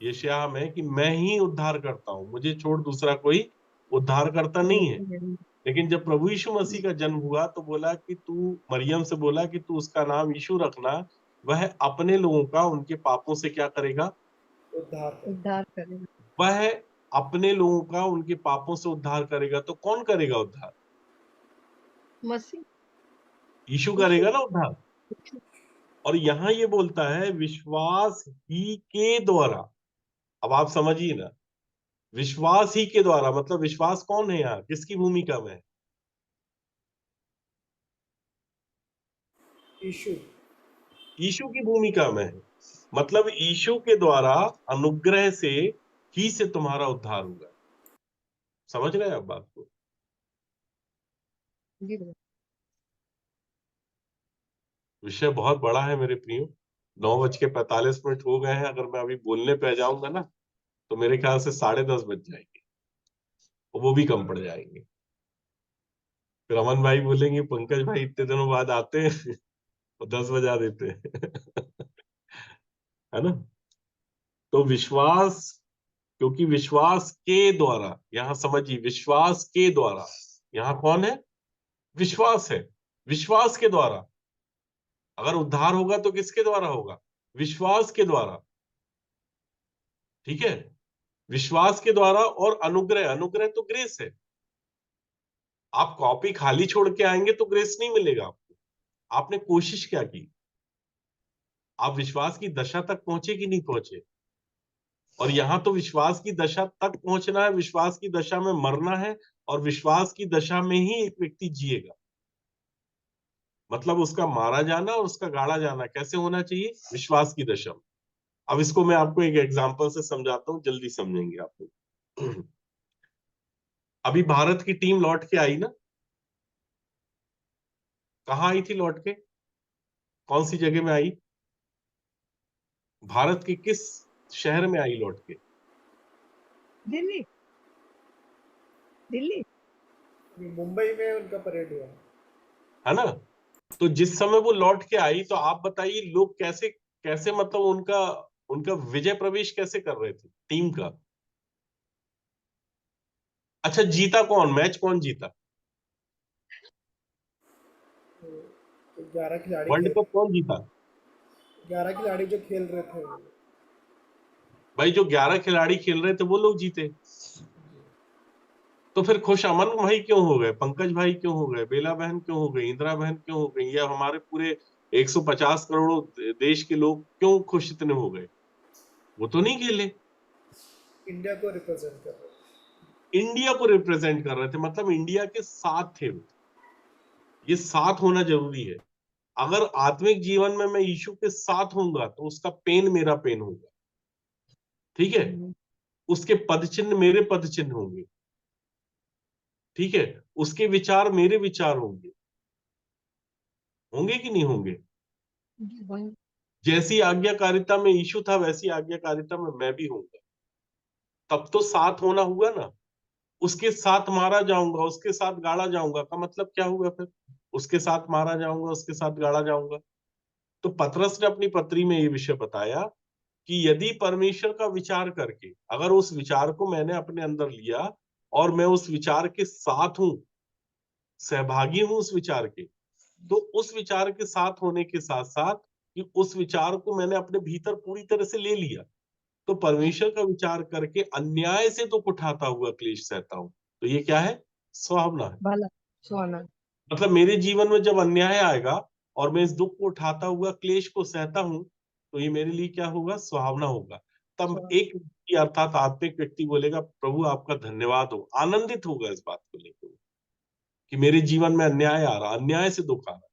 [SPEAKER 1] यशायाह में कि मैं ही उद्धार करता हूं, मुझे छोड़ दूसरा कोई उद्धार करता नहीं है। लेकिन जब प्रभु यीशु मसीह का जन्म हुआ तो बोला कि तू, मरियम से बोला कि तू उसका नाम यीशु रखना। वह अपने लोगों का उनके पापों से क्या करेगा?
[SPEAKER 6] उद्धार करें।
[SPEAKER 2] उद्धार करेगा।
[SPEAKER 1] वह अपने लोगों का उनके पापों से उद्धार करेगा। तो कौन करेगा उद्धार?
[SPEAKER 2] मसीह।
[SPEAKER 1] यीशु करेगा ना उद्धार। और यहां ये बोलता है विश्वास ही के द्वारा। अब आप समझिए ना, विश्वास ही के द्वारा मतलब विश्वास कौन है यहाँ? किसकी भूमिका में है?
[SPEAKER 6] यीशु।
[SPEAKER 1] यीशु की भूमिका में है। मतलब यीशु के द्वारा अनुग्रह से ही से तुम्हारा उद्धार होगा। समझ रहे हैं आप बात को?
[SPEAKER 2] जी भैया।
[SPEAKER 1] विषय बहुत बड़ा है मेरे प्रियो। 9:45 हो गए हैं। अगर मैं अभी बोलने पे आ जाऊंगा ना तो मेरे ख्याल से 10:30 बज जाएंगे, और वो भी कम पड़ जाएंगे। फिर अमन भाई बोलेंगे पंकज भाई इतने दिनों बाद आते हैं और 10 बजा देते हैं। है ना? तो विश्वास, क्योंकि विश्वास के द्वारा, यहां समझिए, विश्वास के द्वारा, यहां कौन है? विश्वास है। विश्वास के द्वारा अगर उद्धार होगा तो किसके द्वारा होगा? विश्वास के द्वारा। ठीक है। विश्वास के द्वारा। और अनुग्रह, अनुग्रह तो ग्रेस है। आप कॉपी खाली छोड़ के आएंगे तो ग्रेस नहीं मिलेगा आपको। आपने कोशिश क्या की? आप विश्वास की दशा तक पहुंचे कि नहीं पहुंचे? और यहां तो विश्वास की दशा तक पहुंचना है, विश्वास की दशा में मरना है, और विश्वास की दशा में ही एक व्यक्ति जिएगा। मतलब उसका मारा जाना और उसका गाड़ा जाना कैसे होना चाहिए? विश्वास की दशा में। अब इसको मैं आपको एक एग्जांपल से समझाता हूं, जल्दी समझेंगे आप लोग। अभी भारत की टीम लौट के आई ना? कहाँ आई थी लौट के? कौन सी जगह में आई? भारत के किस शहर में आई लौट के?
[SPEAKER 2] दिल्ली। दिल्ली।
[SPEAKER 6] मुंबई में उनका परेड हुआ।
[SPEAKER 1] है ना? तो जिस समय वो लौट के आई तो आप बताइए लोग कैसे कैसे, मतलब उनका उनका विजय प्रवेश कैसे कर रहे थे टीम का? अच्छा, जीता कौन? मैच कौन जीता?
[SPEAKER 6] तो 11 खिलाड़ी
[SPEAKER 1] वर्ल्ड
[SPEAKER 6] खेल,
[SPEAKER 1] कप कौन जीता?
[SPEAKER 6] 11 खिलाड़ी जो खेल रहे थे वो।
[SPEAKER 1] भाई जो 11 खिलाड़ी खेल रहे थे वो लोग जीते, तो फिर खुश अमन भाई क्यों हो गए, पंकज भाई क्यों हो गए, बेला बहन क्यों हो गई, इंदिरा बहन क्यों हो गई, या हमारे पूरे 150 करोड़ देश के लोग क्यों खुश इतने हो गए? वो तो नहीं खेले,
[SPEAKER 6] इंडिया को रिप्रेजेंट कर रहे हैं।
[SPEAKER 1] इंडिया को रिप्रेजेंट कर रहे थे, मतलब इंडिया के साथ थे वो। ये साथ होना जरूरी है। अगर आत्मिक जीवन में मैं यीशु के साथ होऊंगा तो उसका पेन मेरा पेन होगा, ठीक है, उसके पद चिन्ह मेरे पद चिन्ह होंगे, ठीक है, उसके विचार मेरे विचार होंगे, होंगे कि नहीं होंगे? जैसी आज्ञाकारिता में यीशु था वैसी आज्ञाकारिता में मैं भी होऊंगा, तब तो साथ होना हुआ ना। उसके साथ मारा जाऊंगा, उसके साथ गाड़ा जाऊंगा का मतलब क्या हुआ फिर? उसके साथ मारा जाऊंगा, उसके साथ गाड़ा जाऊंगा। तो पतरस ने अपनी पत्री में ये विषय बताया कि यदि परमेश्वर का विचार करके, अगर उस विचार को मैंने अपने अंदर लिया और मैं उस विचार के साथ हूं, सहभागी हूं उस विचार के, तो उस विचार के साथ होने के साथ साथ कि उस विचार को मैंने अपने भीतर पूरी तरह से ले लिया, तो परमेश्वर का विचार करके अन्याय से दुख उठाता हुआ क्लेश सहता हूं। तो ये क्या है? सुहावना है।
[SPEAKER 2] भला सुहाना।
[SPEAKER 1] मतलब मेरे जीवन में जब अन्याय आएगा और मैं इस दुख को उठाता हुआ क्लेश को सहता हूं, तो ये मेरे लिए क्या होगा? सुहावना होगा। तब एक व्यक्ति अर्थात आत्मिक व्यक्ति बोलेगा, प्रभु आपका धन्यवाद हो, आनंदित होगा इस बात को लेकर कि मेरे जीवन में अन्याय आ रहा, अन्याय से दुख आ रहा।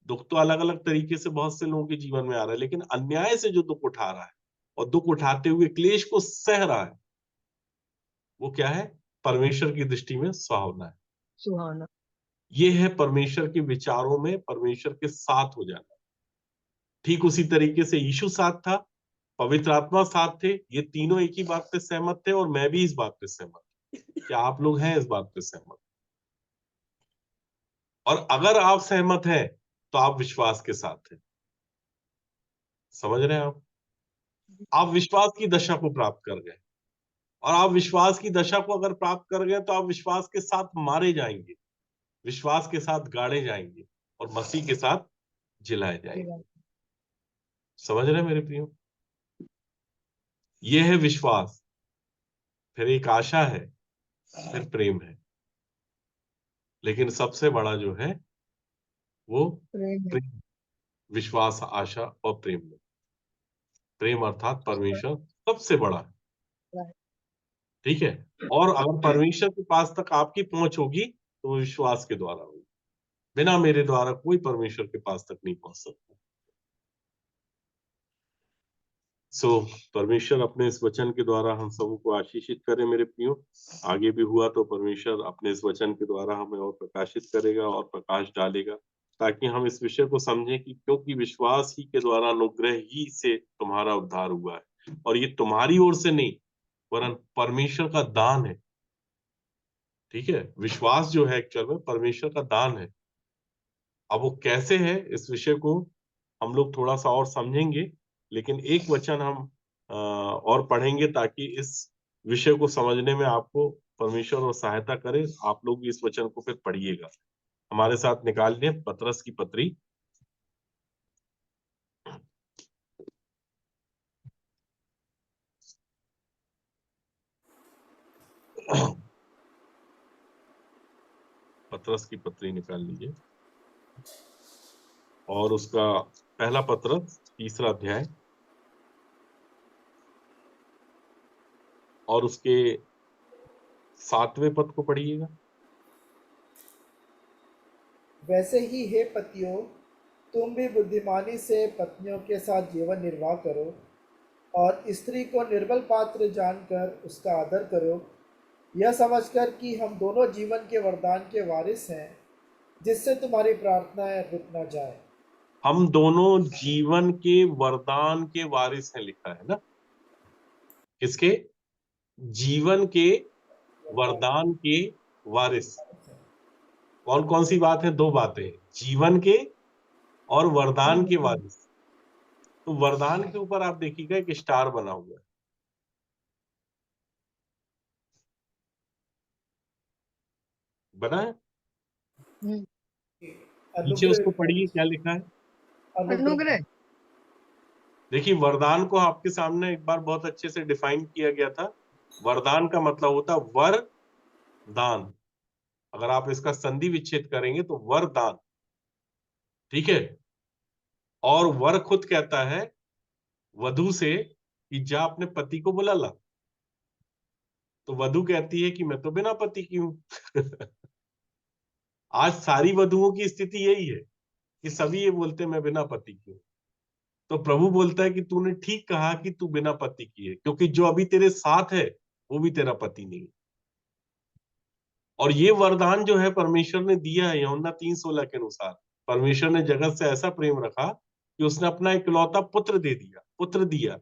[SPEAKER 1] दुख तो अलग अलग तरीके से बहुत से लोगों के जीवन में आ रहा है, लेकिन अन्याय से जो दुख उठा रहा है और दुख उठाते हुए क्लेश को सह रहा है, वो क्या है? परमेश्वर की दृष्टि में सुहावना है।
[SPEAKER 2] सुहाना।
[SPEAKER 1] ये है परमेश्वर के विचारों में परमेश्वर के साथ हो जाना। ठीक उसी तरीके से यीशु साथ था, पवित्र आत्मा साथ थे, ये तीनों एक ही बात पे सहमत थे और मैं भी इस बात पे सहमत। क्या आप लोग हैं इस बात पे सहमत? और अगर आप सहमत हैं तो आप विश्वास के साथ हैं। समझ रहे हैं आप विश्वास की दशा को प्राप्त कर गए, और आप विश्वास की दशा को अगर प्राप्त कर गए तो आप विश्वास के साथ मारे जाएंगे, विश्वास के साथ गाड़े जाएंगे और मसीह के साथ जिलाए जाएंगे। समझ रहे हैं मेरे प्रियो? ये है विश्वास, फिर एक आशा है, फिर प्रेम है, लेकिन सबसे बड़ा जो है वो
[SPEAKER 2] प्रेम है।
[SPEAKER 1] प्रेम। विश्वास, आशा और प्रेम में, प्रेम अर्थात परमेश्वर सबसे बड़ा है, ठीक है। और अगर परमेश्वर के पास तक आपकी पहुंच होगी तो वो विश्वास के द्वारा होगी, बिना मेरे द्वारा कोई परमेश्वर के पास तक नहीं पहुंच सकता। परमेश्वर अपने इस वचन के द्वारा हम सबको आशीषित करे मेरे प्रियो। आगे भी हुआ तो परमेश्वर अपने इस वचन के द्वारा हमें और प्रकाशित करेगा और प्रकाश डालेगा, ताकि हम इस विषय को समझें कि क्योंकि विश्वास ही के द्वारा अनुग्रह ही से तुम्हारा उद्धार हुआ है, और ये तुम्हारी ओर से नहीं वरन परमेश्वर का दान है, ठीक है। विश्वास जो है एक्चुअल में परमेश्वर का दान है। अब वो कैसे है, इस विषय को हम लोग थोड़ा सा और समझेंगे, लेकिन एक वचन हम और पढ़ेंगे ताकि इस विषय को समझने में आपको परमेश्वर और सहायता करे। आप लोग भी इस वचन को फिर पढ़िएगा, हमारे साथ निकालिए पतरस की पत्री पतरस की पत्री निकाल लीजिए, और उसका पहला पतरस 3रा अध्याय और उसके 7वें पद को पढ़िएगा।
[SPEAKER 6] वैसे ही हे पतियों, तुम भी बुद्धिमानी से पत्नियों के साथ जीवन निर्वाह करो और स्त्री को निर्बल पात्र जानकर उसका आदर करो, यह समझकर कि हम दोनों जीवन के वरदान के वारिस हैं, जिससे तुम्हारी प्रार्थनाएं रुक न जाए।
[SPEAKER 1] हम दोनों जीवन के वरदान के वारिस हैं, लिखा है ना। किसके? जीवन के वरदान के वारिस। कौन कौन सी बात है? 2 बातें, जीवन के और वरदान के वारिस। तो वरदान के ऊपर आप देखिएगा एक स्टार बना हुआ है, बना है नीचे, उसको
[SPEAKER 6] अनुग्रह,
[SPEAKER 1] पढ़िए क्या लिखा है।
[SPEAKER 2] अनुग्रह।
[SPEAKER 1] देखिए, वरदान को आपके सामने एक बार बहुत अच्छे से डिफाइन किया गया था। वरदान का मतलब होता वर दान। अगर आप इसका संधि विच्छेद करेंगे तो वरदान, ठीक है। और वर खुद कहता है वधु से कि जा अपने पति को बुला ला, तो वधु कहती है कि मैं तो बिना पति की हूं। आज सारी वधुओं की स्थिति यही है कि सभी ये बोलते हैं मैं बिना पति की हूं। तो प्रभु बोलता है कि तूने ठीक कहा कि तू बिना पति की है, क्योंकि जो अभी तेरे साथ है वो भी तेरा पति नहीं है। और ये वरदान जो है परमेश्वर ने दिया है यूहन्ना 3:16 के अनुसार। परमेश्वर ने जगत से ऐसा प्रेम रखा कि उसने अपना इकलौता पुत्र पुत्र दिया,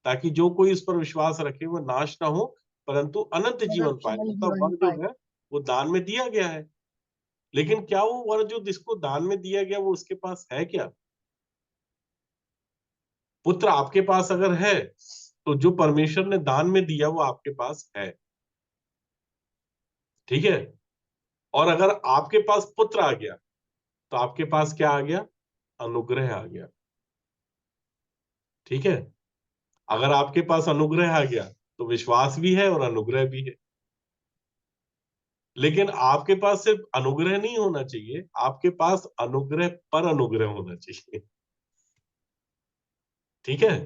[SPEAKER 1] ताकि जो कोई उस पर विश्वास रखे वो नाश ना हो परंतु अनंत जीवन पाए। मतलब वर जो है वो दान में दिया गया है, लेकिन क्या वो वर जो जिसको दान में दिया गया वो उसके पास है क्या? पुत्र आपके पास अगर है तो जो परमेश्वर ने दान में दिया वो आपके पास है, ठीक है। और अगर आपके पास पुत्र आ गया तो आपके पास क्या आ गया? अनुग्रह आ गया, ठीक है। अगर आपके पास अनुग्रह आ गया तो विश्वास भी है और अनुग्रह भी है। लेकिन आपके पास सिर्फ अनुग्रह नहीं होना चाहिए, आपके पास अनुग्रह पर अनुग्रह होना चाहिए, ठीक है।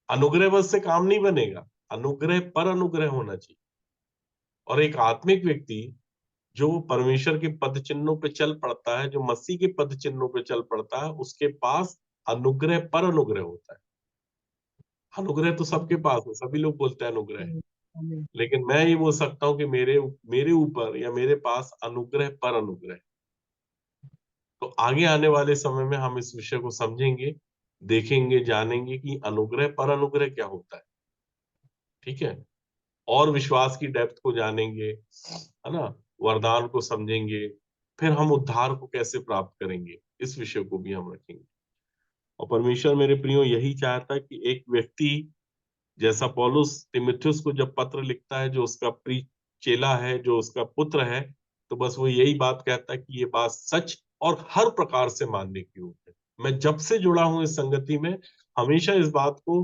[SPEAKER 1] अनुग्रह बस से काम नहीं बनेगा, अनुग्रह पर अनुग्रह होना चाहिए। और एक आत्मिक व्यक्ति जो परमेश्वर के पद चिन्हों पे चल पड़ता है, जो मसीह के पद चिन्हों पे चल पड़ता है, उसके पास अनुग्रह पर अनुग्रह होता है। अनुग्रह तो सबके पास है, सभी लोग बोलते हैं अनुग्रह है, लेकिन मैं ये बोल सकता हूँ कि मेरे ऊपर या मेरे पास अनुग्रह पर अनुग्रह है। तो आगे आने वाले समय में हम इस विषय को समझेंगे, देखेंगे, जानेंगे कि अनुग्रह पर अनुग्रह क्या होता है, ठीक है। और विश्वास की डेप्थ को जानेंगे, है ना, वरदान को समझेंगे, फिर हम उद्धार को कैसे प्राप्त करेंगे इस विषय को भी हम रखेंगे। और परमेश्वर मेरे प्रियो यही चाहता है कि एक व्यक्ति जैसा पौलुस तीमुथियुस को जब पत्र लिखता है, जो उसका प्रिय चेला है, जो उसका पुत्र है, तो बस वो यही बात कहता है कि ये बात सच और हर प्रकार से मानने की योग्य है। मैं जब से जुड़ा हूं इस संगति में हमेशा इस बात को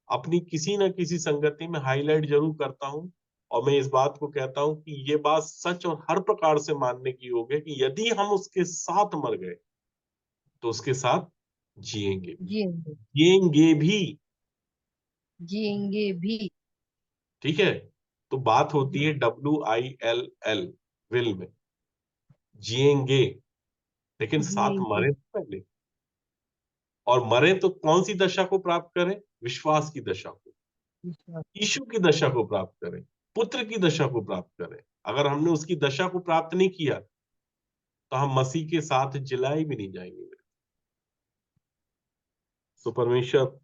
[SPEAKER 1] अपनी किसी न किसी संगति में हाईलाइट जरूर करता हूं, और मैं इस बात को कहता हूं कि ये बात सच और हर प्रकार से मानने की योग्य है कि यदि हम उसके साथ मर गए तो उसके साथ जिएंगे
[SPEAKER 2] जिएंगे
[SPEAKER 1] जिएंगे भी,
[SPEAKER 2] जिएंगे भी।
[SPEAKER 1] ठीक है। तो बात होती है WILL, विल में, जिएंगे, लेकिन साथ
[SPEAKER 2] जिएंगे
[SPEAKER 1] मरे तो पहले। और मरे तो कौन सी दशा को प्राप्त करें? विश्वास की दशा को,
[SPEAKER 2] विश्वास।
[SPEAKER 1] यीशु की दशा को प्राप्त करें, पुत्र की दशा को प्राप्त करें। अगर हमने उसकी दशा को प्राप्त नहीं किया तो हम मसीह के साथ जिलाए भी नहीं जाएंगे। तो परमेश्वर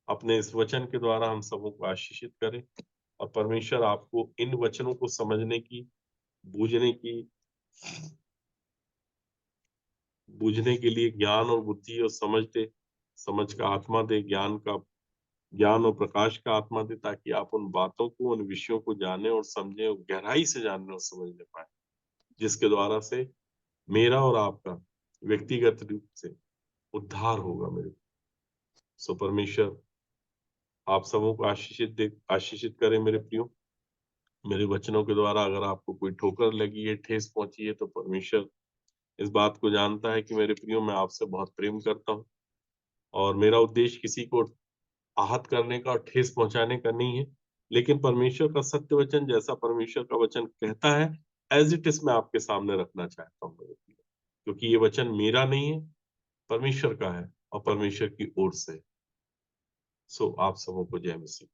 [SPEAKER 1] अपने इस वचन के द्वारा हम सबों को आशीषित करे, और परमेश्वर आपको इन वचनों को समझने की, बूझने के लिए ज्ञान और बुद्धि और समझ का आत्मा दे, ज्ञान और प्रकाश का आत्मा दे, ताकि आप उन बातों को, उन विषयों को जाने और समझें और गहराई से जानने और समझने पाए, जिसके द्वारा से मेरा और आपका व्यक्तिगत रूप से उद्धार होगा मेरे। सो परमेश्वर आप सबों को आशीषित करे मेरे प्रियो। मेरे वचनों के द्वारा अगर आपको कोई ठोकर लगी है, ठेस पहुंची है, तो परमेश्वर इस बात को जानता है कि मेरे प्रियो मैं आपसे बहुत प्रेम करता हूँ, और मेरा उद्देश्य किसी को आहत करने का और ठेस पहुंचाने का नहीं है, लेकिन परमेश्वर का सत्य वचन, जैसा परमेश्वर का वचन कहता है, एज इट इज मैं आपके सामने रखना चाहता हूँ मेरे प्रियो, क्योंकि ये वचन मेरा नहीं है, परमेश्वर का है और परमेश्वर की ओर से। सो आप सबों को जय मसीह।